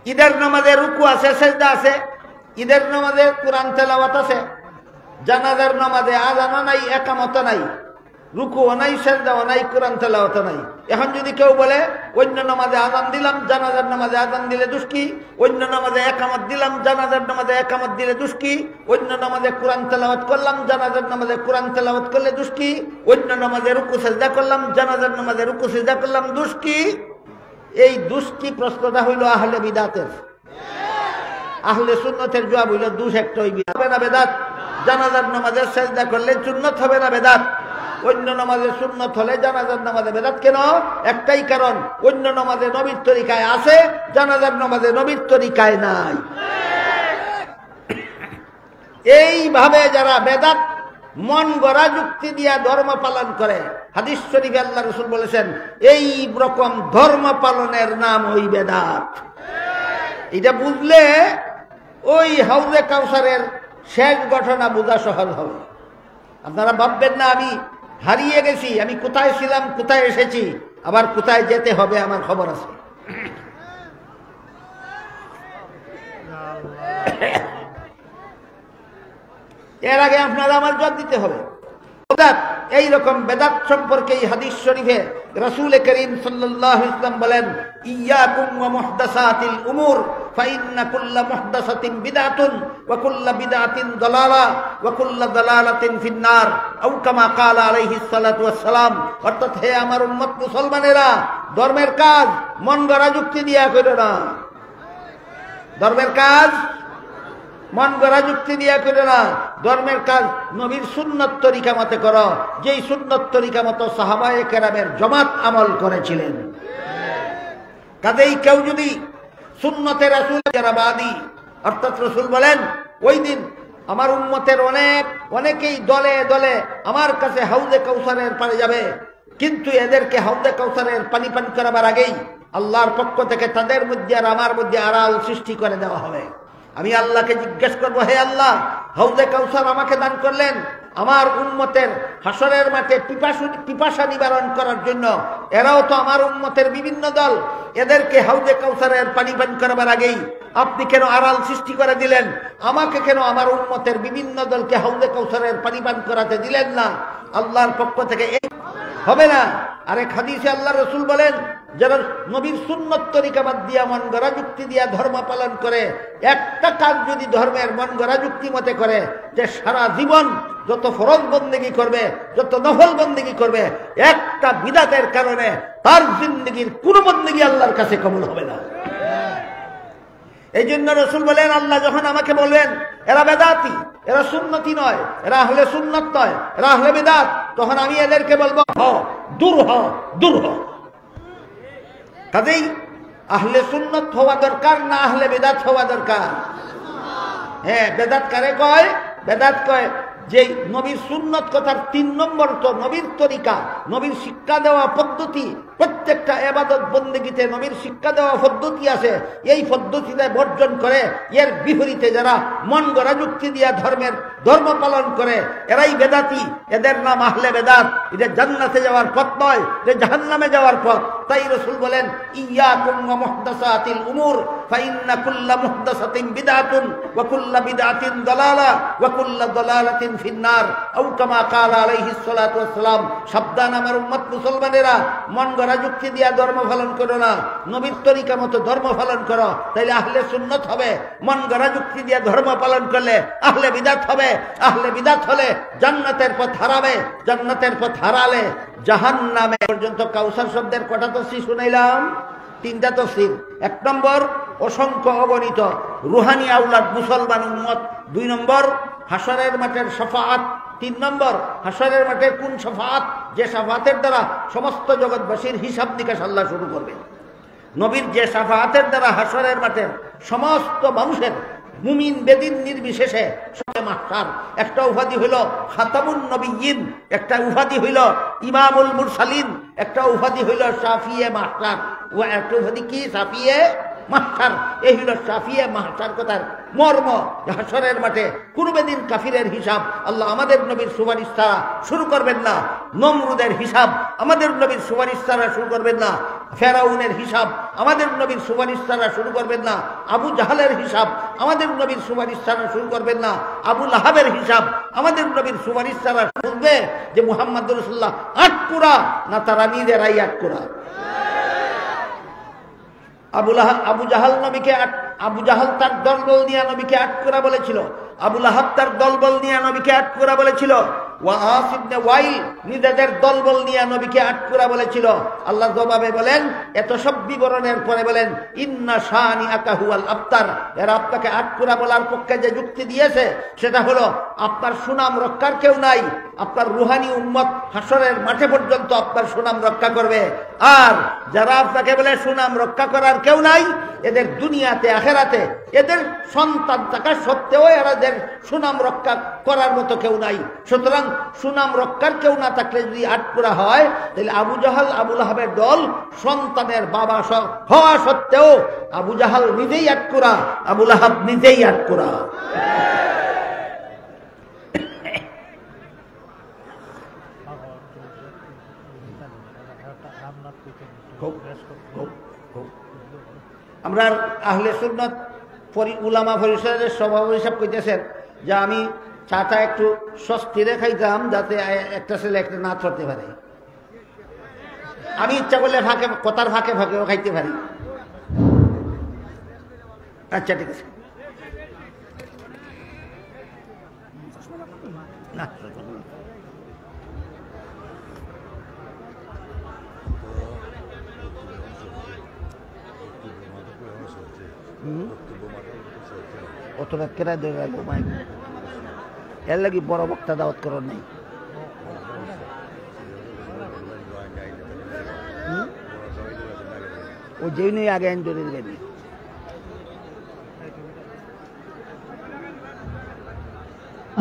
ঈদের নামাজে রুকু আছে, সেজদা আছে, ঈদের নামাজে কুরআন তেলাওয়াত আছে, জানাজার নামাজে আযান নাই, একামত নাই, রুকুও নাই, সেজদাও নাই, কোরআন তেলাওয়াত নাই। এখন যদি কেউ বলে অন্য নামাজে আযান দিলাম, জানাজার নামাজে আযান দিলে দোষ কি? অন্য নামাজে একামত দিলাম, জানাজার নামাজে একামত দিলে দোষ কি? অন্য নামাজে কোরআন তেলাওয়াত করলাম, জানাজার নামাজে কোরআন তেলাওয়াত করলে দোষ কি? অন্য নামাজে রুকু সেজদা করলাম, জানাজার নামাজে রুকু সেজদা করলাম, দোষ কি? এই দোষ কি প্রশ্নটা হইল আহলে বিদাতের। আহলে সুন্নতের জবাব হইল দোষ একটাই, হবে না বেদাত। জানাজার নামাজে সেজদা করলে সুন্নত হবে না বেদাত। অন্য নামাজে সুন্নত হলে জানাজার নামাজে বেদাত কেন? একটাই কারণ, অন্য নামাজে নবীর তরিকায় আছে, জানাজার নামাজে নবীর তরিকায় নাই। এইভাবে যারা বেদাত মন গড়া যুক্তি দিয়া ধর্ম পালন করে, হাদিস শরীফে আল্লাহ রাসূল বলেছেন এই রকম ধর্ম পালনের নাম ওই বেদাত। এটা বুঝলে ওই হাউজে কাউসারের শেষ ঘটনা বোঝা সহজ হবে। আপনারা ভাববেন না আমি হারিয়ে গেছি, আমি কোথায় ছিলাম, কোথায় এসেছি, আবার কোথায় যেতে হবে আমার খবর আছে। এর আগে আপনারা আমার জবাব দিতে হবে। এইরকম বেদাত সম্পর্কে এই হাদিস শরীফে রাসূল করিম সাল্লাল্লাহু আলাইহি ওয়াসাল্লাম বলেন, ইয়াকুম ওয়া মুহদাসাতিল উমুর ফাইন্না কুল্লা মুহদাসাতিন বিদআতুন ওয়া কুল্লা বিদআতিন দালালা ওয়া কুল্লা দালালাতিন ফিন্নার, আও কামা ক্বালা আলাইহিস সালাতু ওয়াস সালাম। অর্থাৎ হে আমার উম্মত মুসলমানেরা, ধর্মের কাজ মন গড়া যুক্তি দিয়া করো না। ধর্মের কাজ মন গড়া যুক্তি দিয়া করো না। ধর্মের কাজ নবীর সুন্নত তরিকা মতে করো, যেই সুন্নত তরিকা মতো সাহাবায়ে কেরামের জামাত আমল করেছিলেন। কাজেই কেউ যদি সুন্নতে রাসূল যারা বাদী, অর্থাৎ রাসূল বলেন ওই দিন আমার উম্মতের অনেকেই দলে দলে আমার কাছে হাউজে কাউসারের পারে যাবে, কিন্তু এদেরকে হাউজে কাউসারের পানি পান করাবার আগেই আল্লাহর পক্ষ থেকে তাদের মধ্যে আর আমার মধ্যে আড়াল সৃষ্টি করে দেওয়া হবে। আমি আল্লাহকে জিজ্ঞেস করবো, হে আল্লাহ, হাউজে কাউসার আমাকে দান করলেন আমার উম্মতের হাসরের মাঠে পিপাসা নিবারণ করার জন্য। এরাও তো আমার উম্মতের বিভিন্ন দল, এদেরকে হাউজে কাউসারের পানি পান করবার আগেই আপনি কেন আড়াল সৃষ্টি করে দিলেন? আমাকে কেন আমার উম্মতের বিভিন্ন দলকে হাউজে কাউসারের পানি পান করাতে দিলেন না? আল্লাহর পক্ষ থেকে এই হবে না। আরেক হাদিসে আল্লাহ রাসূল বলেন, যারা নবীর সুন্নত তরিকা বাদ দিয়া মন গড়া যুক্তি দিয়া ধর্ম পালন করে, একটা কাজ যদি ধর্মের মন গড়া যুক্তি মতে করে, যে সারা জীবন যত ফরজ বন্দেগী করবে, যত নফল বন্দেগী করবে, একটা বিদাতের কারণে তার জিন্দেগীর কোন বন্দেগী আল্লাহর কাছে কবুল হবে না। এই জন্য রাসূল বলেন, আল্লাহ যখন আমাকে বলবেন এরা বেদাতি, এরা সুন্নতি নয়, এরা আহলে সুন্নত নয়, এরা আহলে বিদআত, তখন আমি এদেরকে বলবো দূর হ, দূর হ। কাজেই আহলে সুন্নত হওয়া দরকার না আহলে বিদআত হওয়া দরকার? হ্যাঁ, বেদাত কারে কয়? বেদাত কয় যে নবীর সুন্নত কথার 3 নম্বর তো নবীর তরিকা, নবীর শিক্ষা দেওয়া পদ্ধতি। প্রত্যেকটা ইবাদত বন্দেগীতে নবীর শিক্ষা দেওয়া পদ্ধতি আছে, এই পদ্ধতিতে বর্জন করে এর বিপরীতে যারা মন গড়া যুক্তি দিয়া ধর্ম পালন করে, এরাই বেদাতি। এদের নাম আহলে বেদাত। এটা জান্নাতে যাওয়ার পথ নয়, এটা জাহান্নামে যাওয়ার পথ। তাই রাসূল বলেন, ইয়াকুম ওয়া মুহদাসাতিল উমুর ফাইন্না কুল্লা মুহদাসাতিন বিদআতুন ওয়া কুল্লা বিদআতিন দালালা ওয়া কুল্লা দালালাতিন ফিন্নার, আও কামা ক্বালা আলাইহিস সালাতু ওয়াস সালাম। সাবধান আমার উম্মত মুসলমানেরা, মন গড়া যুক্তি দিয়া ধর্ম পালন করো না, নবীর তরিকা মতো ধর্ম পালন করো, তাইলে আহলে সুন্নত হবে। মন গড়া যুক্তি দিয়া ধর্ম পালন করলে আহলে বিদআত হবে। আহলে বিদআত হলে জান্নাতের পথ হারাবে, জান্নাতের পথ হারালে জাহান্নামে পর্যন্ত। কাউসার শব্দের কটা তফসির শুনাইলাম? 3টা তফসির। 1 নম্বর, অসংখ্য অগণিত রুহানি আওলাদ মুসলমান উম্মত। 2 নম্বর, হাসরের মাঠের শাফাআত। 3 নম্বর, হাসরের মাঠে কোন শাফাআত? যে শাফাআতের দ্বারা সমস্ত জগৎবাসীর হিসাব নিকাশ আল্লাহ শুরু করবে। নবীর যে শাফাআতের দ্বারা হাসরের মাঠের সমস্ত মানুষের মুমিন বেদিন নির্বিশেষে সবে মাহশার। একটা উপাধি হইল খাতামুন নবিয়্যিন, একটা উপাধি হইল ইমামুল মুরসালিন, একটা উপাধি হইল শাফিয়ে মাহশার, ও একটা উপাধি কি? শাফিয়ে মাহশার, এই হলো শাফিয়ে মাহশার কথার মর্ম। হাসরের মাঠে কোনোদিন কাফিরের হিসাব আল্লাহ আমাদের নবীর সুপারিশ ছাড়া শুরু করবেন না। নমরুদের হিসাব আমাদের নবীর সুপারিশ ছাড়া শুরু করবেন না। ফেরাউনের হিসাব আমাদের নবীর সুপারিশ ছাড়া শুরু করবেন না। আবু জাহালের হিসাব আমাদের নবীর সুপারিশ ছাড়া শুরু করবেন না। আবু লাহাবের হিসাব আমাদের নবীর সুপারিশ ছাড়া শুনবে যে মুহাম্মদ রাসূলুল্লাহ আটকুরা না তারা নিজেরাই আটকুরা। আবু জাহাল নবীকে আবু জাহাল তার দলবল নিয়ে নবীকে আটকুরা বলেছিল। আবু লাহাব তার দলবল নিয়ে নবীকে আটকুরা বলেছিল। ওয়াস ইবনে ওয়াইল নিজেদের দলবল নিয়ে নবীকে আটকুরা বলেছিল। আল্লাহ জবাবে বলেন, এত সব বিবরণের পরে বলেন, ইন্না শানিআকা হুয়াল আবতার। এরা আপনাকে আটকুরা বলার পক্ষে যে যুক্তি দিয়েছে সেটা হলো আপনার সুনাম রক্ষার কেউ নাই। আপনার রুহানি উম্মত হাসরের মাঠে পর্যন্ত আপনার সুনাম রক্ষা করবে। আর যারা আপনাকে বলে সুনাম রক্ষা করার কেউ নাই, এদের দুনিয়াতে আখেরাতে এদের সন্তান থাকা সত্ত্বেও এদের সুনাম রক্ষা করার মতো কেউ নাই। সুতরাং সুনাম রক্ষার কেউ না থাকলে যদি আটকুরা হয়, তাহলে আবু জাহাল আবু লাহাবের দল সন্তানের বাবা হওয়া সত্ত্বেও আবু জাহাল নিজেই আটকুরা, আবু লাহাব নিজেই আটকুরা। আমরা আহলে সুন্নাত উলামা পরিষদের সভাপতি সাহেব কইতেছেন যে আমি চাটা একটু স্বস্তিরে খাইতাম যাতে একটা ছেলে একটা না ধরতে পারে। আমি ইচ্ছা করলে ফাঁকে কথার ফাঁকে ফাঁকেও খাইতে পারি। আচ্ছা ঠিক আছে। না অতটা কেরা দিয়ে গেল মাইক, এর লাগি বড় বক্তা দাওয়াত করার নাই। ও যেই নেই আগে আইন ধরে দেবেন।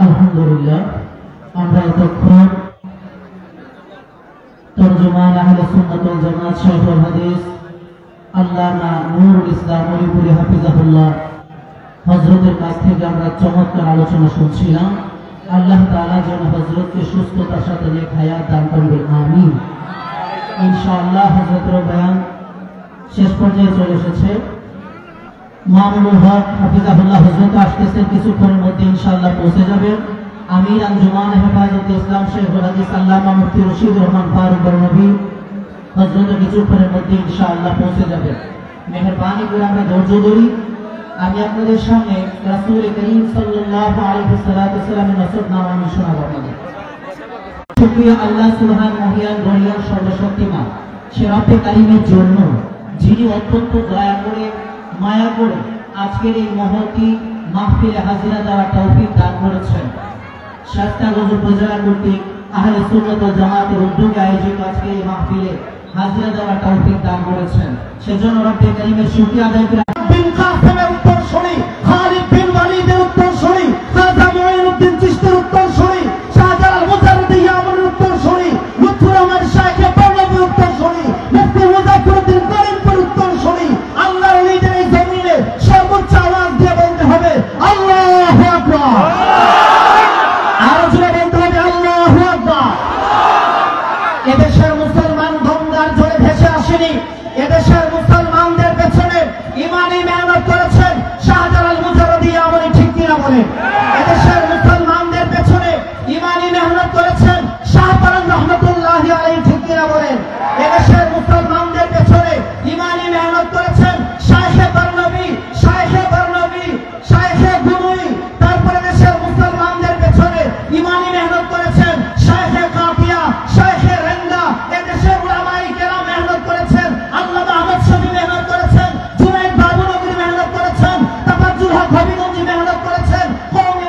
আলহামদুলিল্লাহ, আমরা এতক্ষণ তরজমান আহলে সুন্নাত ওয়াল জামাত শাইখুল হাদিস আল্লামা নূরুল ইসলাম ওলিপুরি হাফিজাহুল্লাহ হযরতের কাছ থেকে আমরা চমৎকার আলোচনা শুনছিলাম। আল্লাহ তাআলা যেন হযরতকে সুস্থতার সাথে নেক হায়াত দান করবেন, আমিন। ইনশাআল্লাহ হযরতের বয়ান শেষ পর্যায়ে চলে এসেছে। মামুনুল হক হাফিজাহুল্লাহ হযরত আসতেছেন কিছুক্ষণের মধ্যে ইনশাআল্লাহ পৌঁছে যাবেন। আমির আঞ্জুমান হেফাজতে ইসলাম শাইখুল হাদিস আল্লামা মুফতি রশিদুর রহমান ফারুক বরনবী হযরত কিছুক্ষণের মধ্যে ইনশাআল্লাহ পৌঁছে যাবেন। মেহেরবানি করে আমরা ধৈর্য ধরি। আমি আপনাদের সামনে রাসূল করিম সাল্লাল্লাহু আলাইহি ওয়াসাল্লামের নসবনামা আমি শোনাবো আপনাদের। শুকরিয়া আল্লাহ সুবহান মহিয়ান গরিয়ান সর্বশক্তিমান সে রব্বে কারীমের জন্য, যিনি অত্যন্ত দয়া করে মায়া করে আজকের এই মহতি মাহফিলে হাজিরা দেওয়ার তৌফিক দান করেছেন। শাস্তাগঞ্জ উপজেলা কর্তৃক আহলে সুন্নাত ওয়াল জামাতের উদ্যোগে আয়োজিত আজকের এই মাহফিলে হাজিরা দেওয়ার তৌফিক দান করেছেন। সেজন্য রব্বে কারীমের শুকরিয়া আদায় করে বিন কাসেমের উত্তর শুনি, খালিদ বিন ওয়ালিদের উত্তর শুনি, খাজা মুঈনুদ্দিন চিশতির উত্তর শুনি, শাহজালাল মুজাদ্দিদ ইয়ামানের উত্তর শুনি, লুৎফুর রহমান শাইখ বরনবীর উত্তর শুনি, মুফতি মুজাফফরউদ্দিন করিমপুর উত্তর শুনি। আল্লাহর ওলিদের এই জমিনে সর্বোচ্চ আওয়াজ দিয়ে বলতে হবে আল্লাহু আকবার। আরো জোরে বলতে হবে আল্লাহু আকবার। এদেশের মুসলমান গঙ্গার জলে ভেসে আসেনি। এদেশের মুসলমানদের পেছনে ইমানি মেহনত করেছেন শাহজালাল মুজাদ্দিদ ইয়ামানি, ঠিক কিনা বলেন? এদেশের মুসলমানদের পেছনে ইমানি মেহনত করেছেন শাহপরান রহমাতুল্লাহি আলাইহি, ঠিক কিনা বলেন? এদেশের মুসলমানদের পেছনে ইমানি মেহনত করেছেন শাইখে বরনবী, শাইখে বরনবী, শাইখে গুনুই। তারপরে দেশের মুসলমানদের পেছনে ইমানি মেহনত করেছেন শাইখে কাফিয়া, শাইখে রেন্দা। এদেশের উলামায়ে কেরাম মেহনত করেছেন, আল্লামা আহমদ শফি মেহনত করেছেন, জুনায়েদ বাবুনগরী মেহনত করেছেন, তাফাজ্জুল হক হবিগঞ্জি মেহনত করেছেন, কওমি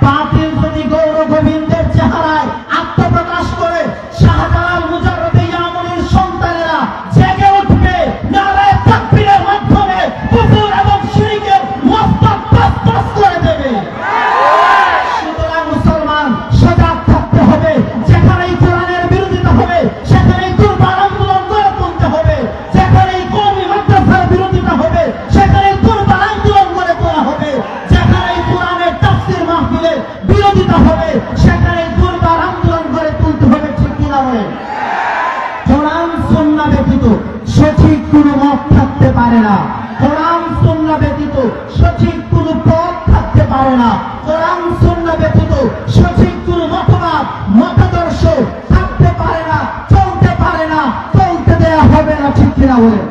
বাতিল যদি গৌর গোবিন্দের চেহারায় আত্মপ্রকাশ করে শাহজালাল মুজাররদ ইয়ামনির সন্তানেরা জেগে উঠবে, নারায়ে তাকবীরের মাধ্যমে কুফর এবং শিরকের মস্তক তসতস করে দেবে। সুতরাং মুসলমান সজাগ থাকতে হবে। যেখানেই কোরআনের বিরোধিতা হবে সেখানেই দুর্বার আন্দোলন করে তুলতে হবে। যেখানেই কওমি মাদ্রাসার বিরোধিতা হবে সেখানেই দুর্বার আন্দোলন করে তোলা হবে। যেখানেই কোরআনের তাফসীর মাহফিলের বিরোধিতা হবে সেখানেই দুর্বার আন্দোলন করে তুলতে হবে। ঠিক কিনা বলেন? কোরআন সুন্নাহ ব্যতীত সঠিক কোনো মত থাকতে পারে না। কোরআন সুন্নাহ ব্যতীত সঠিক কোনো পথ থাকতে পারে না। কোরআন সুন্নাহ ব্যতীত সঠিক কোনো মতবাদ মতাদর্শ থাকতে পারে না, চলতে পারে না, চলতে দেয়া হবে না। ঠিক কিনা বলেন?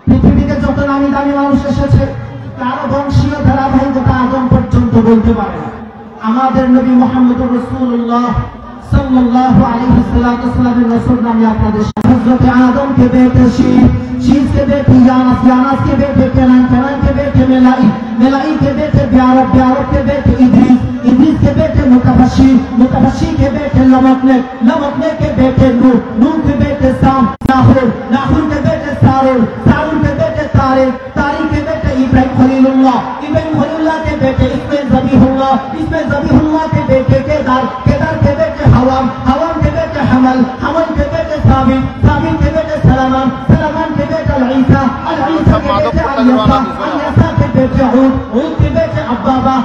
পৃথিবীতে যত নামি দামি মানুষ এসেছে কারো বংশীয় ধারাবাহিকতা আদম পর্যন্ত বলতে পারে না। আমাদের নবী মুহাম্মদুর রাসূলুল্লাহ সাল্লাল্লাহু আলাইহি ওয়াসাল্লামের রাসূল নামে আপনাদের হযরত আদম के बेटे शीश के बेटे यानस के बेटे केनान के बेटे मेलाई के बेटे ब्यारब के बेटे इद्रीस के बेटे मुतफशी के बेटे लमकने के बेटे नूह के बेटे साम नाहुर के बेटे सारुल के बेटे तारिक के बेटे इब्राहिम खलीलुल्लाह के बेटे इसमें ज़बीहुल्लाह के बेटे केदार के बेटे हवाम के बेटे हमल के बेटे साबित के बेटे सलामान के बेटे ईसा के बेटे अलियसा के बेटे ऊद के बेटे अब्बाबा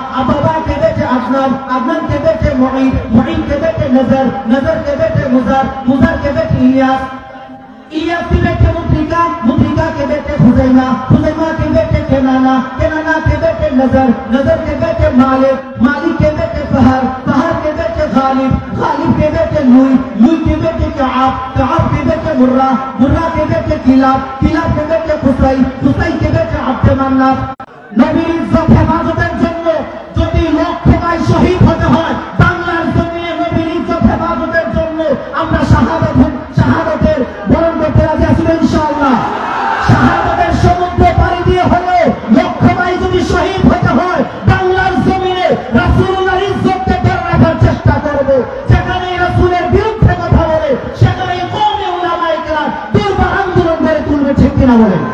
के बेटे अदनान के बेटे मुईन के बेटे नजर के बेटे मुजर के बेटे इलियास के बेटे मुद्रिका के बेटे खुजैमा के बेटे केनाना के बेटे नजर के बेटे मालिक के बेटे फहर के बेटे गालिब के बेटे लुई के बेटे कआब के बेटे मुर्रा के बेटे किलाब के बेटे कुसै के बेटे अब्द मन्नाफ। নবীর ইজ্জত হেফাজতের জন্য যদি লক্ষ ভাই শহীদ হতে হয় বাংলার জমিনে নবীর ইজ্জত হেফাজতের জন্য আমরা শাহাদাতের বরণ করতে রাজি আছি ইনশাআল্লাহ। শাহাদাতের সমুদ্র পাড়ি দিয়ে হলে লক্ষ ভাই যদি শহীদ হতে হয় বাংলার জমিনে রাসূলুল্লাহর ইজ্জতকে ধরে রাখার চেষ্টা করব। যেখানে রাসূলের বিরুদ্ধে কথা বলে সেখানে কওমি উলামায়ে কেরাম দুর্বার আন্দোলন করে তুলবে। ঠিক কিনা বলেন?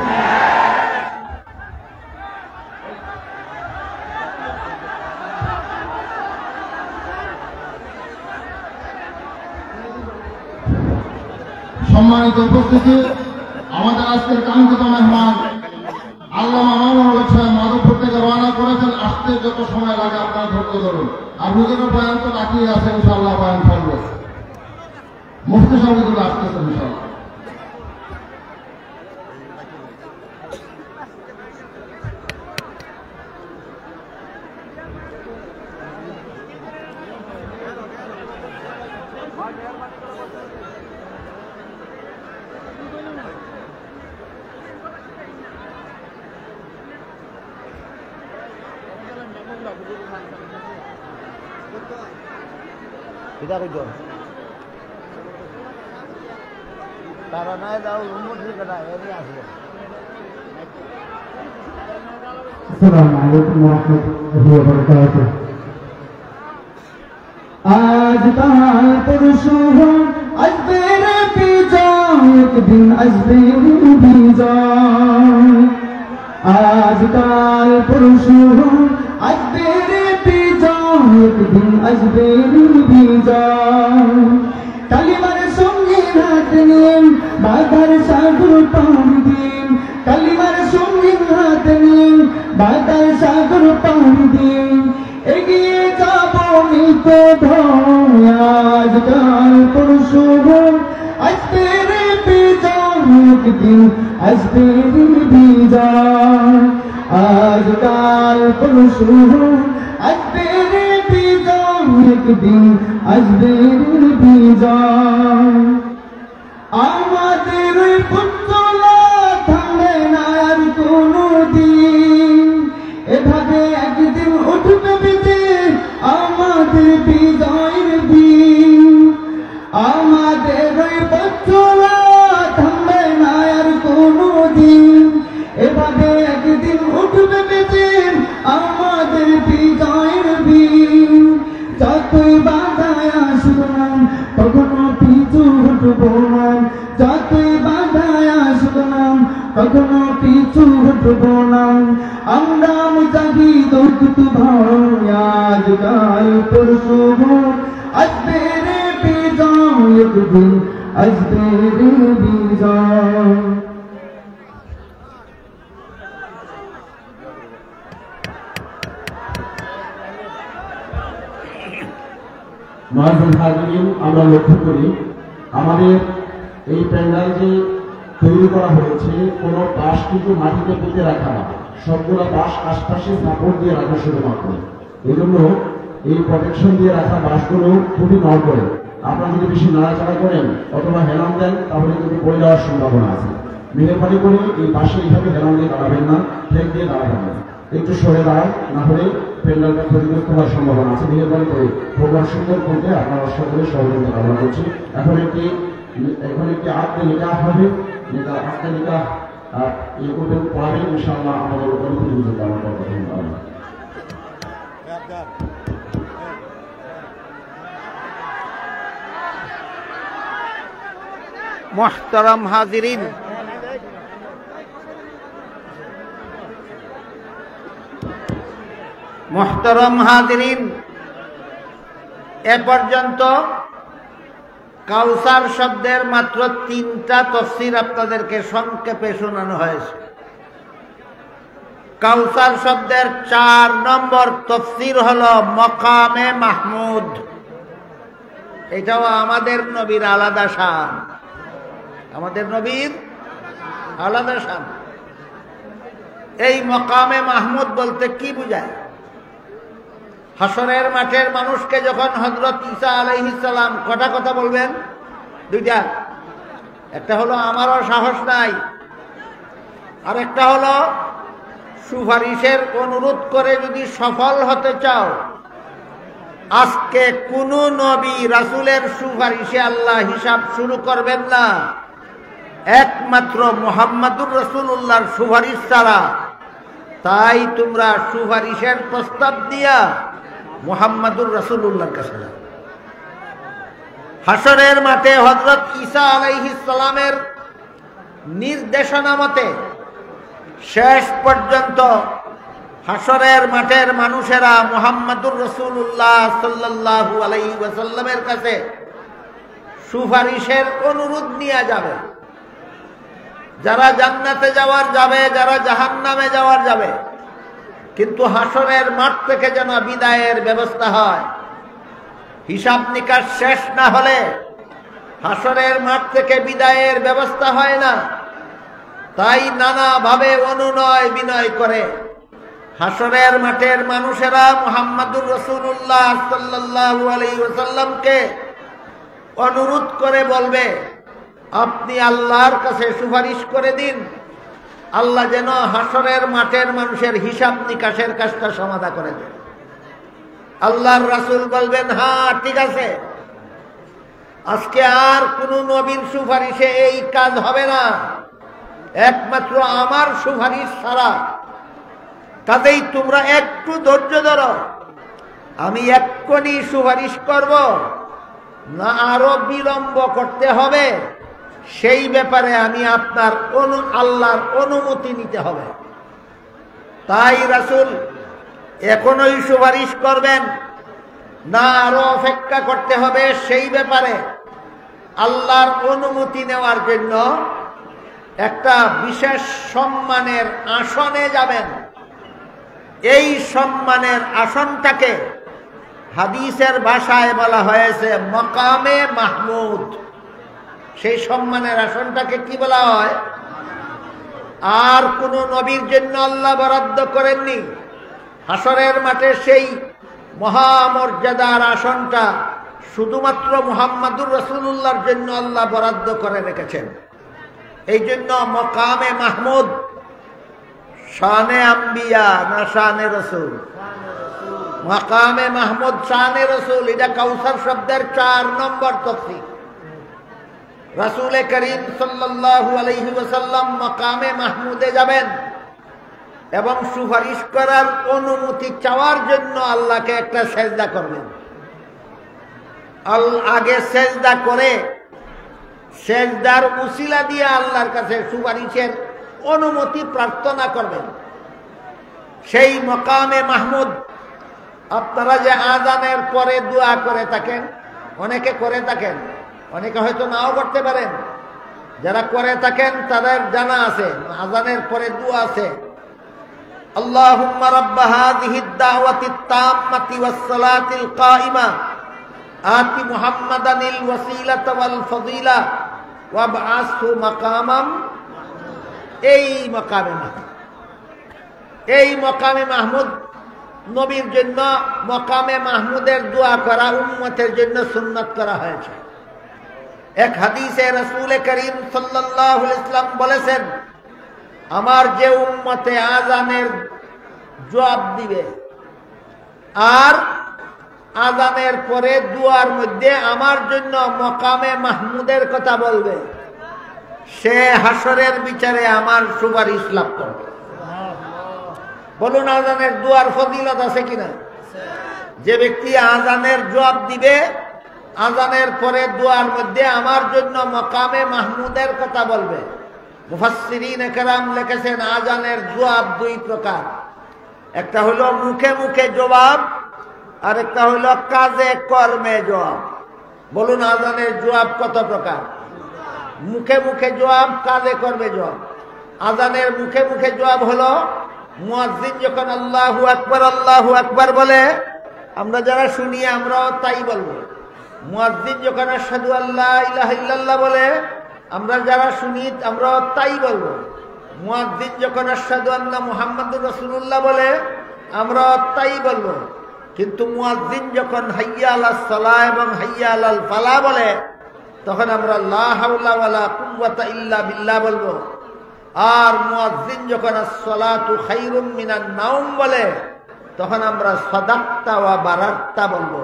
সম্মানিত উপস্থিতি, আমাদের আজকের কাঙ্ক্ষিত মেহমান আল্লামা মামুনুল হক সাহেব মাধবপুর থেকে রওনা করেছেন। আসতে যত সময় লাগে আপনারা ধৈর্য ধরুন। আর হুজুরের বয়ান তো বাকি আছে, ইনশাআল্লাহ বয়ান চলবে। মুফতি সাহেবুল্লাহ আসতেছেন ইনশাআল্লাহ। তারা নাই দাও উন্মতি কাটা এনে আসবে। अस्सलामु अलैकुम वरहमतुल्लाहि वबरकातुह। आज कल पुरुषों आज मेरे पीछा एक दिन आज मेरी भी जाए। आज कल पुरुषों आज मेरे पीछा एक दिन आज मेरी भी जाए। কালিমার সঙ্গে হাত নিয়ে বাধার সাগর পাড়ি দিন, কালিমার সঙ্গে হাত নিয়ে বাধার সাগর পাড়ি দিন, এগিয়ে যাব নিকো ভয়। আজকাল পরশু আজ তেরে বিজয় একদিন আজ তেরি বিজয়। আজকাল পরশু আজ তেরে বিজয় একদিন আজ তেরি বিজয়। আমাদের ওই পুতলা থামবে না আর কোনো দিন, এভাবে একদিন উঠবে বেঁচে আমাদের বিজয়ের দিন। আমাদের ওই পুতলা থামবে না আর কোনো দিন, এভাবে একদিন উঠবে বেঁচে আমাদের উঠব না আমরা মুজাহিদ উঠত ভাই আজ কাল পরশু আসবে রে বিজয় একদিন আসবে রে বিজয় মহাজন হাজিরিন, আমরা লক্ষ্য করি আমাদের এই প্যান্ডেল যে তৈরি করা হয়েছে কোনো বাঁশ কিন্তু মাটিতে পুঁতে রাখা না, সবগুলো বাঁশ আশপাশে সাপোর্ট দিয়ে রাখা শুধুমাত্র। এই জন্য এই প্রোটেকশন দিয়ে রাখা বাঁশগুলো খুবই নড় করে। আপনারা যদি বেশি নাড়াচাড়া করেন অথবা হেলান দেন তাহলে কিন্তু পড়ে যাওয়ার সম্ভাবনা আছে। মেহরবানি করে এই বাঁশে এইভাবে হেলান দিয়ে দাঁড়াবেন না, ঠেক দিয়ে দাঁড়াবেন না, একটু সরে দাঁড়ান, না হলে প্যান্ডেলটা ক্ষতিগ্রস্ত হওয়ার সম্ভাবনা আছে। মেহরবানি করে প্রোগ্রাম সুন্দর করতে আপনারা সকলে সহযোগিতা কামনা করছি। এখন একটি আটটা নিকাহ হবে, আটটা নিকাহ ইয়ে করবেন, পড়াবেন, ইনশাআল্লাহ আমাদের অনুভূতি বুঝতে পারবেন। মুহতারাম হাজিরিন, মুহতারাম হাজিরিন, এ পর্যন্ত কাউসার শব্দের মাত্র 3টা তাফসীর আপনাদেরকে সংক্ষেপে শোনানো হয়েছে। কাউসার শব্দের 4 নম্বর তাফসীর হলো মকামে মাহমুদ। এটাও আমাদের নবীর আলাদা শান, আমাদের নবীর আলাদা শান। এই মকামে মাহমুদ বলতে কি বুঝায়? হাসরের মাঠের মানুষকে যখন হযরত ঈসা আলাইহিস সালাম কটা কথা বলবেন, 2টা। একটা হলো আমারও সাহস নাই, আর একটা হলো সুপারিশের অনুরোধ করে যদি সফল হতে চাও, আজকে কোন নবী রাসূলের সুপারিশে আল্লাহ হিসাব শুরু করবেন না, একমাত্র মুহাম্মাদুর রাসূলুল্লাহর সুপারিশ ছাড়া। তাই তোমরা সুপারিশের প্রস্তাব দিয়া মুহাম্মাদুর রাসূলুল্লাহর কাছে যাও। হাসরের মাঠে হযরত ঈসা আলাইহিস সালামের নির্দেশনা মতে শেষ পর্যন্ত হাসরের মাঠের মানুষেরা মুহাম্মাদুর রাসূলুল্লাহ সাল্লাল্লাহু আলাইহি ওয়াসাল্লামের কাছে সুপারিশের অনুরোধ নিয়ে যাবে। যারা জান্নাতে যাওয়ার যাবে, যারা জাহান্নামে যাওয়ার যাবে, কিন্তু হাসরের মাঠ থেকে যেন বিদায়ের ব্যবস্থা হয়। হিসাব নিকাশ শেষ না হলে হাসরের মাঠ থেকে বিদায়ের ব্যবস্থা হয় না। তাই নানাভাবে অনুনয় বিনয় করে হাসরের মাঠের মানুষেরা মুহাম্মাদুর রাসূলুল্লাহ সাল্লাল্লাহু আলাইহি ওয়াসাল্লামকে অনুরোধ করে বলবে, আপনি আল্লাহর কাছে সুপারিশ করে দিন, আল্লাহ যেন হাসরের মাঠের মানুষের হিসাব নিকাশের কাজটা সমাধান করে দেন। আল্লাহর রাসূল বলবেন, হ্যাঁ ঠিক আছে, আজকে আর কোন নবীর সুপারিশে এই কাজ হবে না, একমাত্র আমার সুপারিশ ছাড়া। কাজেই তোমরা একটু ধৈর্য ধরো, আমি এক্ষুনি সুপারিশ করব না আরো বিলম্ব করতে হবে, সেই ব্যাপারে আমি আপনার আল্লাহর অনুমতি নিতে হবে। তাই রাসূল এখনই সুপারিশ করবেন না আরো অপেক্ষা করতে হবে, সেই ব্যাপারে আল্লাহর অনুমতি নেওয়ার জন্য একটা বিশেষ সম্মানের আসনে যাবেন। এই সম্মানের আসনটাকে হাদিসের ভাষায় বলা হয়েছে মকামে মাহমুদ। সেই সম্মানের আসনটাকে কি বলা হয়? আর কোন নবীর জন্য আল্লাহ বরাদ্দ করেননি। হাসরের মাঠে সেই মহামর্যাদার আসনটা শুধুমাত্র মুহাম্মাদুর রাসূলুল্লাহর জন্য আল্লাহ বরাদ্দ করে রেখেছেন। এই জন্য মকামে মাহমুদ শানে আম্বিয়া না শানে রাসূল? মকামে মাহমুদ শানে রাসূল। এটা কাউসার শব্দের 4 নম্বর তাফসীর। রাসূল করিম সাল্লাল্লাহু আলাইহি ওয়াসাল্লাম মকামে মাহমুদে যাবেন এবং সুপারিশ করার অনুমতি চাওয়ার জন্য আল্লাহকে একটা সেজদা করবেন। আগে সেজদা করে সেজদার উসিলা দিয়ে আল্লাহর কাছে সুপারিশের অনুমতি প্রার্থনা করবেন। সেই মকামে মাহমুদ আপনারা যে আজানের পরে দোয়া করে থাকেন, অনেকে করে থাকেন, অনেকে হয়তো নাও করতে পারেন, যারা করে থাকেন তাদের জানা আছে আজানের পরে দোয়া আছে, আল্লাহুম্মা রাব্বা হাযিহিদ দাওয়াতিত তাম্মাতি ওয়াস সালাতিল কাইমা আতি মুহাম্মাদানিল ওয়াসিলাতা ওয়াল ফাযিলা ওয়াবআসহু মাকামাম। এই মকামে মাহমুদ নবীর জন্য মকামে মাহমুদের দোয়া করা উম্মতের জন্য সুন্নাত করা হয়েছে। এক হাদিসে রাসূল করিম সাল্লাল্লাহু আলাইহি ওয়াসাল্লাম বলেছেন, আমার যে উম্মতে আজানের জবাব দিবে আর আজানের পরে দুয়ার মধ্যে আমার জন্য মকামে মাহমুদের কথা বলবে, সে হাসরের বিচারে আমার সুপারিশ লাভ করবে। বলুন আজানের দুয়ার ফজিলত আছে কিনা? যে ব্যক্তি আজানের জবাব দিবে, আজানের পরে দুয়ার মধ্যে আমার জন্য মকামে মাহমুদের কথা বলবে। মুফাসসিরিন কেরাম লিখেছেন আজানের জবাব দুই প্রকার, একটা হলো মুখে মুখে জবাব আর একটা হলো কাজে কর্মে জবাব। বলুন আজানের জবাব কত প্রকার? মুখে মুখে জবাব, কাজে কর্মে জবাব। আজানের মুখে মুখে জবাব হলো মুয়াজ্জিন যখন আল্লাহু আকবার বলে, আমরা যারা শুনি আমরাও তাই বলবো। মুয়াজ্জিন যখন আশহাদু আল্লা ইলাহা ইল্লাল্লাহ বলে, আমরা যারা শুনি আমরাও তাই বলবো। মুয়াজ্জিন যখন আশহাদু আন্না মুহাম্মাদুর রাসূলুল্লাহ বলে, আমরাও তাই বলবো। কিন্তু মুয়াজ্জিন যখন হাইয়া আলাস সালাহ এবং হাইয়া আলাল ফালাহ বলে, তখন আমরা লা হাওলা ওয়ালা কুওয়াতা ইল্লা বিল্লাহ বলবো। আর মুয়াজ্জিন যখন আসসালাতু খায়রুম মিনান নাওম বলে, তখন আমরা সাদাক্তা ওয়া বারাক্তা বলবো।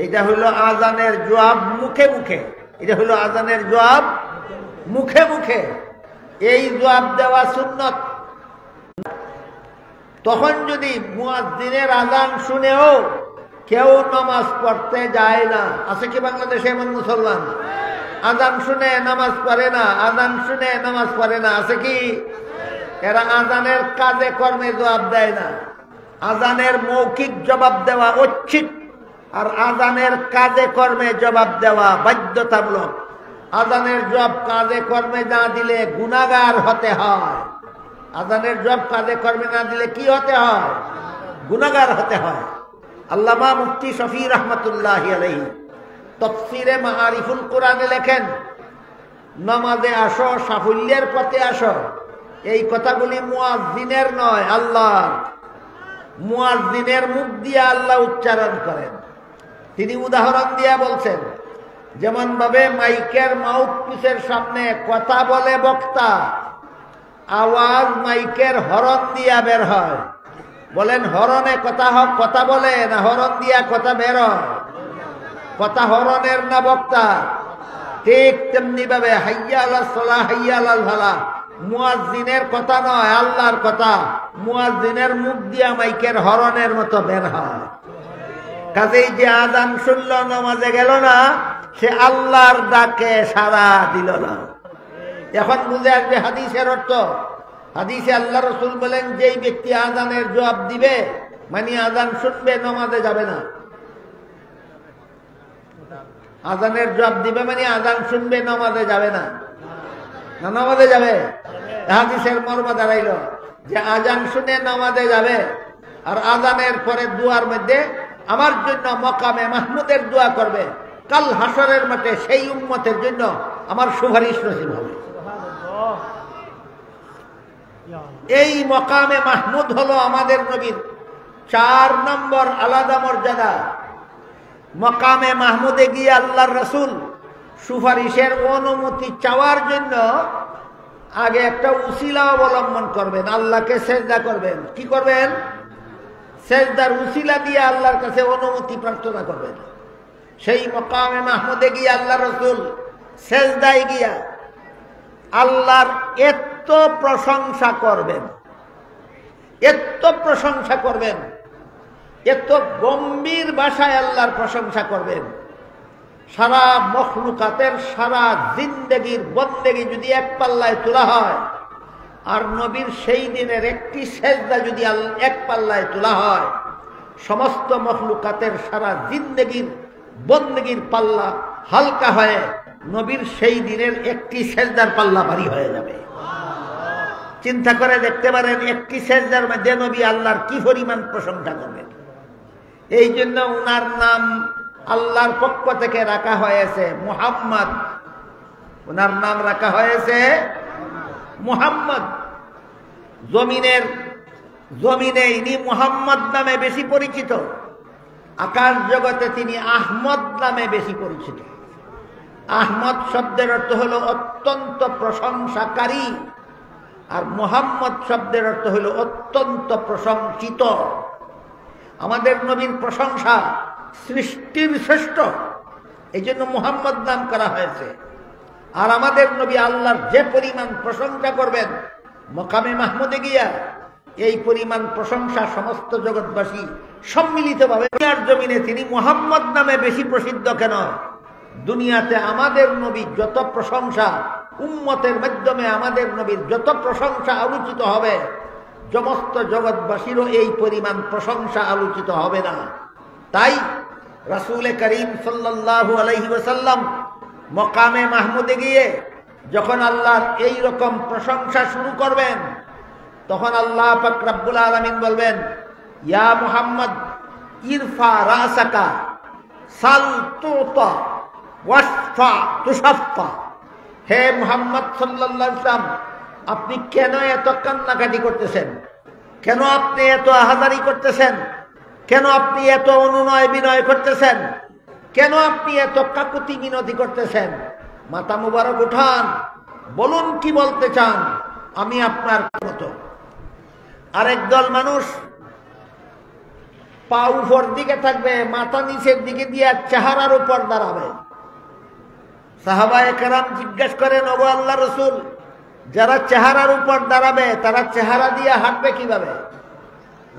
এটা হলো আজানের জবাব মুখে মুখে। এটা হলো আজানের জবাব মুখে মুখে। এই জবাব দেওয়া সুন্নত। তখন যদি মুয়াজ্জিনের আজান শুনেও কেউ নামাজ পড়তে যায় না, আছে কি বাংলাদেশে এমন মুসলমান? আজান শুনে নামাজ পড়ে না, আজান শুনে নামাজ পড়ে না, আছে কি? এরা আজানের কাজে কর্মে জবাব দেয় না। আজানের মৌখিক জবাব দেওয়া ঐচ্ছিক, আর আজানের কাজে কর্মে জবাব দেওয়া বাধ্যতামূলক। আজানের জবাব কাজে কর্মে না দিলে গুনাহগার হতে হয়। আজানের জবাব কাজে কর্মে না দিলে কি হতে হয়? গুনাহগার হতে হয়। আল্লামা মুফতি শফি রহমতুল্লাহি আলাইহি তাফসীরে মাআরিফুল কোরআনে লেখেন, নামাজে আসো, সাফল্যের পথে আসো। এই কথাগুলি মুয়াজ্জিনের নয়, আল্লাহর। মুয়াজ্জিনের মুখ দিয়ে আল্লাহ উচ্চারণ করেন। তিনি উদাহরণ দিয়া বলছেন, যেমন ভাবে মাইকের মাউথপিসের সামনে কথা বলে বক্তা, আওয়াজ মাইকের হরন দিয়া বের হয়। বলেন হরনে কথা বলে না হরন দিয়া কথা বের হয়? কথা হরনের না বক্তা? ঠিক তেমনি ভাবে হাইয়া আলাস সালাহ হাইয়া আলাল ফালাহ মুয়াজ্জিনের কথা নয়, আল্লাহর কথা। মুয়াজ্জিনের মুখ দিয়া মাইকের হরনের মতো বের হয়। কাজেই যে আজান শুনল নামাজে গেল না, সে আল্লাহর ডাকে সাড়া দিল না। এখন বুঝে আসবে হাদিসের অর্থ। হাদিসে আল্লাহ রাসূল বলেন, যেই ব্যক্তি আজানের জবাব দিবে মানে আজান শুনবে, নামাজে যাবে না। আজানের জবাব দিবে মানে আজান শুনবে, নামাজে যাবে না। না নামাজে যাবে? হাদিসের মর্ম দাঁড়াইল যে আজান শুনে নামাজে যাবে, আর আজানের পরে দুয়ার মধ্যে আমার জন্য মকামে মাহমুদের দোয়া করবে। কাল হাসরের মাঠে সেই উম্মতের জন্য আমার সুপারিশ নসিব হবে। এই মকামে মাহমুদ হলো আমাদের নবীর 4 নম্বর আলাদা মর্যাদা। মকামে মাহমুদে গিয়ে আল্লাহর রাসূল সুপারিশের অনুমতি চাওয়ার জন্য আগে একটা উসিলা অবলম্বন করবেন, আল্লাহকে সেজদা করবেন। কি করবেন? সেজদার উসিলা দিয়ে আল্লাহর কাছে অনুমতি প্রার্থনা করবেন। সেই মকামে মাহমুদে গিয়ে আল্লাহর রাসূল সেজদায় গিয়া আল্লাহর এত প্রশংসা করবেন, এত প্রশংসা করবেন, এত গম্ভীর ভাষায় আল্লাহর প্রশংসা করবেন। সারা মখলুকাতের সারা জিন্দেগির বন্দেগি যদি এক পাল্লায় তোলা হয়, আর নবীর সেই দিনের একটি সেজদা যদি এক পাল্লায় তোলা হয়, সমস্ত মখলুকাতের সারা জিন্দেগির বন্দেগির পাল্লা হালকা হয়ে নবীর সেই দিনের একটি সেজদার পাল্লা ভারী হয়ে যাবে। চিন্তা করে দেখতে পারেন একটি সেজদার মধ্যে নবী আল্লাহর কি পরিমাণ প্রশংসা করবেন। এই জন্য উনার নাম আল্লাহর পক্ষ থেকে রাখা হয়েছে মুহাম্মদ। উনার নাম রাখা হয়েছে মুহাম্মদ। জমিনে ইনি মুহাম্মদ নামে বেশি পরিচিত, আকাশ জগতে তিনি আহমদ নামে বেশি পরিচিত। আহমদ শব্দের অর্থ হলো অত্যন্ত প্রশংসাকারী, আর মুহাম্মদ শব্দের অর্থ হলো অত্যন্ত প্রশংসিত। আমাদের নবীর প্রশংসা সৃষ্টির শ্রেষ্ঠ, এই জন্য মুহাম্মদ নাম করা হয়েছে। আর আমাদের নবী আল্লাহর যে পরিমাণ প্রশংসা করবেন মকামে মাহমুদে গিয়া, এই পরিমাণ প্রশংসা সমস্ত জগৎবাসী সম্মিলিতভাবে দুনিয়ার জমিনে তিনি মুহাম্মদ নামে বেশি প্রসিদ্ধ কেন? দুনিয়াতে আমাদের নবী যত প্রশংসা, উম্মতের মাধ্যমে আমাদের নবীর যত প্রশংসা আলোচিত হবে, সমস্ত জগৎবাসীরও এই পরিমাণ প্রশংসা আলোচিত হবে না। তাই রাসূল করিম সাল্লাল্লাহু আলাইহি ওয়াসাল্লাম মকামে মাহমুদে গিয়ে যখন আল্লাহর এই রকম প্রশংসা শুরু করবেন, তখন আল্লাহ পাক রব্বুল আলামিন বলবেন, ইয়া মুহাম্মদ ইরফা রাসাকা সাল তুতা ওয়াশফা তুশাফা। হে মুহাম্মদ সাল্লাল্লাহু আলাইহি ওয়াসাল্লাম, আপনি কেন এত কান্নাকাটি করতেছেন? কেন আপনি এত আহাজারি করতেছেন? কেন আপনি এত অনুনয় বিনয় করতেছেন? কেন আপনি এত কাকুতি মিনতি করতেছেন? মাথা মুবারক উঠান, বলুন কি বলতে চান, আমি আপনার মতো। আরেক দল মানুষ পা উপর দিকে থাকবে, মাথা নিচের দিকে দিয়ে চেহারার উপর দাঁড়াবে। সাহাবায়ে কেরাম জিজ্ঞেস করেন, ওগো আল্লাহ রসুল, যারা চেহারার উপর দাঁড়াবে তারা চেহারা দিয়ে হাঁটবে কিভাবে?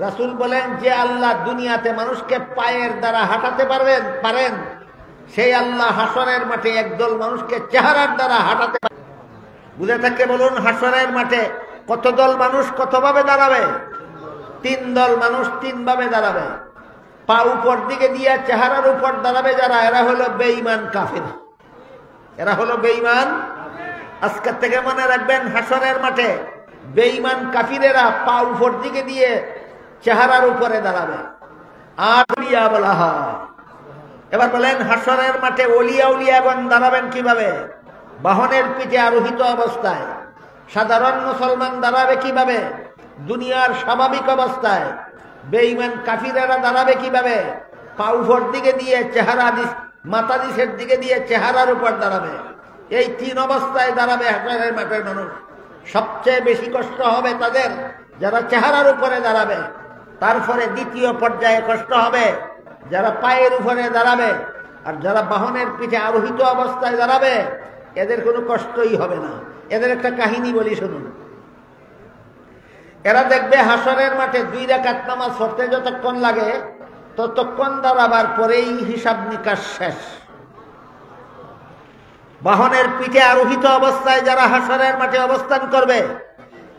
রাসূল বলেন, যে আল্লাহ দুনিয়াতে মানুষকে পায়ের দ্বারা হাঁটাতে পারেন, সেই আল্লাহ হাসরের মাঠে একদল মানুষকে চেহারার দ্বারা হাঁটাতে পারেন। বুঝে থাকে বলুন, হাসরের মাঠে কত দল মানুষ কতভাবে দাঁড়াবে? 3 দল মানুষ 3 ভাবে দাঁড়াবে। পা উপর দিকে দিয়ে চেহারার উপর দাঁড়াবে যারা, এরা হলো বেঈমান কাফির। এরা হলো বেঈমান। আজকের থেকে মনে রাখবেন, হাসরের মাঠে বেঈমান কাফিরেরা পা উপর দিকে দিয়ে চেহারার উপরে দাঁড়াবে। আর ওলিয়া বলা হয়। এবার বলেন, হাসরের মাঠে ওলিয়া উলিয়াগণ দাঁড়াবেন কিভাবে? বাহনের পিঠে আরোহিত অবস্থায়। সাধারণ মুসলমান দাঁড়াবে কিভাবে? দুনিয়ার স্বাভাবিক অবস্থায়। বেঈমান কাফিরেরা দাঁড়াবে কিভাবে? পা উপর দিকে দিয়ে মাথা নিচের দিকে দিয়ে চেহারার উপর দাঁড়াবে। এই 3 অবস্থায় দাঁড়াবে হাসরের মাঠের মানুষ। সবচেয়ে বেশি কষ্ট হবে তাদের যারা চেহারার উপরে দাঁড়াবে। তারপরে দ্বিতীয় পর্যায়ে কষ্ট হবে যারা পায়ের উপরে দাঁড়াবে। আর যারা বাহনের পিঠে আরোহিত অবস্থায় দাঁড়াবে, এদের কোনো কষ্টই হবে না। এদের একটা কাহিনী বলি, শুনুন। এরা দেখবে হাসরের মাঠে 2 রাকাত নামাজ পড়তে যতক্ষণ লাগে, ততক্ষণ দাঁড়াবার পরেই হিসাব নিকাশ শেষ। বাহনের পিঠে আরোহিত অবস্থায় যারা হাসরের মাঠে অবস্থান করবে,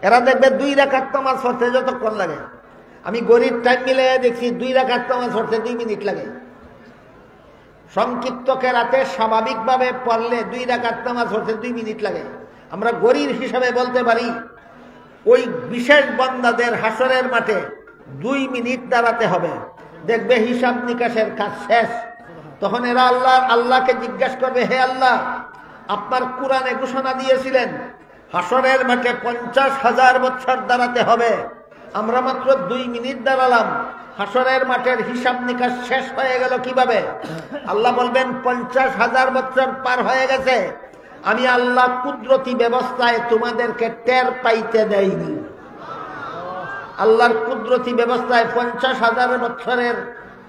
এরা দেখবে 2 রাকাত নামাজ পড়তে যতক্ষণ লাগে। আমি গরিব টাইম মিলে দেখছি 2 রাকাত নামাজ পড়তে 2 মিনিট লাগে। সংক্ষিপ্ত কেরাতে স্বাভাবিকভাবে পড়লে 2 রাকাত নামাজ পড়তে 2 মিনিট লাগে। আমরা গরিব হিসাবে বলতে পারি, ওই বিশেষ বান্দাদের হাসরের মাঠে 2 মিনিট দাঁড়াতে হবে, দেখবে হিসাব নিকাশের কাজ শেষ। তখন এরা আল্লাহকে জিজ্ঞাসা করবে, হে আল্লাহ, আপনার কুরআনে ঘোষণা দিয়েছিলেন হাসরের মাঠে 50,000 বছর দাঁড়াতে হবে, আমরা মাত্র 2 মিনিট দাঁড়ালাম, হাসরের মাঠের হিসাব নিকাশ শেষ হয়ে গেল কিভাবে? আল্লাহ বলবেন, 50,000 বছর পার হয়ে গেছে, আমি আল্লাহ কুদরতি ব্যবস্থায় তোমাদেরকে টের পাইতে দেইনি। আল্লাহর কুদরতি ব্যবস্থায় 50,000 বছরের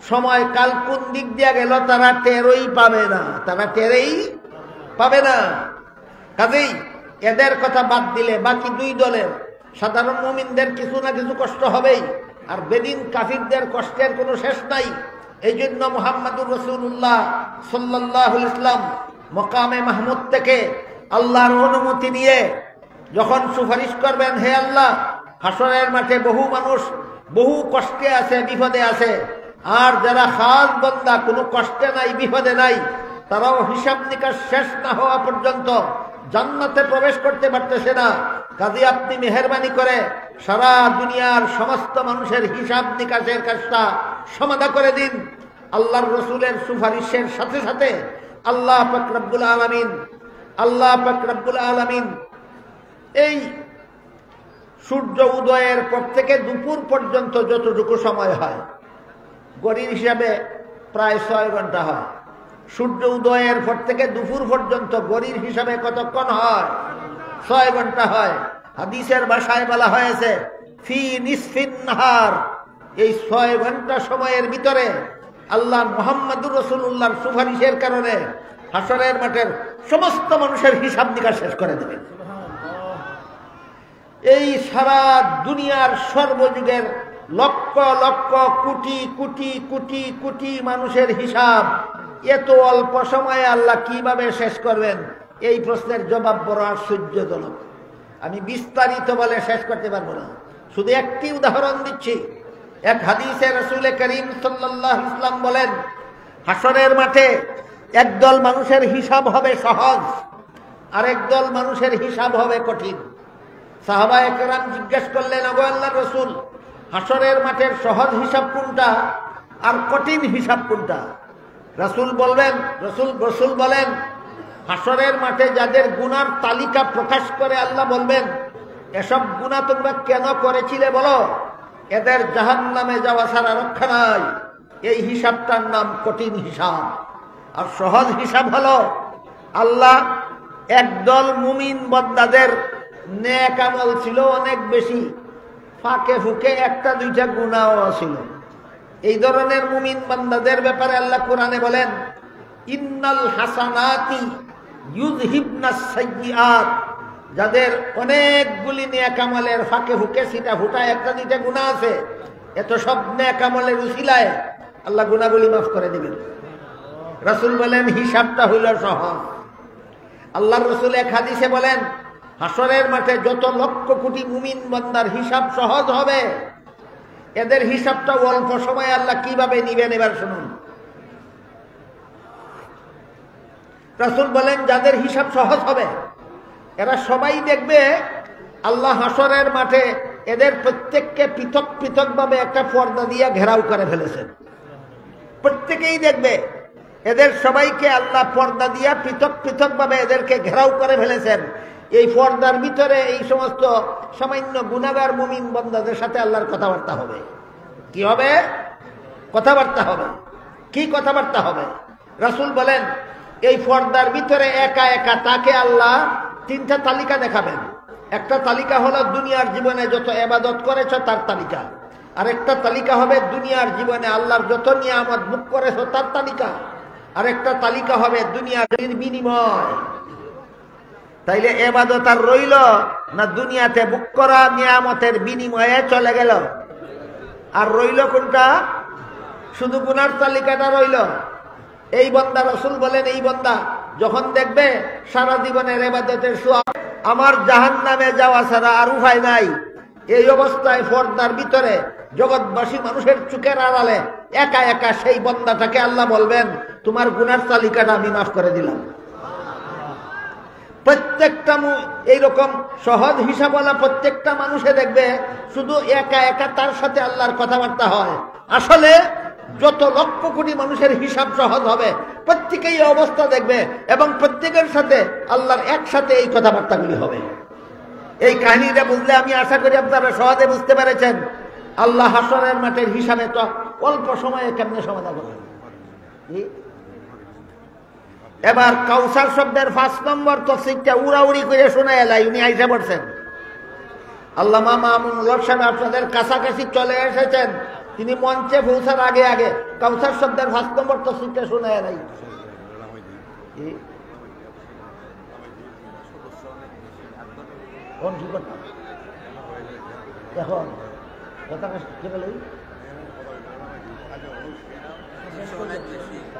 সময় কাল কোন দিক দিয়ে গেল তারা টেরই পাবে না। তারা টেরেই পাবে না। কাজেই এদের কথা বাদ দিলে বাকি 2 দলের সাধারণ মুমিনদের কিছু না কিছু কষ্ট হবেই, আর বেদিন কাফিরদের কষ্টের কোনো শেষ নাই। এই জন্য মুহাম্মদুর রাসূলুল্লাহ সাল্লাল্লাহু আলাইহি ওয়াসাল্লাম মকামে মাহমুদ থেকে আল্লাহর অনুমতি নিয়ে যখন সুপারিশ করবেন, হে আল্লাহ, হাসরের মাঠে বহু মানুষ বহু কষ্টে আছে, বিপদে আছে, আর যারা খাস বান্দা কোনো কষ্টে নাই, বিপদে নাই, তারাও হিসাব নিকাশ শেষ না হওয়া পর্যন্ত জান্নাতে প্রবেশ করতে পারতেছে না। কাজে আপনি মেহেরবানি করে সারা দুনিয়ার সমস্ত মানুষের হিসাব নিকাশের কাজটা সমাধা করে দিন। আল্লাহর রসুলের সুপারিশের সাথে সাথে আল্লাহ পাক রব্বুল আলামিন এই সূর্য উদয়ের পর থেকে দুপুর পর্যন্ত যতটুকু সময় হয়, ঘড়ির হিসাবে প্রায় 6 ঘন্টা হয়। সূর্য উদয়ের পর থেকে দুপুর পর্যন্ত ঘড়ির হিসাবে কতক্ষণ হয়? 6 ঘন্টা হয়। হাদিসের ভাষায় বলা হয়েছে ফি নিসফিন নাহার। এই 6 ঘন্টা সময়ের ভিতরে আল্লাহ মুহাম্মদুর রাসূলুল্লাহর সুপারিশের কারণে হাসরের মাঠের সমস্ত মানুষের হিসাব নিকাশ শেষ করে দেবেন। এই সারা দুনিয়ার সর্বযুগের লক্ষ লক্ষ কোটি কোটি কোটি কোটি মানুষের হিসাব এত অল্প সময়ে আল্লাহ কিভাবে শেষ করবেন? এই প্রশ্নের জবাব বড় আশ্চর্যজনক। আমি বিস্তারিত বলে শেষ করতে পারবো না, শুধু একটি উদাহরণ দিচ্ছি। এক হাদিসে রাসূল করিম সাল্লাল্লাহু আলাইহি ওয়াসাল্লাম বলেন, হাসরের মাঠে একদল মানুষের হিসাব হবে সহজ, আর একদল মানুষের হিসাব হবে কঠিন। সাহাবায়ে কেরাম জিজ্ঞেস করলেন, ওগো আল্লাহর রাসূল, হাসরের মাঠের সহজ হিসাব কোনটা আর কঠিন হিসাব কোনটা? রাসূল বলেন, হাসরের মাঠে যাদের গুনার তালিকা প্রকাশ করে আল্লাহ বলবেন, এসব গুনাহ তোমরা কেন করেছিলে বলো, এদের জাহান্নামে যাওয়া ছাড়া রক্ষা নাই। এই হিসাবটার নাম কঠিন হিসাব। আর সহজ হিসাব হলো, আল্লাহ একদল মুমিন বান্দাদের নেক আমল ছিল অনেক বেশি, ফাঁকে ফুঁকে একটা দুইটা গুনাহও ছিল। এই ধরনের মুমিন বান্দাদের ব্যাপারে আল্লাহ কোরআনে বলেন, ইন্নাল হাসানাতি ইউযহিবনাস সাইয়্যাত। যাদের অনেকগুলি নেক আমলের ফাঁকে ফুঁকে সিটা ফুটা একটা দুইটা গুনাহ আছে, এত সব নেক আমলের উসিলায় আল্লাহ গুনাহগুলি মাফ করে দিবেন। রাসূল বলেন, হিসাবটা হইল সহজ। আল্লাহর রাসূল এক হাদিসে বলেন, হাসরের মাঠে যত লক্ষ কোটি মুমিন বান্দার হিসাব সহজ হবে, এদের হিসাবটা অল্প সময়ে আল্লাহ কিভাবে নিবেন এবার শুনুন। রাসূল বলেন, যাদের হিসাব সহজ হবে এরা সবাই দেখবে আল্লাহ হাসরের মাঠে এদের প্রত্যেককে পৃথক পৃথক ভাবে একটা পর্দা দিয়ে ঘেরাও করে ফেলেছেন। প্রত্যেকেই দেখবে এদের সবাইকে আল্লাহ পর্দা দিয়া পৃথক পৃথক ভাবে এদেরকে ঘেরাও করে ফেলেছেন। এই পর্দার ভিতরে এই সমস্ত সামান্য গুনাহগার মুমিন বান্দাদের সাথে আল্লাহর কথাবার্তা হবে। কি হবে? কথাবার্তা হবে। কি কথাবার্তা হবে? রাসূল বলেন, এই পর্দার ভিতরে একা একা তাকে আল্লাহ 3টা তালিকা দেখাবেন। একটা তালিকা হলো দুনিয়ার জীবনে যত ইবাদত করেছো তার তালিকা, আর একটা তালিকা হবে দুনিয়ার জীবনে আল্লাহর যত নিয়ামত ভোগ করেছো তার তালিকা, আর একটা তালিকা হবে দুনিয়ার বিনিময়। তাইলে ইবাদত আর রইল না দুনিয়াতে ভোগ করা নিয়ামতের বিনিময়ে চলে গেল? আর রইল কোনটা? শুধু গুনার তালিকাটা রইল। এই বান্দা, রাসূল বলেন, এই বান্দা যখন দেখবে সারা জীবনের ইবাদতের সওয়াব আমার জাহান্নামে যাওয়া ছাড়া আর উপায় নাই, এই অবস্থায় পর্দার ভিতরে জগৎবাসী মানুষের চোখের আড়ালে একা একা সেই বান্দাটাকে আল্লাহ বলবেন, তোমার গুনার তালিকাটা আমি মাফ করে দিলাম। প্রত্যেকটা এইরকম সহজ হিসাবওয়ালা প্রত্যেকটা মানুষে দেখবে শুধু একা একা তার সাথে আল্লাহর কথাবার্তা হয়। আসলে যত লক্ষ কোটি মানুষের হিসাব সহজ হবে প্রত্যেকেই অবস্থা দেখবে, এবং প্রত্যেকের সাথে আল্লাহর একসাথে এই কথাবার্তাগুলি হবে। এই কাহিনীটা বুঝলে আমি আশা করি আপনারা সহজে বুঝতে পেরেছেন আল্লাহ হাসরের মাঠের হিসাবে তো অল্প সময়ে কেমনে সমাধান করবেন। এবার কাউসার শব্দের 5 নম্বর তফসিরটা উড়াউড়ি করে শোনা এলাই, উনি আইসা পড়ছেন। আল্লামা মামুনুল হক সাহেব আপনাদের কাছাকাছি চলে এসেছেন, তিনি মঞ্চে পৌঁছার আগে আগে কাউসার শব্দের 5 নম্বর তফসিরটা শোনা এলাই। এখন কথা কি বলে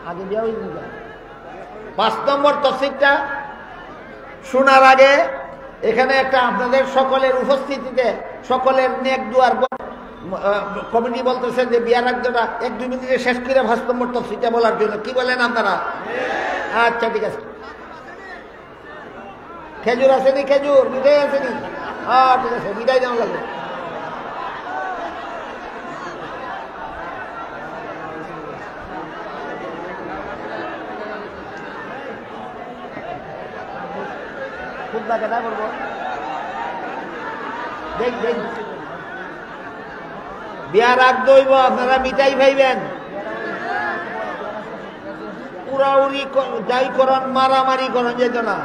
আগে দেওয়া 5 নম্বর তফসিরটা শোনার আগে এখানে একটা আপনাদের সকলের উপস্থিতিতে সকলের নেক দুয়ার কমিটি বলতেছে যে বিয়ার একজনা 1-2 মিনিটে শেষ করে ভাস্তম্য তফসিটা বলার জন্য, কি বলেন আপনারা? আচ্ছা ঠিক আছে। খেজুর আসেনি? খেজুর মিঠাই আসেনি? ঠিক আছে, মিঠাই দাম লাগবে। খুতবা কেটা করবো? দেখ দেখ বিয়ার আগ দইব, আপনারা মিঠাই খাইবেন। উড়াউড়ি যাই করন, মারামারি করন যেত না।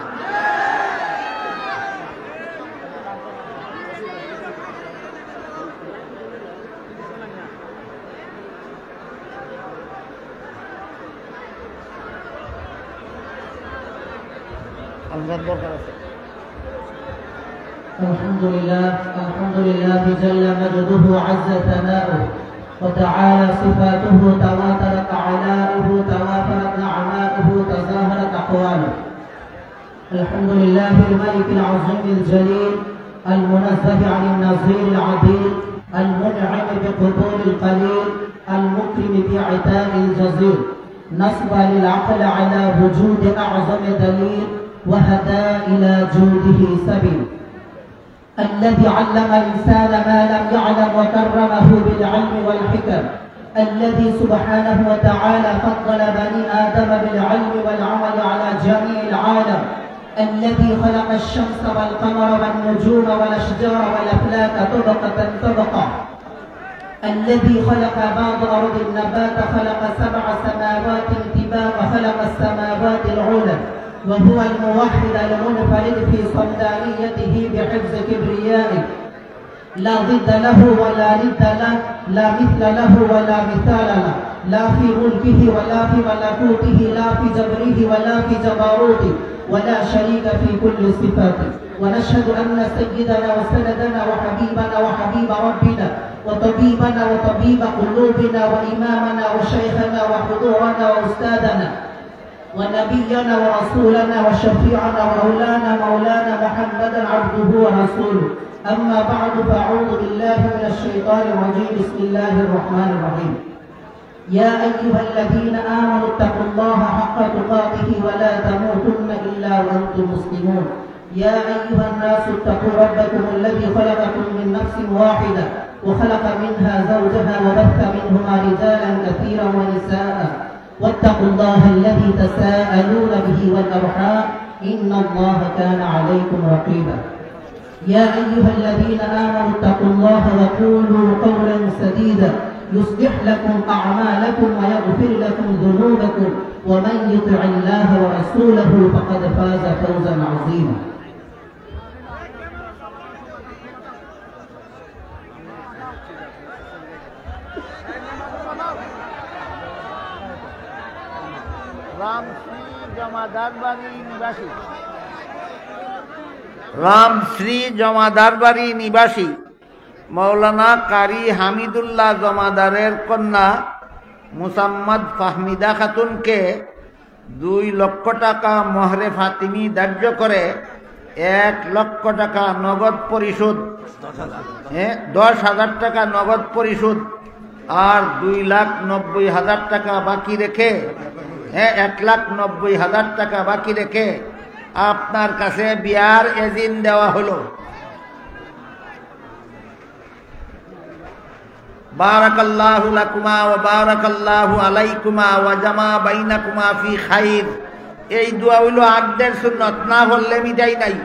আপনার দরকার আছে। الحمد لله جل مجده عز ثناؤه وتعالى صفاته تواترت علائه توافرت نعماؤه تظاهرت أقواله. الحمد لله الملك العظيم الجليل المنزه عن النظير العديل المنعم بقبول القليل المكرم بعتاب الجزيل نصب للعقل على وجود أعظم دليل وهدى إلى جوده سبيل. الذي علم الإنسان ما لم يعلم وكرمه بالعلم والحكم. الذي سبحانه وتعالى فضل بني آدم بالعلم والعمل على جميع العالم. الذي خلق الشمس والقمر والنجوم والأشجار والأفلاك طبقة طبقة. الذي خلق بعض أرض النبات خلق 7 سماوات طباقا خلق السماوات العلى. وهو الموحد المنفرد في صمدانيته بحفظ كبريائه. لا ضد له ولا ند له، لا مثل له ولا مثال له، لا في ملكه ولا في ملكوته، لا في جبره ولا في جبروته، ولا شريك في كل صفاته. ونشهد أن سيدنا وسندنا وحبيبنا وحبيب ربنا وطبيبنا وطبيب قلوبنا وإمامنا وشيخنا وحضورنا وأستاذنا ونبينا ورسولنا وشفيعنا مولانا محمدا عبده ورسوله. أما بعد فأعوذ بالله من الشيطان الرجيم. بسم الله الرحمن الرحيم. يا أيها الذين آمنوا اتقوا الله حق تقاته ولا تموتن إلا وأنتم مسلمون. يا أيها الناس اتقوا ربكم الذي خلقكم من نفس واحدة وخلق منها زوجها وبث منهما رجالا كثيرا ونساء. واتقوا الله الذي تساءلون به والأرحام إن الله كان عليكم رقيبا. يا أيها الذين آمنوا اتقوا الله وقولوا قولا سديدا يصلح لكم أعمالكم ويغفر لكم ذنوبكم ومن يطع الله ورسوله فقد فاز فوزا عظيما. রামশ্রী জমাদারবাড়ি নিবাসী মৌলানা কারি হামিদুল্লাহ জমাদারের কন্যা মুসাম্মদ ফাহমিদা খাতুনকে 2 লক্ষ টাকা মোহরে ফাতিমি ধার্য করে 1 লক্ষ টাকা নগদ পরিশোধ, 10,000 টাকা নগদ পরিশোধ আর 2,90,000 টাকা বাকি রেখে 1,90,000 টাকা বাকি রেখে আপনার কাছে বিয়ার এজিন দেওয়া হলো। বারাকাল্লাহু লাকুমা ওয়া বারাকাল্লাহু আলাইকুমা ওয়া জামা বাইনাকুমা ফি খাইর। এই দোয়া হইল আগদের সুন্নাত, না বললে মিটাই নাই।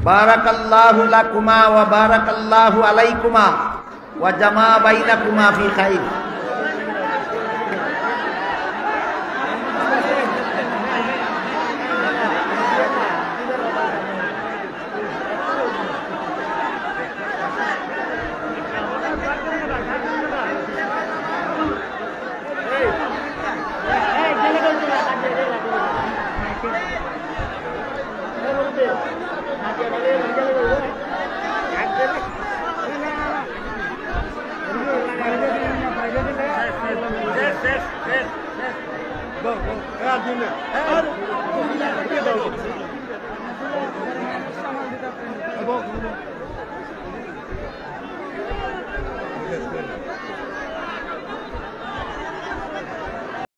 বারাকাল্লাহু লাকুমা ওয়া বারাকাল্লাহু আলাইকুমা ওয়া জামা বাইনাকুমা ফি খাইর। আলহামদুলিল্লাহ